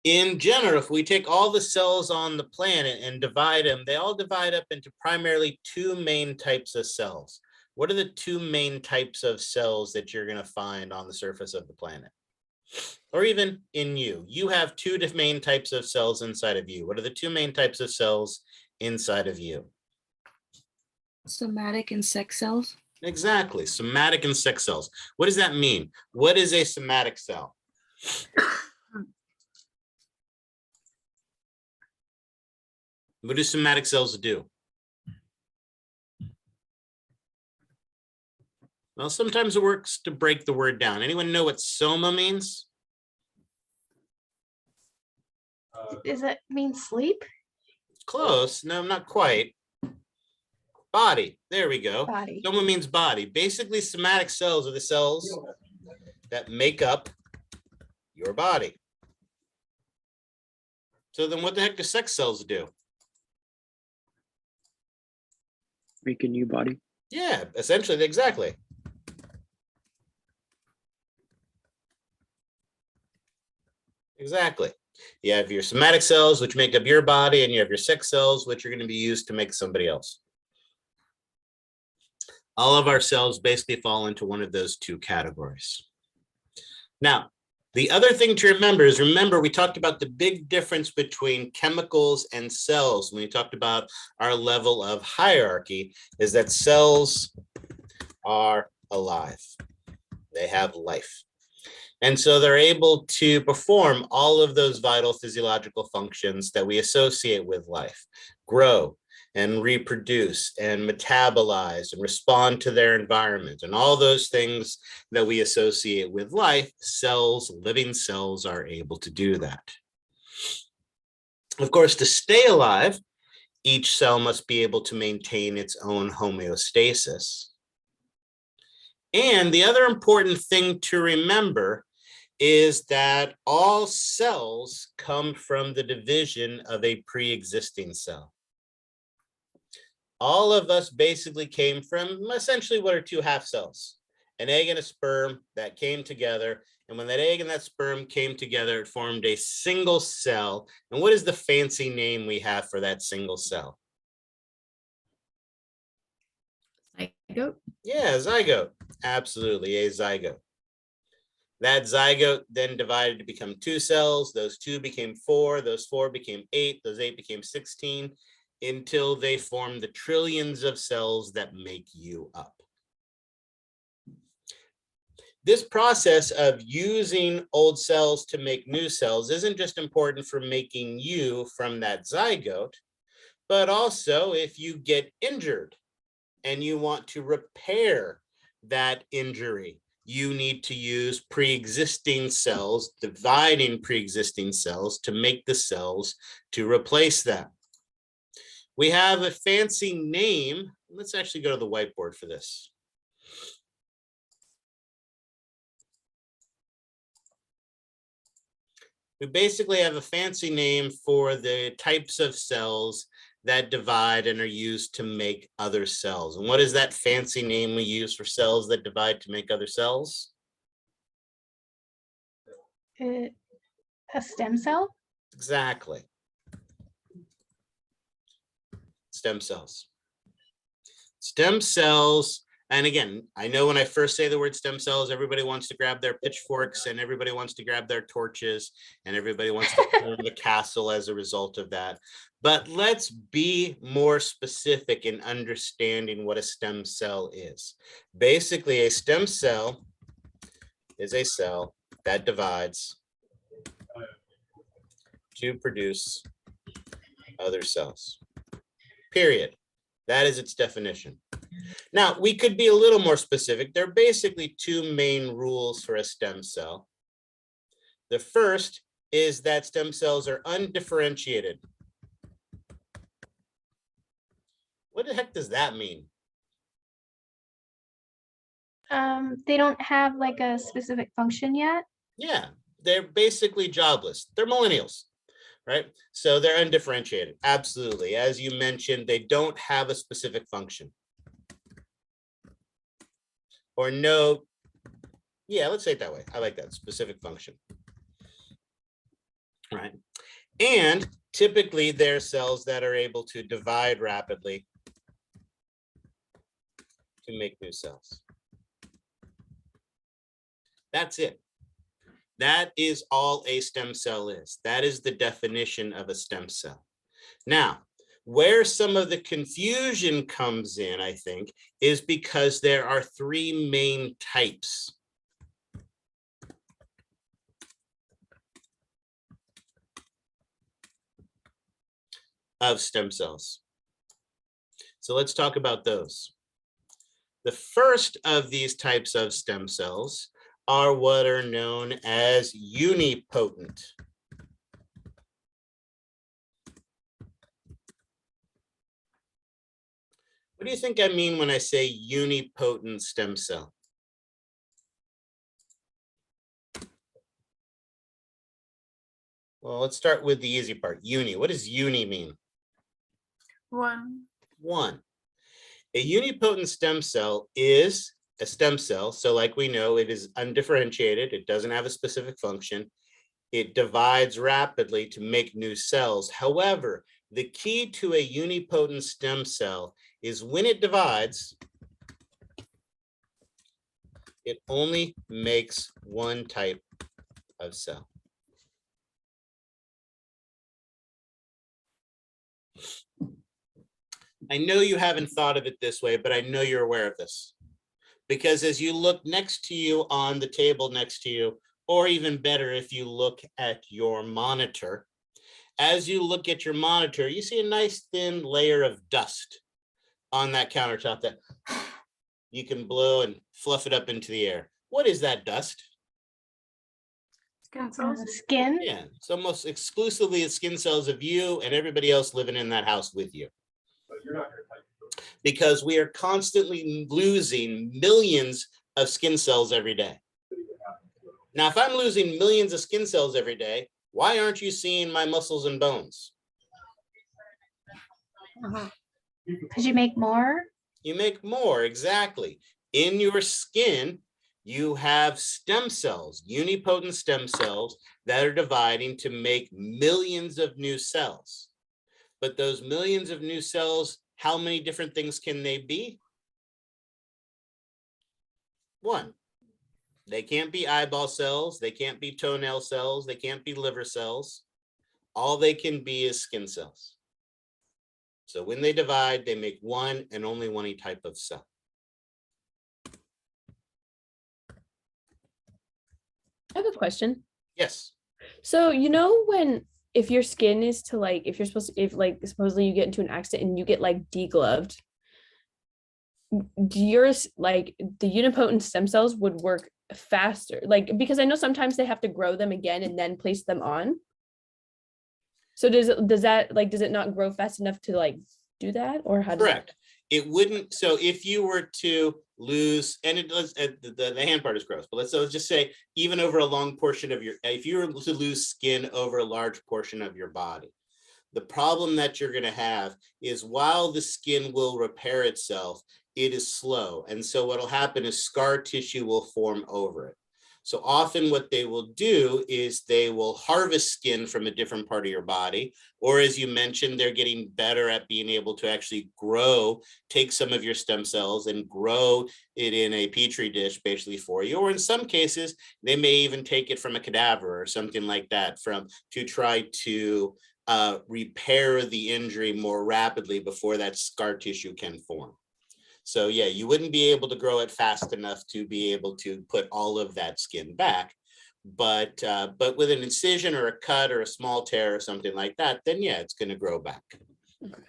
in general, if we take all the cells on the planet and divide them, they all divide up into primarily 2 main types of cells. What are the 2 main types of cells that you're going to find on the surface of the planet? Or even in you? You have 2 main types of cells inside of you. What are the 2 main types of cells inside of you? Somatic and sex cells. Exactly, somatic and sex cells. What does that mean? What is a somatic cell? What do somatic cells do? Well, sometimes it works to break the word down. Anyone know what soma means? Does that mean sleep? Close. No, not quite. Body. There we go. Body. Soma means body. Basically, somatic cells are the cells that make up your body. So then what the heck do sex cells do? Make a new body. Yeah, essentially, exactly. Exactly. You have your somatic cells, which make up your body, and you have your sex cells, which are going to be used to make somebody else. All of our cells basically fall into one of those 2 categories. Now, the other thing to remember is, we talked about the big difference between chemicals and cells when we talked about our level of hierarchy, is that cells are alive. They have life. And so they're able to perform all of those vital physiological functions that we associate with life: grow and reproduce and metabolize and respond to their environment, and all those things that we associate with life. Cells, living cells, are able to do that. Of course, to stay alive, each cell must be able to maintain its own homeostasis. And the other important thing to remember is that all cells come from the division of a pre-existing cell. All of us basically came from essentially what are two half cells, an egg and a sperm that came together. And when that egg and that sperm came together, it formed a single cell. And what is the fancy name we have for that single cell? Zygote. Yeah, zygote. Absolutely, a zygote. That zygote then divided to become two cells. Those two became 4. Those 4 became 8. Those 8 became 16, until they formed the trillions of cells that make you up. This process of using old cells to make new cells isn't just important for making you from that zygote, but also if you get injured and you want to repair that injury, you need to use pre-existing cells, dividing pre-existing cells to make the cells to replace them. We have a fancy name. Let's actually go to the whiteboard for this. We basically have a fancy name for the types of cells that divide and are used to make other cells. And what is that fancy name we use for cells that divide to make other cells? A stem cell? Exactly. Stem cells. Stem cells, and again, I know when I first say the word stem cells, everybody wants to grab their pitchforks and everybody wants to grab their torches and everybody wants to form a castle as a result of that. But let's be more specific in understanding what a stem cell is. Basically, a stem cell is a cell that divides to produce other cells. Period. That is its definition. Now, we could be a little more specific. There are basically 2 main rules for a stem cell. The first is that stem cells are undifferentiated. What the heck does that mean? They don't have like a specific function yet. Yeah, they're basically jobless. They're millennials, right? So they're undifferentiated. Absolutely. As you mentioned, they don't have a specific function. Or no, yeah, let's say it that way. I like that, specific function. Right. And typically they're cells that are able to divide rapidly to make new cells. That's it. That is all a stem cell is. That is the definition of a stem cell. Now, where some of the confusion comes in, I think, is because there are 3 main types of stem cells. So let's talk about those. The first of these types of stem cells are what are known as unipotent. What do you think I mean when I say unipotent stem cell? Well, let's start with the easy part. Uni. What does uni mean? 1. 1. A unipotent stem cell is a stem cell. So like we know, it is undifferentiated. It doesn't have a specific function. It divides rapidly to make new cells. However, the key to a unipotent stem cell is when it divides, it only makes one type of cell. I know you haven't thought of it this way, but I know you're aware of this. Because as you look next to you on the table next to you, or even better, if you look at your monitor, as you look at your monitor, you see a nice thin layer of dust on that countertop that you can blow and fluff it up into the air. What is that dust? Skin cells. Skin. Yeah, it's almost exclusively the skin cells of you and everybody else living in that house with you. Because we are constantly losing millions of skin cells every day. Now, if I'm losing millions of skin cells every day, why aren't you seeing my muscles and bones? Because you make more? You make more, exactly. In your skin, you have stem cells, unipotent stem cells that are dividing to make millions of new cells. But those millions of new cells, how many different things can they be? One. They can't be eyeball cells. They can't be toenail cells. They can't be liver cells. All they can be is skin cells. So when they divide, they make one and only one type of cell. I have a question. Yes. So, if your skin is to like, if you're supposed to, if like supposedly you get into an accident and you get like degloved, do yours, like the unipotent stem cells would work faster? Like, because I know sometimes they have to grow them again and then place them on. So does it not grow fast enough to like do that, or how? Correct. It wouldn't. So if you were to lose, and it does, the hand part is gross, but let's just say even over a long portion of if you were to lose skin over a large portion of your body, the problem that you're going to have is while the skin will repair itself, it is slow. And so what'll happen is scar tissue will form over it. So often what they will do is they will harvest skin from a different part of your body, or as you mentioned, they're getting better at being able to actually take some of your stem cells and grow it in a petri dish basically for you. Or in some cases, they may even take it from a cadaver or something like that to try to repair the injury more rapidly before that scar tissue can form. So yeah, you wouldn't be able to grow it fast enough to be able to put all of that skin back. But with an incision or a cut or a small tear or something like that, then yeah, it's going to grow back. Okay.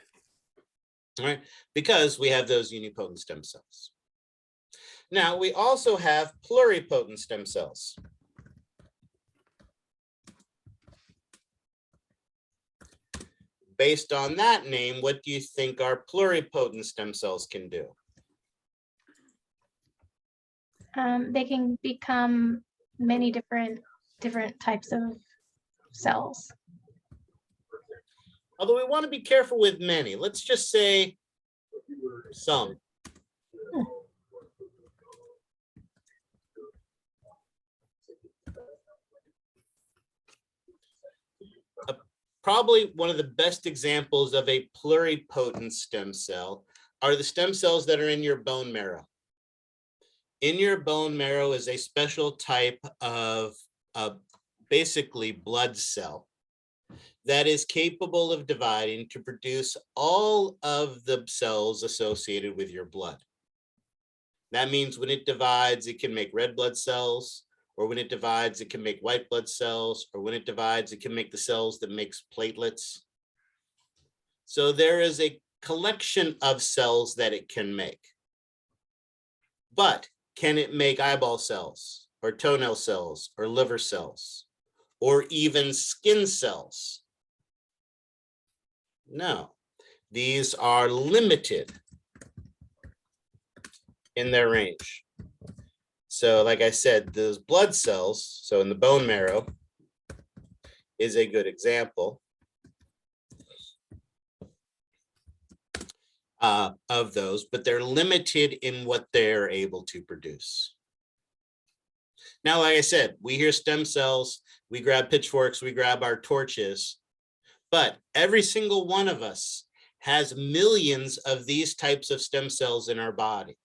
All right, because we have those unipotent stem cells. Now we also have pluripotent stem cells. Based on that name, what do you think our pluripotent stem cells can do? They can become many different types of cells. Although we want to be careful with many. Let's just say some. Probably one of the best examples of a pluripotent stem cell are the stem cells that are in your bone marrow. In your bone marrow is a special type of basically blood cell that is capable of dividing to produce all of the cells associated with your blood. That means when it divides, it can make red blood cells, or when it divides, it can make white blood cells, or when it divides, it can make the cells that makes platelets. So there is a collection of cells that it can make. But can it make eyeball cells or toenail cells or liver cells or even skin cells? No, these are limited in their range. So like I said, those blood cells, so in the bone marrow is a good example of those, but they're limited in what they're able to produce. Now, like I said, we hear stem cells, we grab pitchforks, we grab our torches, but every single one of us has millions of these types of stem cells in our body.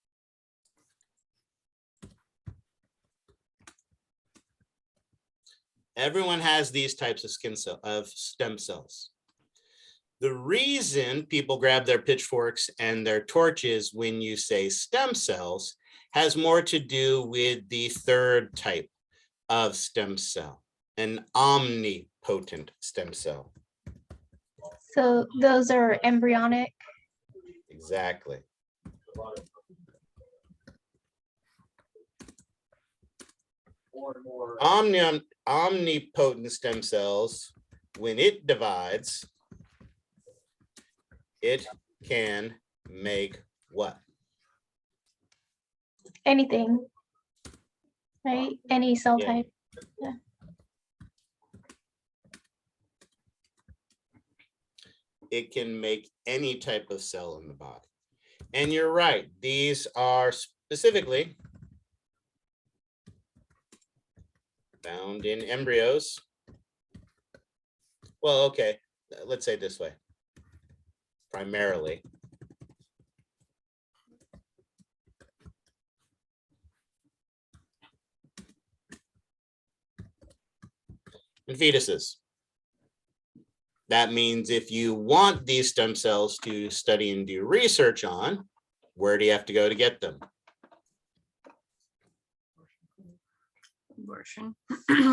Everyone has these types of stem cells. The reason people grab their pitchforks and their torches when you say stem cells has more to do with the third type of stem cell, an omnipotent stem cell. So those are embryonic. Exactly. Omnipotent stem cells, when it divides, it can make what? Anything, right? Any cell Yeah. type. Yeah. It can make any type of cell in the body. And you're right, these are specifically found in embryos. Well, okay, let's say it this way. Primarily. In fetuses. That means if you want these stem cells to study and do research on, where do you have to go to get them? Abortion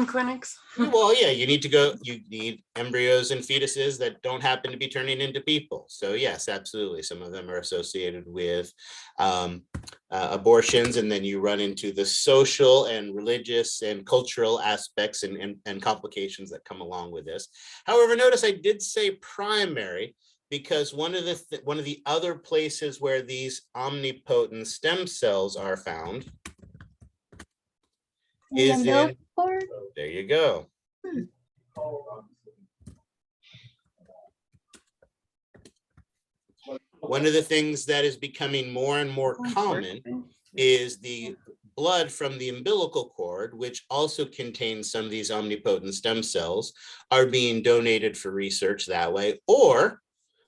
clinics. Well, yeah, you need embryos and fetuses that don't happen to be turning into people. So yes, absolutely. Some of them are associated with abortions, and then you run into the social and religious and cultural aspects and complications that come along with this. However, notice I did say primary, because one of the other places where these omnipotent stem cells are found is in, there you go. One of the things that is becoming more and more common is the blood from the umbilical cord, which also contains some of these omnipotent stem cells, are being donated for research that way. Or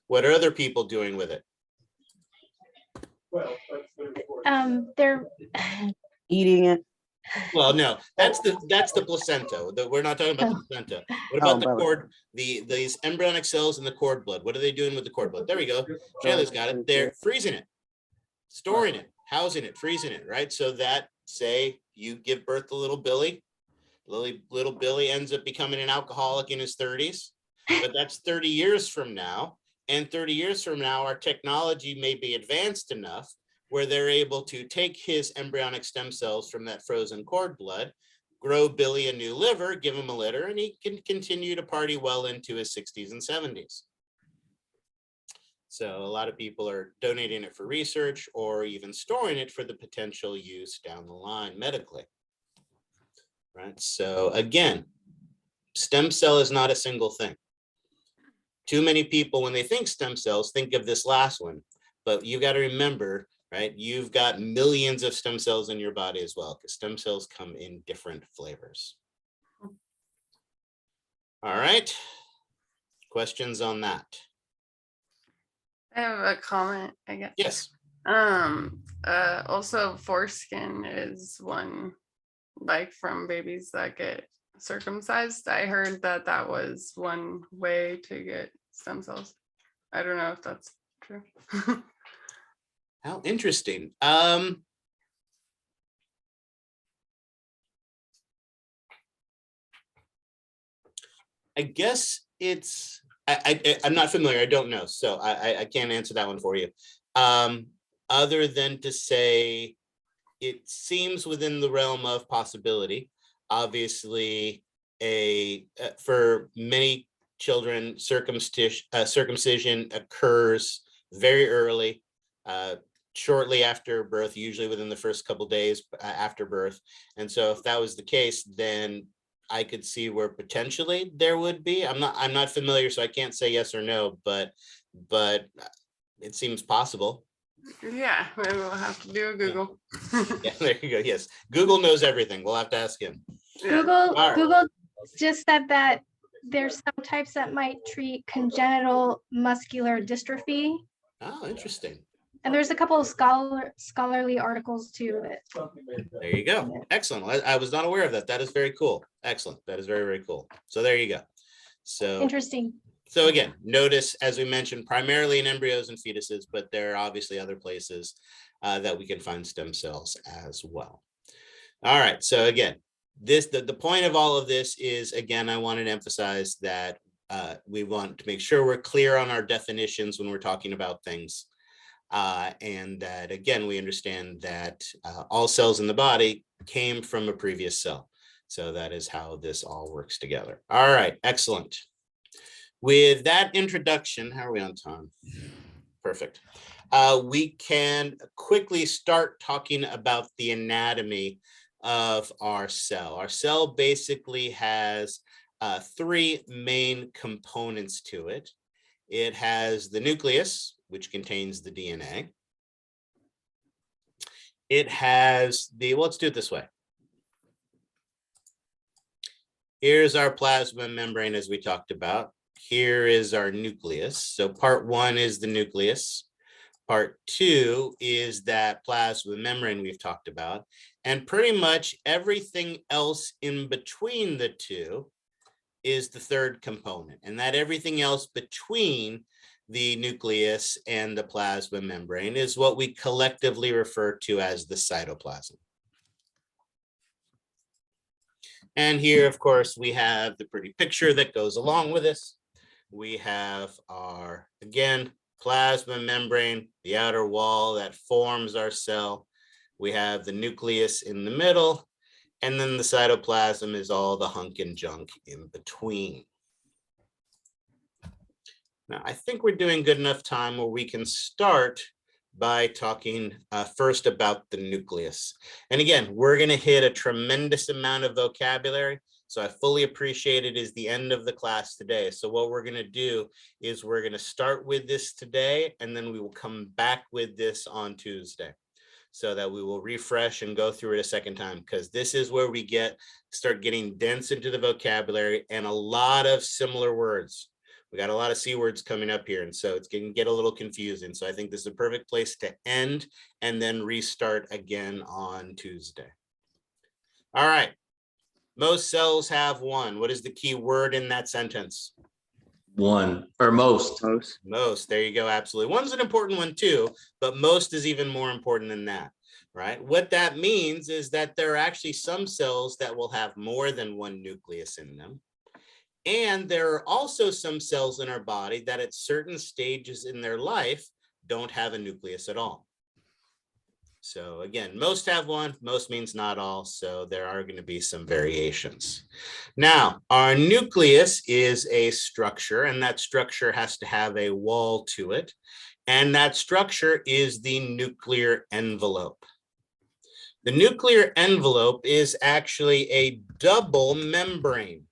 what are other people doing with it? They're eating it. Well, no, that's the placenta. We're not talking about the placenta. What about the cord? These embryonic cells in the cord blood. What are they doing with the cord blood? There we go. Shayla's got it. They're freezing it, storing it, housing it, freezing it, right? So that, say you give birth to little Billy, little Billy ends up becoming an alcoholic in his 30s, but that's 30 years from now. And 30 years from now, our technology may be advanced enough where they're able to take his embryonic stem cells from that frozen cord blood, grow Billy a new liver, give him a litter, and he can continue to party well into his 60s and 70s. So a lot of people are donating it for research or even storing it for the potential use down the line medically. Right. So again, stem cell is not a single thing. Too many people, when they think stem cells, think of this last one, but you got to remember, right? You've got millions of stem cells in your body as well, because stem cells come in different flavors. All right. Questions on that? I have a comment, I guess. Yes. Also foreskin is one, like from babies that get circumcised. I heard that that was one way to get stem cells. I don't know if that's true. How interesting. I guess it's, I'm not familiar. I don't know. So I can't answer that one for you. Other than to say, it seems within the realm of possibility. Obviously, for many children, circumcision occurs very early, shortly after birth, usually within the first couple days after birth. And so if that was the case, then I could see where potentially there would be. I'm not familiar, so I can't say yes or no, but it seems possible. Yeah, maybe we'll have to do a Google. Yeah, there you go. Yes, Google knows everything. We'll have to ask him. Google just said that there's some types that might treat congenital muscular dystrophy. Oh, interesting. And there's a couple of scholarly articles too. There you go. Excellent. I was not aware of that. That is very cool. Excellent. That is very, very cool. So there you go. So interesting. So again, notice, as we mentioned, primarily in embryos and fetuses, but there are obviously other places that we can find stem cells as well. All right, so again, the point of all of this is, again, I wanted to emphasize that we want to make sure we're clear on our definitions when we're talking about things. And that, again, we understand that all cells in the body came from a previous cell. So that is how this all works together. All right, excellent. With that introduction, how are we on time? Perfect. We can quickly start talking about the anatomy of our cell. Our cell basically has three main components to it. It has the nucleus, which contains the DNA. It has the, well, let's do it this way. Here's our plasma membrane, as we talked about. Here is our nucleus. So part one is the nucleus. Part two is that plasma membrane we've talked about. And pretty much everything else in between the two is the third component. And that everything else between the nucleus and the plasma membrane is what we collectively refer to as the cytoplasm. And here, of course, we have the pretty picture that goes along with this. We have our, again, plasma membrane, the outer wall that forms our cell. We have the nucleus in the middle, and then the cytoplasm is all the hunk and junk in between. Now, I think we're doing good enough time where we can start by talking first about the nucleus. And again, we're going to hit a tremendous amount of vocabulary. So I fully appreciate it is the end of the class today. So what we're going to do is we're going to start with this today, and then we will come back with this on Tuesday, so that we will refresh and go through it a second time, because this is where we start getting dense into the vocabulary and a lot of similar words. We got a lot of C words coming up here, and so it's going to get a little confusing. So I think this is a perfect place to end and then restart again on Tuesday. All right. Most cells have one. What is the key word in that sentence? One, or most. Most. There you go. Absolutely. One's an important one too, but most is even more important than that, right? What that means is that there are actually some cells that will have more than one nucleus in them. And there are also some cells in our body that at certain stages in their life don't have a nucleus at all. So again, most have one, most means not all. So there are going to be some variations. Now, our nucleus is a structure, and that structure has to have a wall to it. And that structure is the nuclear envelope. The nuclear envelope is actually a double membrane.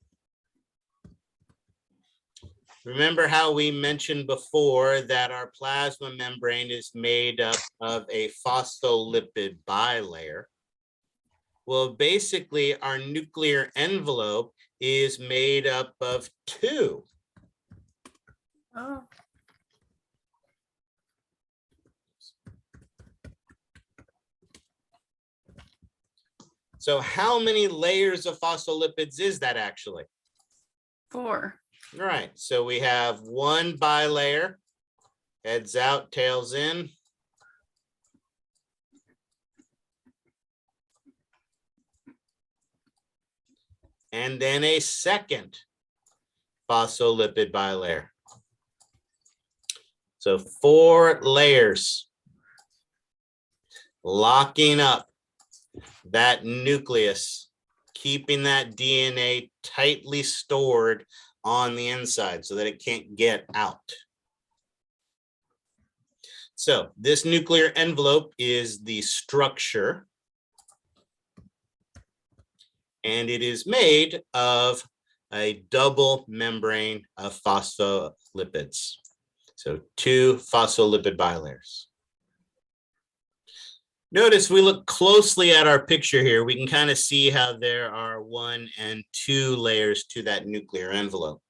Remember how we mentioned before that our plasma membrane is made up of a phospholipid bilayer? Well, basically, our nuclear envelope is made up of two. Oh. So how many layers of phospholipids is that actually? 4. All right, so we have one bilayer, heads out, tails in. And then a second phospholipid bilayer. So 4 layers locking up that nucleus, keeping that DNA tightly stored on the inside so that it can't get out. So this nuclear envelope is the structure, and it is made of a double membrane of phospholipids. So 2 phospholipid bilayers. Notice we look closely at our picture here, we can kind of see how there are 1 and 2 layers to that nuclear envelope.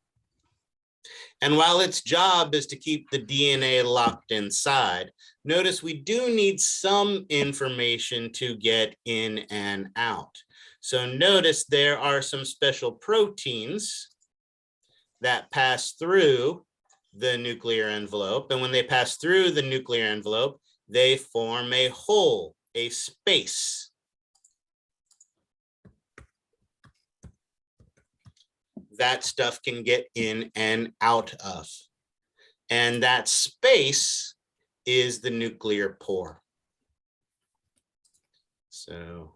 And while its job is to keep the DNA locked inside, notice we do need some information to get in and out. So notice there are some special proteins that pass through the nuclear envelope. And when they pass through the nuclear envelope, they form a hole, a space. That stuff can get in and out of. And that space is the nuclear pore. So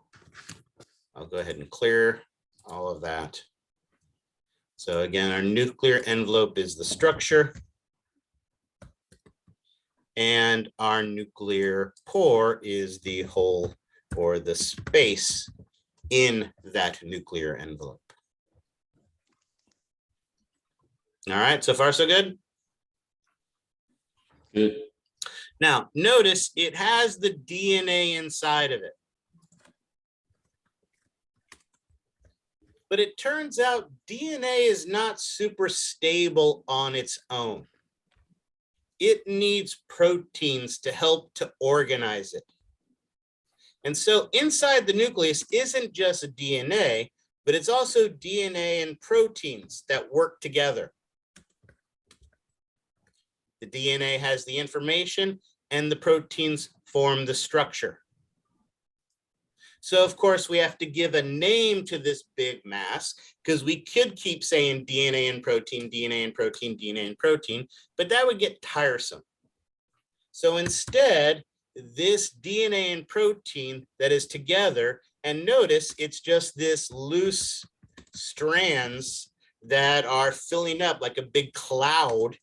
I'll go ahead and clear all of that. So again, our nuclear envelope is the structure. And our nuclear pore is the hole or the space in that nuclear envelope. All right, so far so good? Good. Now, notice it has the DNA inside of it. But it turns out DNA is not super stable on its own. It needs proteins to help to organize it. And so inside the nucleus isn't just a DNA, but it's also DNA and proteins that work together. The DNA has the information and the proteins form the structure. So of course we have to give a name to this big mass because we could keep saying DNA and protein, DNA and protein, DNA and protein, but that would get tiresome. So instead, this DNA and protein that is together, and notice it's just this loose strands that are filling up like a big cloud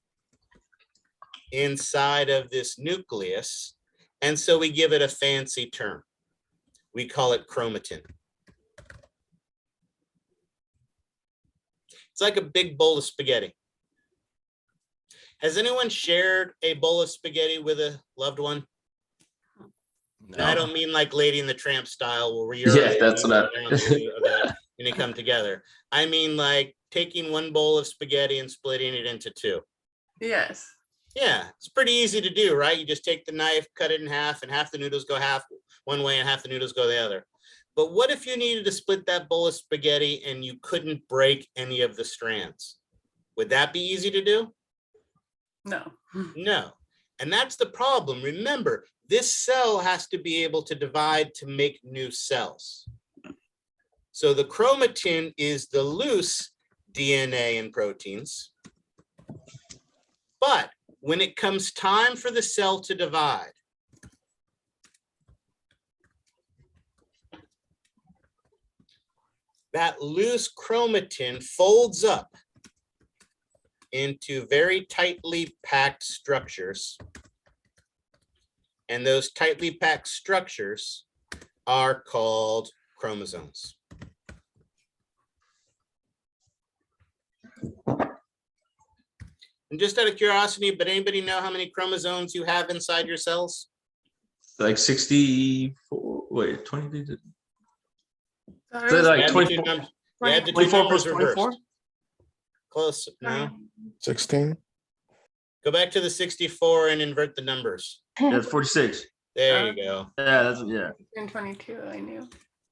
inside of this nucleus. And so we give it a fancy term. We call it chromatin. It's like a big bowl of spaghetti. Has anyone shared a bowl of spaghetti with a loved one? No. I don't mean like Lady and the Tramp style where you're that's what and they come together. I mean like taking one bowl of spaghetti and splitting it into two. Yes. Yeah, it's pretty easy to do, right? You just take the knife, cut it in half, and half the noodles go half one way and half the noodles go the other. But what if you needed to split that bowl of spaghetti and you couldn't break any of the strands? Would that be easy to do? No. No. And that's the problem. Remember, this cell has to be able to divide to make new cells. So the chromatin is the loose DNA and proteins. But when it comes time for the cell to divide, that loose chromatin folds up into very tightly packed structures. And those tightly packed structures are called chromosomes. And just out of curiosity, but anybody know how many chromosomes you have inside your cells? Like 64, wait, 20. So like 24. 24 plus 24? Close, no. 16. Go back to the 64 and invert the numbers. Yeah, 46. There you go. Yeah. And 22, I knew.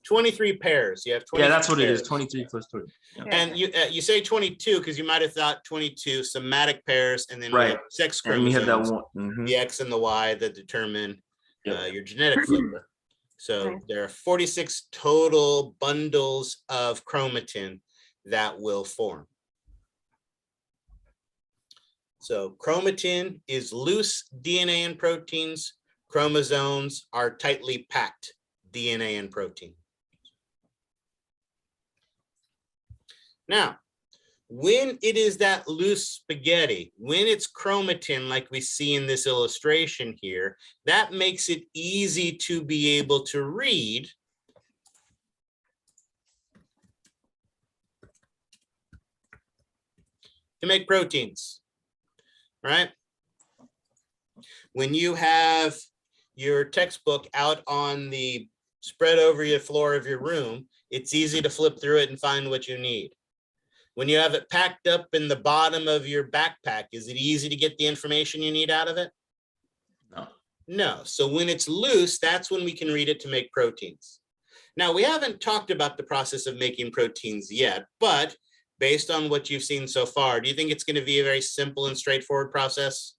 23 pairs. You have 23 that's what pairs. it is. 23 plus 20. Yeah. And you say 22 because you might have thought 22 somatic pairs, and then Right. sex And chromosomes, we have that one. Mhm. the X and the Y that determine Yep. your genetic flavor. So Nice. there are 46 total bundles of chromatin that will form. So chromatin is loose DNA and proteins. Chromosomes are tightly packed DNA and protein. Now, when it is that loose spaghetti, when it's chromatin like we see in this illustration here, that makes it easy to be able to read to make proteins, right? When you have your textbook out on the spread over your floor of your room, it's easy to flip through it and find what you need. When you have it packed up in the bottom of your backpack, is it easy to get the information you need out of it? No. No. So when it's loose, that's when we can read it to make proteins. Now, we haven't talked about the process of making proteins yet, but based on what you've seen so far, do you think it's going to be a very simple and straightforward process?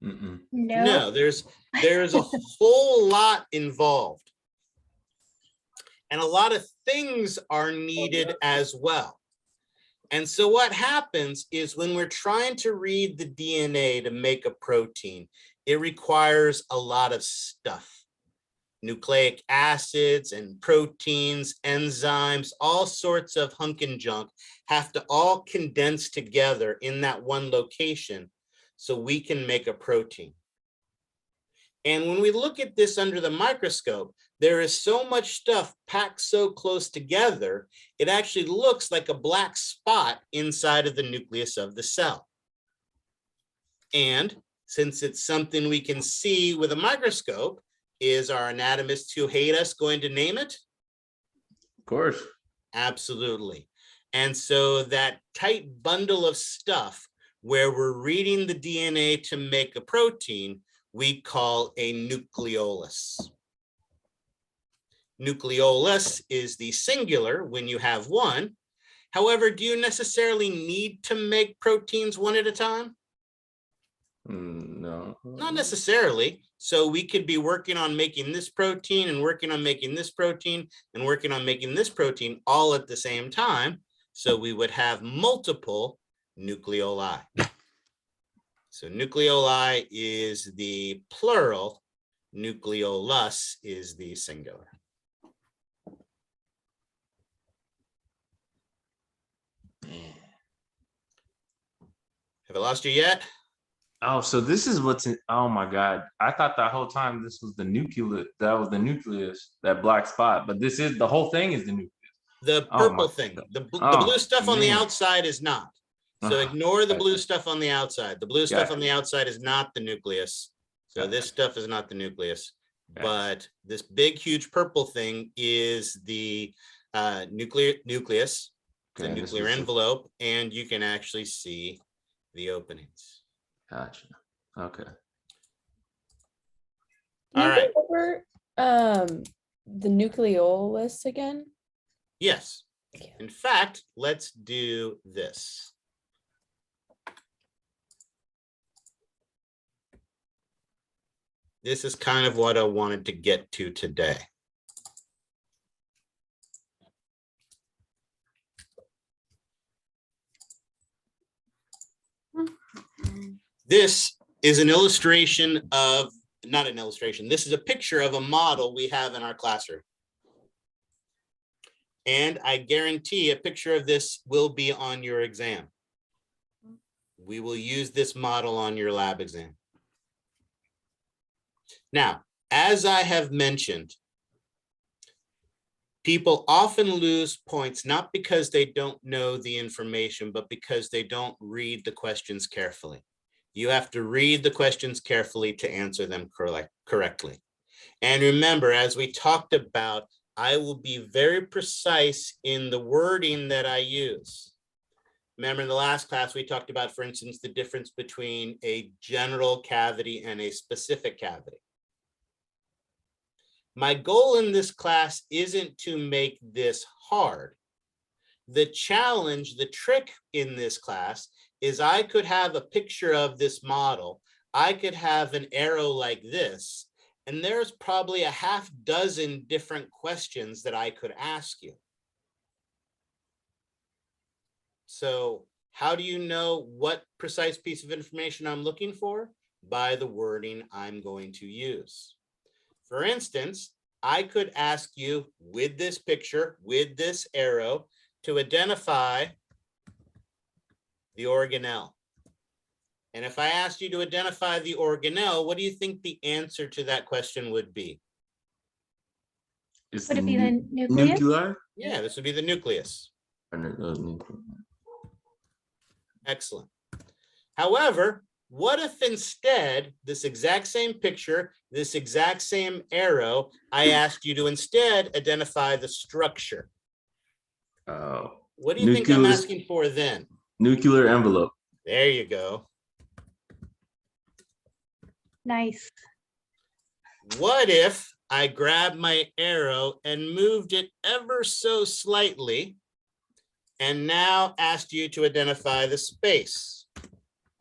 No, there's a whole lot involved. And a lot of things are needed as well. And so what happens is when we're trying to read the DNA to make a protein, it requires a lot of stuff. Nucleic acids and proteins, enzymes, all sorts of hunk and junk have to all condense together in that one location so we can make a protein. And when we look at this under the microscope, there is so much stuff packed so close together, it actually looks like a black spot inside of the nucleus of the cell. And since it's something we can see with a microscope, is our anatomists who hate us going to name it? Of course. Absolutely. And so that tight bundle of stuff where we're reading the DNA to make a protein, we call a nucleolus. Nucleolus is the singular when you have one. However, do you necessarily need to make proteins one at a time? No. Not necessarily. So we could be working on making this protein and working on making this protein and working on making this protein all at the same time. So we would have multiple nucleoli. So nucleoli is the plural, nucleolus is the singular. Have I lost you yet? Oh, so this is what's in, oh my God. I thought the whole time this was the nucleus, that was the nucleus, that black spot, but this is, the whole thing is the nucleus. The purple thing, the blue stuff on the outside is not. So ignore the blue stuff on the outside. The blue stuff on the outside is not the nucleus. So this stuff is not the nucleus, but this big, huge purple thing is the nucleus, the nuclear envelope, and you can actually see the openings. Gotcha. Okay. All right. Over the nucleolus again? Yes. In fact, let's do this. This is kind of what I wanted to get to today. This is an illustration of, not an illustration, this is a picture of a model we have in our classroom. And I guarantee a picture of this will be on your exam. We will use this model on your lab exam. Now, as I have mentioned, people often lose points, not because they don't know the information, but because they don't read the questions carefully. You have to read the questions carefully to answer them correctly. And remember, as we talked about, I will be very precise in the wording that I use. Remember in the last class, we talked about, for instance, the difference between a general cavity and a specific cavity. My goal in this class isn't to make this hard. The challenge, the trick in this class is I could have a picture of this model. I could have an arrow like this, and there's probably a half dozen different questions that I could ask you. So how do you know what precise piece of information I'm looking for? By the wording I'm going to use. For instance, I could ask you with this picture, with this arrow, to identify the organelle. And if I asked you to identify the organelle, what do you think the answer to that question would be? Would it be the nucleus? Nuclear? Yeah, this would be the nucleus. Excellent. However, what if instead, this exact same picture, this exact same arrow, I asked you to instead identify the structure? Oh. What do you think I'm asking for then? Nuclear envelope. There you go. Nice. What if I grabbed my arrow and moved it ever so slightly and now asked you to identify the space.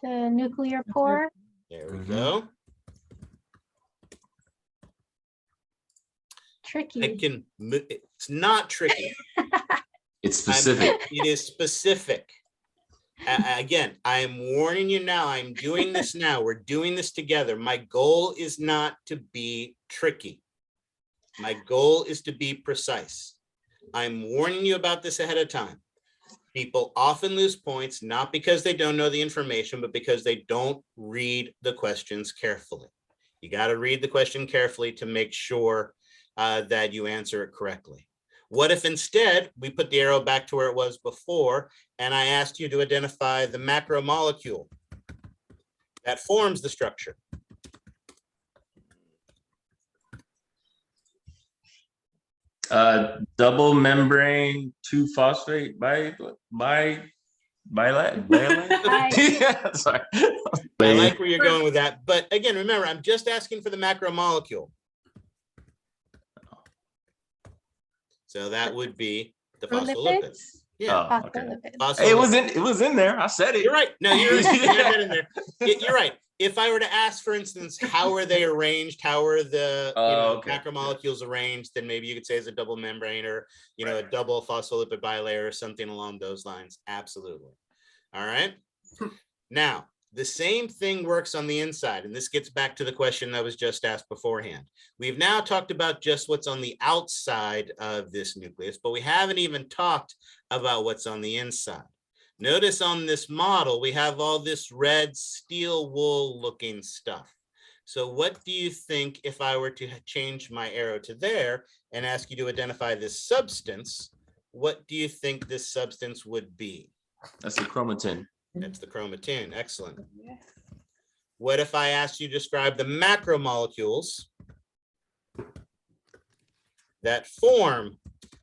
The nuclear pore. There we go. Tricky. It's not tricky. It's specific. It is specific. Again, I'm warning you now. I'm doing this now. We're doing this together. My goal is not to be tricky. My goal is to be precise. I'm warning you about this ahead of time. People often lose points, not because they don't know the information, but because they don't read the questions carefully. You got to read the question carefully to make sure that you answer it correctly. What if instead we put the arrow back to where it was before, and I asked you to identify the macromolecule that forms the structure? Double membrane 2-phosphate bilat. Yeah, sorry. I like where you're going with that. But again, remember, I'm just asking for the macromolecule. So that would be the phospholipids. Yeah. Oh, okay. It was in there. I said it. You're right. No, you're right. You have that in there. You're right. If I were to ask, for instance, how are they arranged? How are the macromolecules arranged? Then maybe you could say it's a double membrane or a double phospholipid bilayer or something along those lines. Absolutely. All right. Now, the same thing works on the inside. And this gets back to the question that was just asked beforehand. We've now talked about just what's on the outside of this nucleus, but we haven't even talked about what's on the inside. Notice on this model, we have all this red steel wool looking stuff. So what do you think if I were to change my arrow to there and ask you to identify this substance? What do you think this substance would be? That's the chromatin. That's the chromatin. Excellent. What if I asked you to describe the macromolecules that form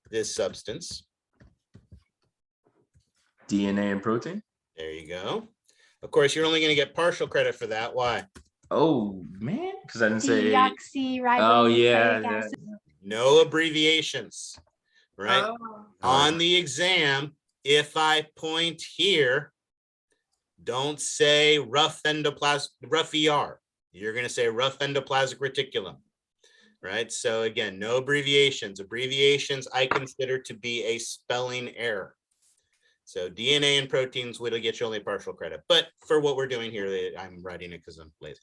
this substance? DNA and protein. There you go. Of course, you're only going to get partial credit for that. Why? Oh, man. Because I didn't say. Deoxyribonucleic Oh, yeah. acid. No abbreviations, right? Oh. On the exam, if I point here, don't say rough ER. You're going to say rough endoplasmic reticulum, right? So again, no abbreviations. Abbreviations I consider to be a spelling error. So DNA and proteins will get you only partial credit. But for what we're doing here, I'm writing it because I'm lazy.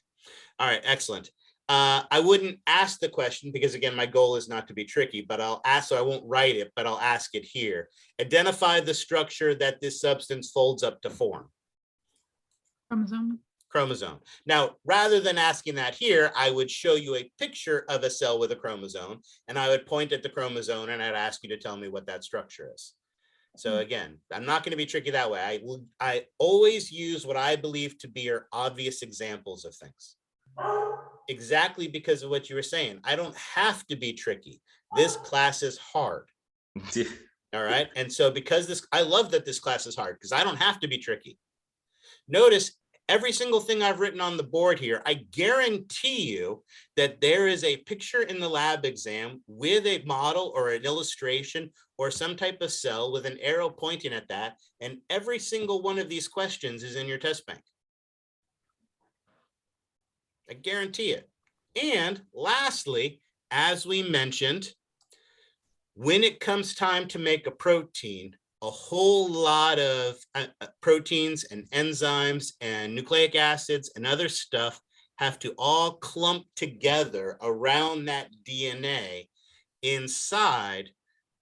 All right, excellent. I wouldn't ask the question because, again, my goal is not to be tricky, but I'll ask, so I won't write it, but I'll ask it here. Identify the structure that this substance folds up to form. Chromosome. Now, rather than asking that here, I would show you a picture of a cell with a chromosome, and I would point at the chromosome, and I'd ask you to tell me what that structure is. So again, I'm not going to be tricky that way. I always use what I believe to be your obvious examples of things. Exactly because of what you were saying. I don't have to be tricky. This class is hard. All right. And so because I love that this class is hard because I don't have to be tricky. Notice every single thing I've written on the board here, I guarantee you that there is a picture in the lab exam with a model or an illustration or some type of cell with an arrow pointing at that. And every single one of these questions is in your test bank. I guarantee it. And lastly, as we mentioned, when it comes time to make a protein, a whole lot of proteins and enzymes and nucleic acids and other stuff have to all clump together around that DNA inside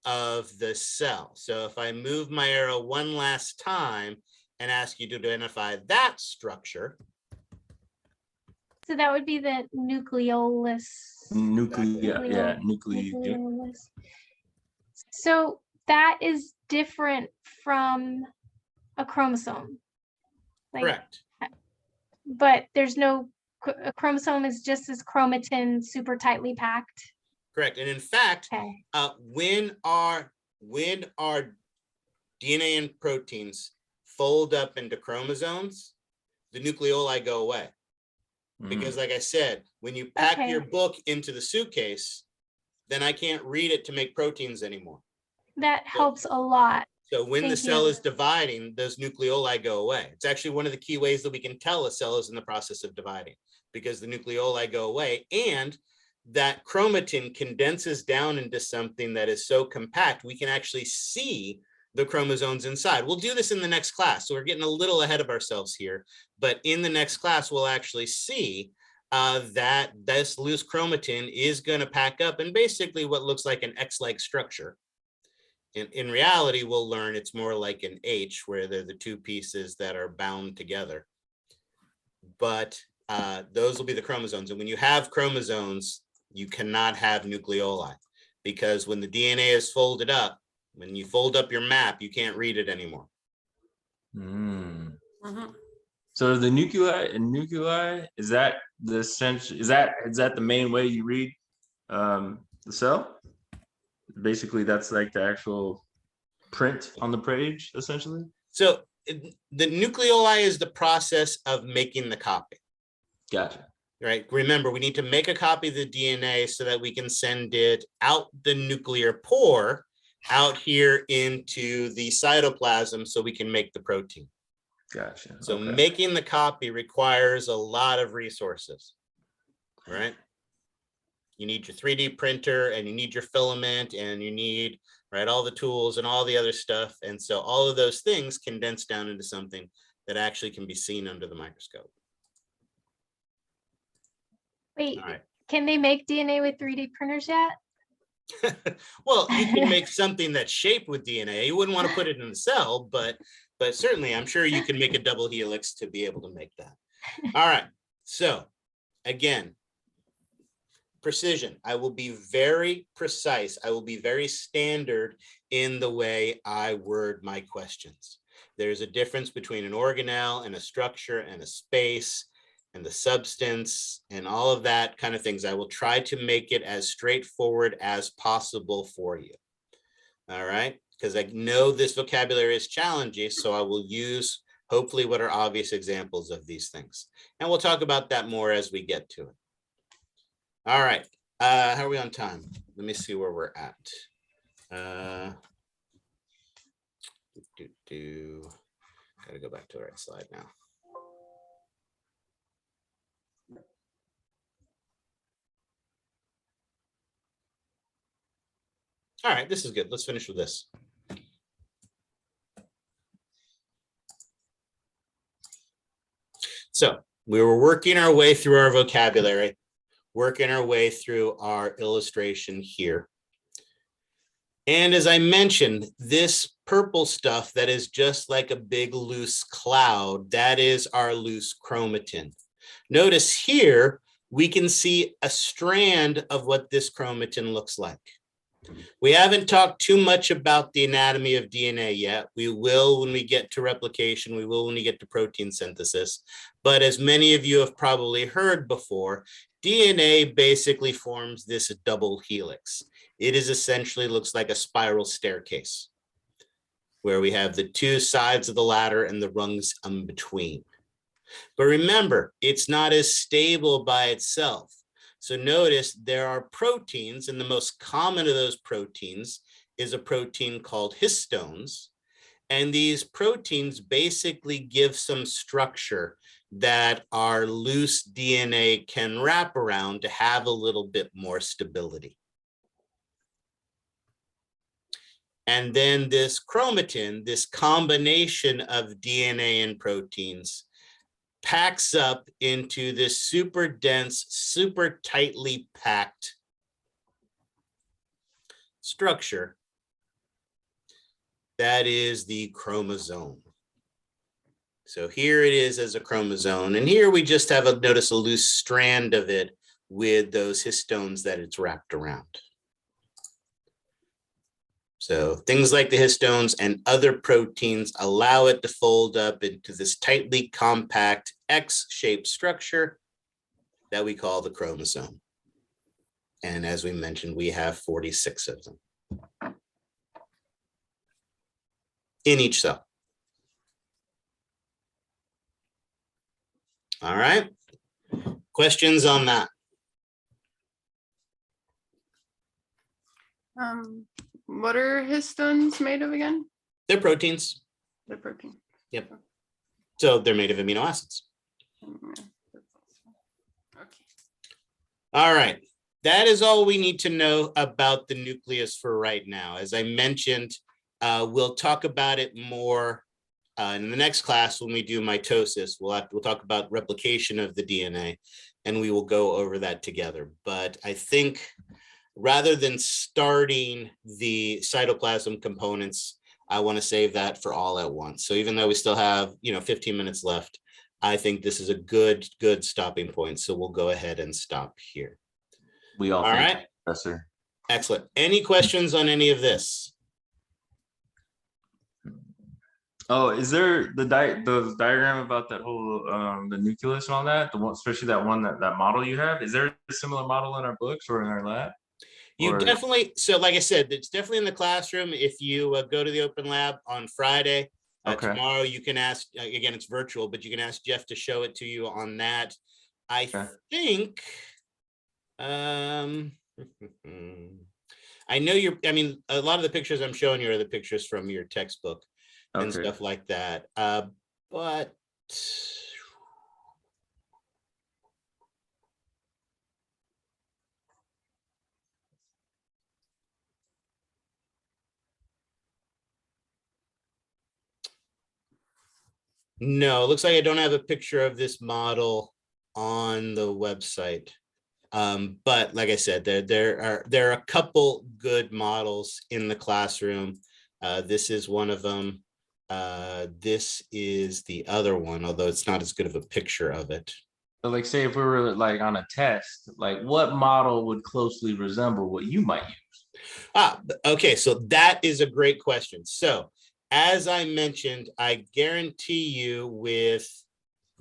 of the cell. So if I move my arrow one last time and ask you to identify that structure. So that would be the nucleolus. Nucleolus. So that is different from a chromosome. Correct. But there's no, a chromosome is just as chromatin, super tightly packed. Correct. And in fact, when our DNA and proteins fold up into chromosomes, the nucleoli go away. Because like I said, when you pack your book into the suitcase, then I can't read it to make proteins anymore. That helps a lot. So when the Thank cell you. is dividing, those nucleoli go away. It's actually one of the key ways that we can tell a cell is in the process of dividing, because the nucleoli go away and that chromatin condenses down into something that is so compact, we can actually see the chromosomes inside. We'll do this in the next class. So we're getting a little ahead of ourselves here, but in the next class, we'll actually see that this loose chromatin is going to pack up and basically what looks like an X-like structure. In reality, we'll learn it's more like an H, where they're the two pieces that are bound together. But those will be the chromosomes. And when you have chromosomes, you cannot have nucleoli, because when the DNA is folded up, when you fold up your map, you can't read it anymore. So the nuclei, is that the sense? Is that the main way you read the cell? Basically, that's like the actual print on the page, essentially. So the nucleoli is the process of making the copy. Gotcha. Right. Remember, we need to make a copy of the DNA so that we can send it out the nuclear pore out here into the cytoplasm so we can make the protein. Gotcha. So making the copy requires a lot of resources, right? You need your 3D printer and you need your filament and you need, right, all the tools and all the other stuff. And so all of those things condense down into something that actually can be seen under the microscope. Wait, can they make DNA with 3D printers yet? Well, you can make something that's shaped with DNA. You wouldn't want to put it in a cell, but certainly I'm sure you can make a double helix to be able to make that. All right. So again, precision. I will be very precise. I will be very standard in the way I word my questions. There's a difference between an organelle and a structure and a space and the substance and all of that kind of things. I will try to make it as straightforward as possible for you. All right, because I know this vocabulary is challenging, so I will use hopefully what are obvious examples of these things. And we'll talk about that more as we get to it. All right, how are we on time? Let me see where we're at. Gotta go back to the right slide now. All right, this is good. Let's finish with this. So we were working our way through our vocabulary, working our way through our illustration here. And as I mentioned, this purple stuff that is just like a big loose cloud, that is our loose chromatin. Notice here, we can see a strand of what this chromatin looks like. We haven't talked too much about the anatomy of DNA yet. We will when we get to replication. We will when we get to protein synthesis. But as many of you have probably heard before, DNA basically forms this double helix. It is essentially looks like a spiral staircase where we have the two sides of the ladder and the rungs in between. But remember, it's not as stable by itself. So notice there are proteins, and the most common of those proteins is a protein called histones. And these proteins basically give some structure that our loose DNA can wrap around to have a little bit more stability. And then this chromatin, this combination of DNA and proteins, packs up into this super dense, super tightly packed structure that is the chromosome. So here it is as a chromosome, and here we just have notice a loose strand of it with those histones that it's wrapped around. So things like the histones and other proteins allow it to fold up into this tightly compact X-shaped structure that we call the chromosome. And as we mentioned, we have 46 of them in each cell. All right, questions on that? What are histones made of again? They're proteins. They're protein. Yep. So they're made of amino acids. Okay. All right. That is all we need to know about the nucleus for right now. As I mentioned, we'll talk about it more in the next class when we do mitosis. We'll talk about replication of the DNA, and we will go over that together. But I think rather than starting the cytoplasm components, I want to save that for all at once. So even though we still have 15 minutes left, I think this is a good stopping point. So we'll go ahead and stop here. We all right, thank you, Professor. Excellent. Any questions on any of this? Oh, is there the diagram about that whole the nucleus and all that? The one, especially that one that model you have. Is there a similar model in our books or in our lab? You definitely, so like I said, it's definitely in the classroom. If you go to the open lab on Friday, tomorrow you can ask, again, it's virtual, but you can ask Jeff to show it to you on that. I think, I know I mean, a lot of the pictures I'm showing you are the pictures from your textbook and stuff like that. But no, it looks like I don't have a picture of this model on the website. But like I said, there are a couple good models in the classroom. This is one of them. This is the other one, although it's not as good of a picture of it. So like, say if we were like on a test, like what model would closely resemble what you might use? Okay, so that is a great question. So as I mentioned, I guarantee you with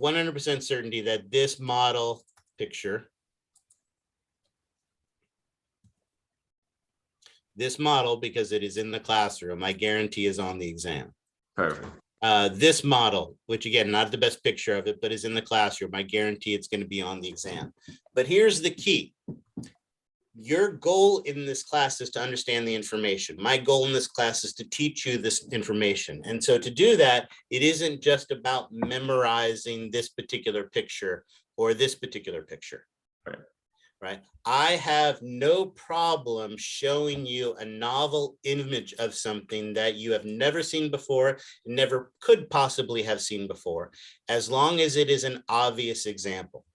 100% certainty that this model picture, this model, because it is in the classroom, I guarantee is on the exam. Perfect. This model, which again, not the best picture of it, but is in the classroom, I guarantee it's going to be on the exam. But here's the key. Your goal in this class is to understand the information. My goal in this class is to teach you this information. And so to do that, it isn't just about memorizing this particular picture or this particular picture. Right? I have no problem showing you a novel image of something that you have never seen before, never could possibly have seen before, as long as it is an obvious example.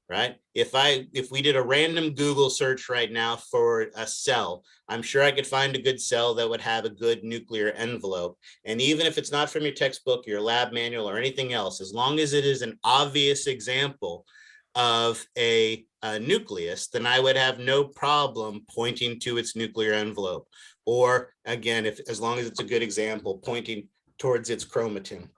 Right? If we did a random Google search right now for a cell, I'm sure I could find a good cell that would have a good nuclear envelope. And even if it's not from your textbook, your lab manual, or anything else, as long as it is an obvious example of a nucleus, then I would have no problem pointing to its nuclear envelope. Or again, as long as it's a good example, pointing towards its chromatin.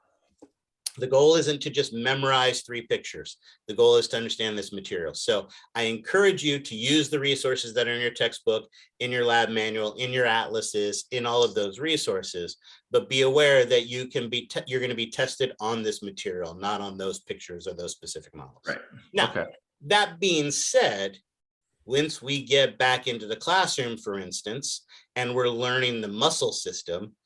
The goal isn't to just memorize 3 pictures. The goal is to understand this material. So I encourage you to use the resources that are in your textbook, in your lab manual, in your atlases, in all of those resources, but be aware that you're going to be tested on this material, not on those pictures or those specific models. Right. Now, that being said, once we get back into the classroom, for instance, and we're learning the muscle system,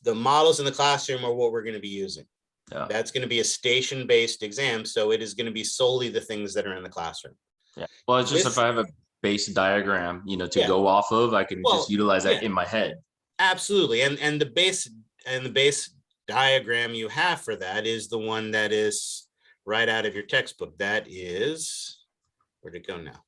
the models in the classroom are what we're going to be using. Yeah. That's going to be a station-based exam, so it is going to be solely the things that are in the classroom. Yeah. Well, it's just if I have a base diagram, to go off of, I can just utilize that in my head. Absolutely, and the base diagram you have for that is the one that is right out of your textbook. That is, where'd it go now?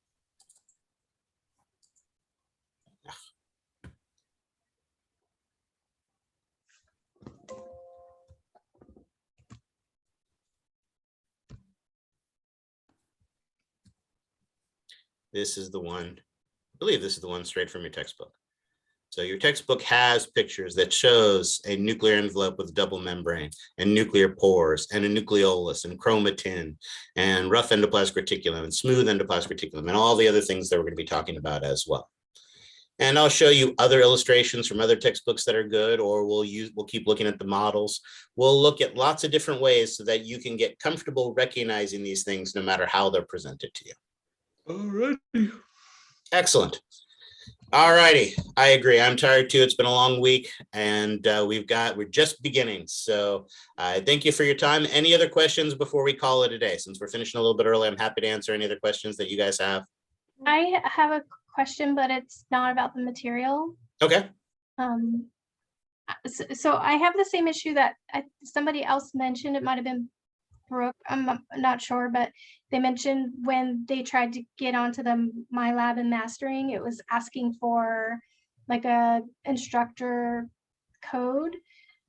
This is the one, I believe this is the one straight from your textbook. So your textbook has pictures that shows a nuclear envelope with double membrane and nuclear pores and a nucleolus and chromatin and rough endoplasmic reticulum and smooth endoplasmic reticulum and all the other things that we're going to be talking about as well. And I'll show you other illustrations from other textbooks that are good, or we'll keep looking at the models. We'll look at lots of different ways so that you can get comfortable recognizing these things no matter how they're presented to you. All right. Excellent. All righty, I agree. I'm tired too. It's been a long week, and we're just beginning. So thank you for your time. Any other questions before we call it a day? Since we're finishing a little bit early, I'm happy to answer any other questions that you guys have. I have a question, but it's not about the material. Okay. So I have the same issue that somebody else mentioned. It might have been Brooke. I'm not sure, but they mentioned when they tried to get onto the My Lab and Mastering, it was asking for like a instructor code.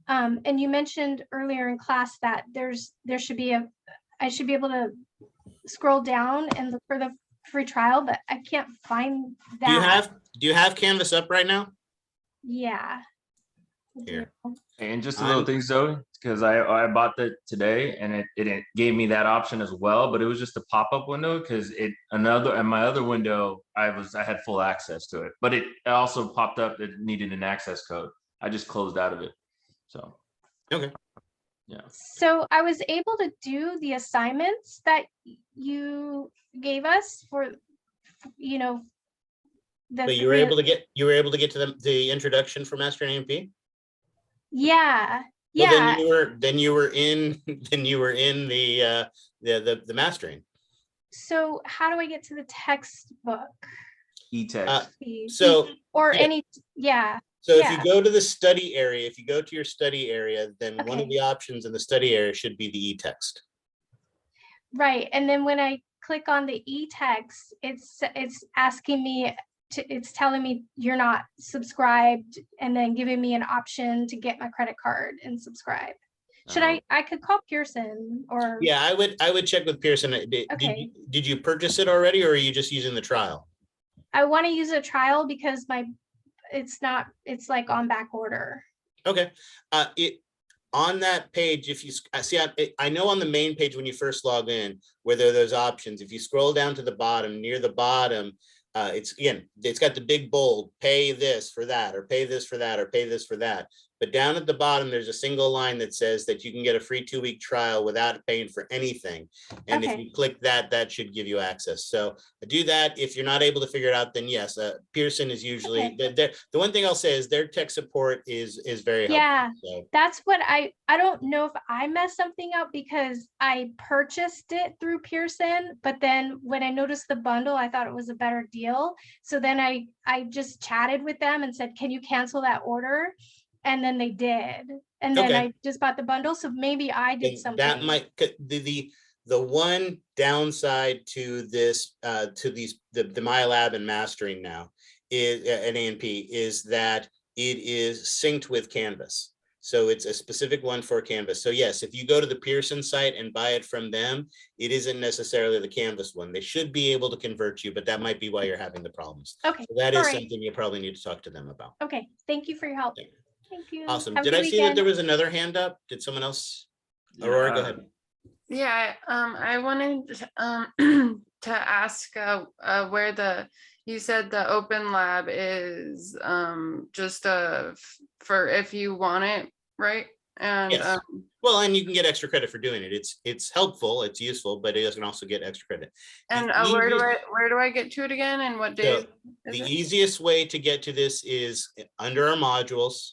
And you mentioned earlier in class that I should be able to scroll down and look for the free trial, but I can't find that. Do you have Canvas up right now? Yeah. Here. And just a little thing, Zoe, because I bought that today, and it gave me that option as well, but it was just a pop-up window because in my other window I had full access to it, but it also popped up that it needed an access code. I just closed out of it. So okay. Yeah. So I was able to do the assignments that you gave us for, but you were able to get to the introduction for Master NMP? Yeah. Well, Yeah. then you were in the mastering. So how do I get to the textbook? E-text. So if you go to the study area, if you go to your study area, then one of the options in the study area should be the e-text. Right. And then when I click on the e-text, it's asking me it's telling me you're not subscribed, and then giving me an option to get my credit card and subscribe. Should I could call Pearson or? Yeah, I would check with Pearson. Did you purchase it already, or are you just using the trial? I want to use a trial because it's like on back order. Okay. On that page, if you see, I know on the main page when you first log in, where there are those options, if you scroll down to the bottom, near the bottom, it's got the big bold, pay this for that, or pay this for that, or pay this for that. But down at the bottom, there's a single line that says that you can get a free 2-week trial without paying for anything. And if you click that, that should give you access. So do that. If you're not able to figure it out, then yes, Pearson is usually, the one thing I'll say is their tech support is very helpful. Yeah, so. That's what I don't know if I messed something up because I purchased it through Pearson, but then when I noticed the bundle, I thought it was a better deal. So then I just chatted with them and said, can you cancel that order? And then they did. And then I just bought the bundle. So maybe I did something. That might, the one downside to this, the My Lab and Mastering now is an A&P is that it is synced with Canvas. So it's a specific one for Canvas. So yes, if you go to the Pearson site and buy it from them, it isn't necessarily the Canvas one. They should be able to convert you, but that might be why you're having the problems. Okay. So that is something you probably need to talk to them about. Okay. Thank you for your help. Thank you. Awesome. Did I see that there was another hand up? Did someone else? Aurora, go ahead. Yeah, I wanted to ask where you said the open lab is just for if you want it, right? And yes. Well, and you can get extra credit for doing it. It's helpful, it's useful, but it can also get extra credit. And where do I get to it again, and what day? So the easiest way to get to this is under our modules.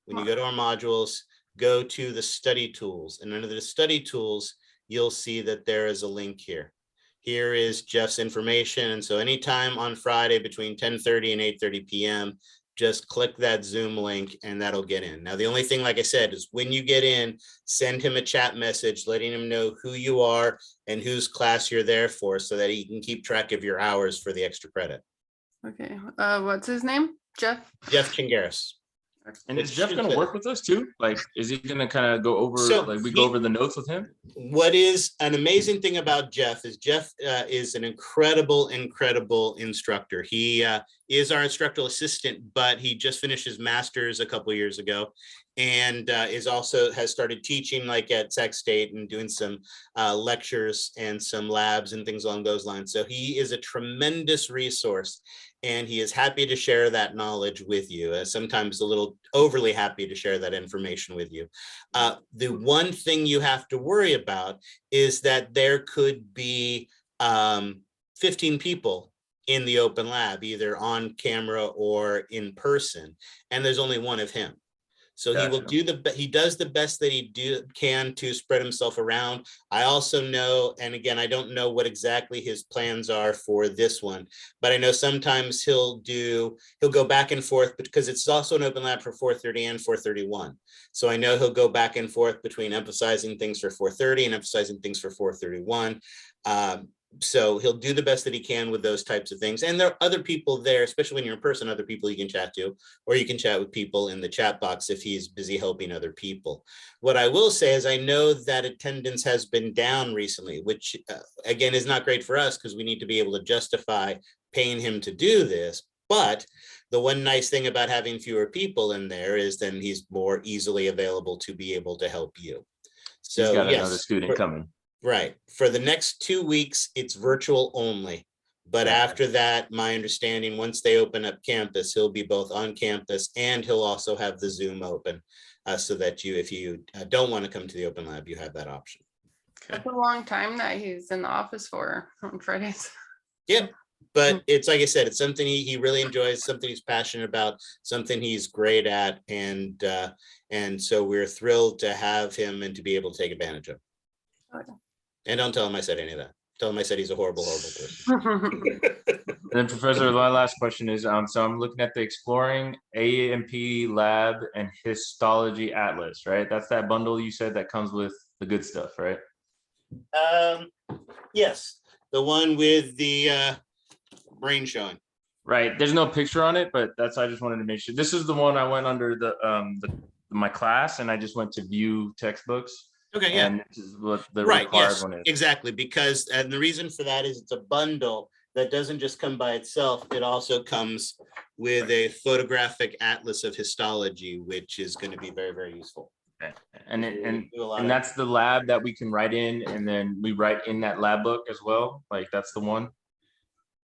When you go to our modules, go to the study tools, and under the study tools, you'll see that there is a link here. Here is Jeff's information. And so anytime on Friday between 10:30 and 8:30 p.m., just click that Zoom link and that'll get in. Now, the only thing, like I said, is when you get in, send him a chat message, letting him know who you are and whose class you're there for so that he can keep track of your hours for the extra credit. Okay. What's his name? Jeff? Jeff Chingaris. And is Jeff going to work with us too? Like, is he going to kind of go over, go over the notes with him? What is an amazing thing about Jeff is an incredible instructor. He is our instructional assistant, but he just finished his master's a couple of years ago, and has started teaching like at Sac State and doing some lectures and some labs and things along those lines. So he is a tremendous resource. And he is happy to share that knowledge with you, sometimes a little overly happy to share that information with you. The one thing you have to worry about is that there could be 15 people in the open lab, either on camera or in person, and there's only one of him. So he will do he does the best that he can to spread himself around. I also know, and again, I don't know what exactly his plans are for this one, but I know sometimes he'll go back and forth because it's also an open lab for 430 and 431. So I know he'll go back and forth between emphasizing things for 430 and emphasizing things for 431. So he'll do the best that he can with those types of things. And there are other people there, especially when you're in person, other people you can chat to, or you can chat with people in the chat box if he's busy helping other people. What I will say is I know that attendance has been down recently, which again is not great for us because we need to be able to justify paying him to do this. But the one nice thing about having fewer people in there is then he's more easily available to be able to help you. So he's got yes, another student coming. Right. For the next 2 weeks, it's virtual only. But after that, my understanding, once they open up campus, he'll be both on campus and he'll also have the Zoom open so that if you don't want to come to the open lab, you have that option. That's a long time that he's in the office for on Fridays. Yep. But it's like I said, it's something he really enjoys, something he's passionate about, something he's great at. And so we're thrilled to have him and to be able to take advantage of. Okay. And don't tell him I said any of that. Tell him I said he's a horrible, horrible person. And then Professor, my last question is, so I'm looking at the Exploring AMP Lab and Histology Atlas, right? That's that bundle you said that comes with the good stuff, right? Yes, the one with the brain showing. Right. There's no picture on it, but I just wanted to make sure. This is the one I went under my class, and I just went to view textbooks. Okay, yeah. And this is what the required one is. Exactly, because and the reason for that is it's a bundle that doesn't just come by itself. It also comes with a photographic atlas of histology, which is going to be very, very useful. Okay. And that's the lab that we can write in, and then we write in that lab book as well. Like that's the one.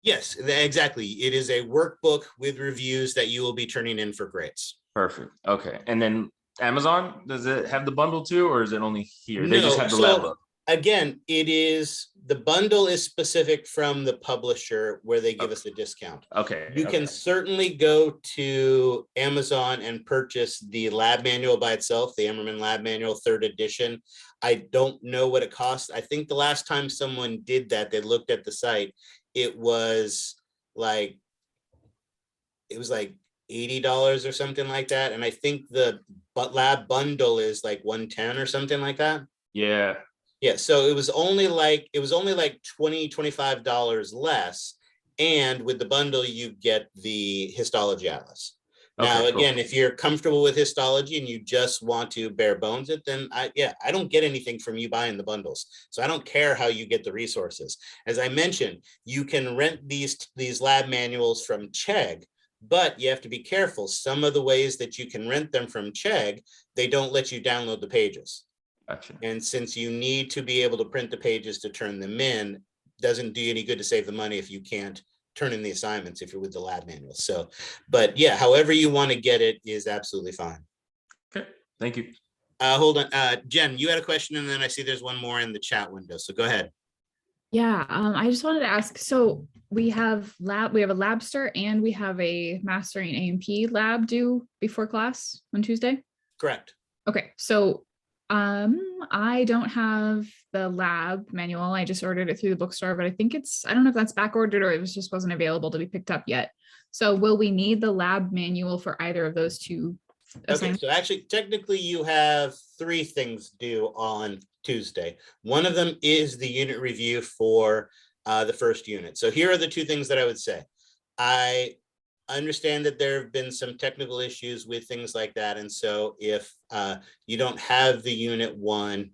Yes, exactly. It is a workbook with reviews that you will be turning in for grades. Perfect. Okay, and then Amazon, does it have the bundle too, or is it only here? They just have the lab book. Again, the bundle is specific from the publisher where they give us a discount. Okay. You can certainly go to Amazon and purchase the lab manual by itself, the Emmerman Lab Manual 3rd edition. I don't know what it costs. I think the last time someone did that, they looked at the site, it was like $80 or something like that. And I think the lab bundle is like $110 or something like that. Yeah. Yeah. So it was only like $20, $25 less. And with the bundle, you get the histology atlas. Now, again, if you're comfortable with histology and you just want to bare bones it, then I don't get anything from you buying the bundles. So I don't care how you get the resources. As I mentioned, you can rent these lab manuals from Chegg, but you have to be careful. Some of the ways that you can rent them from Chegg, they don't let you download the pages. Gotcha. And since you need to be able to print the pages to turn them in, doesn't do you any good to save the money if you can't turn in the assignments if you're with the lab manual. So, but yeah, however you want to get it is absolutely fine. Okay, thank you. Hold on, Jen, you had a question, and then I see there's one more in the chat window. So go ahead. Yeah, I just wanted to ask. So we have a Labster and we have a Mastering AMP lab due before class on Tuesday. Correct. Okay, so I don't have the lab manual. I just ordered it through the bookstore, but I think I don't know if that's back ordered or it just wasn't available to be picked up yet. So will we need the lab manual for either of those two assignments? Okay, so actually, technically you have 3 things due on Tuesday. One of them is the unit review for the first unit. So here are the 2 things that I would say. I understand that there have been some technical issues with things like that. And so if you don't have the unit 1,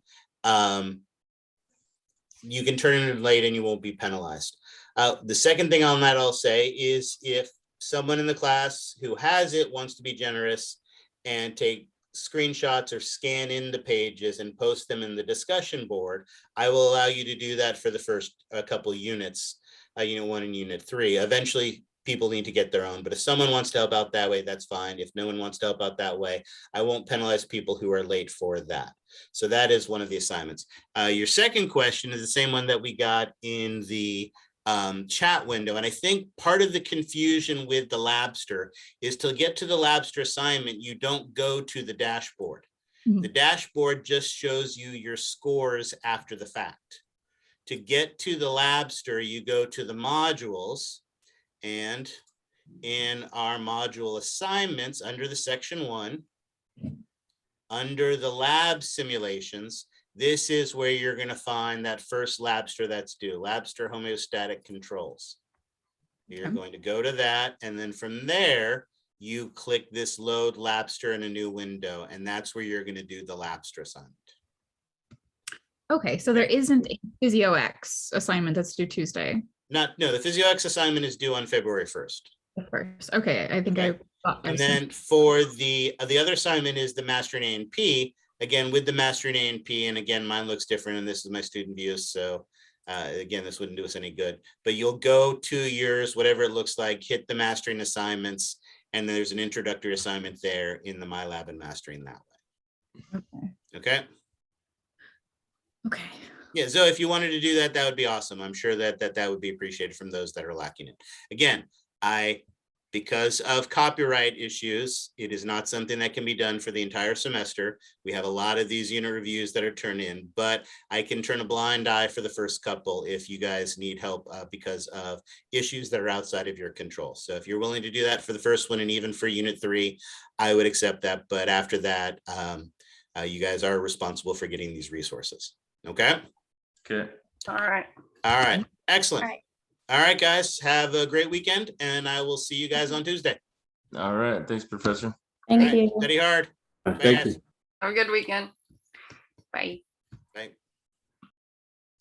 you can turn it in late and you won't be penalized. The second thing on that I'll say is if someone in the class who has it wants to be generous and take screenshots or scan in the pages and post them in the discussion board, I will allow you to do that for the first couple units, unit 1 and unit 3. Eventually, people need to get their own, but if someone wants to help out that way, that's fine. If no one wants to help out that way, I won't penalize people who are late for that. So that is one of the assignments. Your second question is the same one that we got in the chat window. And I think part of the confusion with the Labster is to get to the Labster assignment, you don't go to the dashboard. The dashboard just shows you your scores after the fact. To get to the Labster, you go to the modules, and in our module assignments under the section 1, under the lab simulations, this is where you're going to find that first Labster that's due, Labster homeostatic controls. You're going to go to that, and then from there, you click this load Labster in a new window, and that's where you're going to do the Labster assignment. Okay, so there isn't a PhysioX assignment that's due Tuesday. No, the PhysioX assignment is due on February 1st. Okay, I think Okay. I And then for the other assignment is the Mastering A&P. Again, with the Mastering A&P, and again, mine looks different, and this is my student views, so again, this wouldn't do us any good. But you'll go to yours, whatever it looks like, hit the Mastering assignments, and there's an introductory assignment there in the MyLab and Mastering that way. Okay. Okay. Yeah, so if you wanted to do that, that would be awesome. I'm sure that would be appreciated from those that are lacking it. Again, because of copyright issues, it is not something that can be done for the entire semester. We have a lot of these unit reviews that are turned in, but I can turn a blind eye for the first couple if you guys need help because of issues that are outside of your control. So if you're willing to do that for the first one and even for unit 3, I would accept that. But after that, you guys are responsible for getting these resources. Okay. All right. All right. Excellent. All right. All right, guys. Have a great weekend, and I will see you guys on Tuesday. All right. Thanks, Professor. Thank All right. you. Study hard. Bye, Thank guys. you. Have a good weekend. Bye. Bye.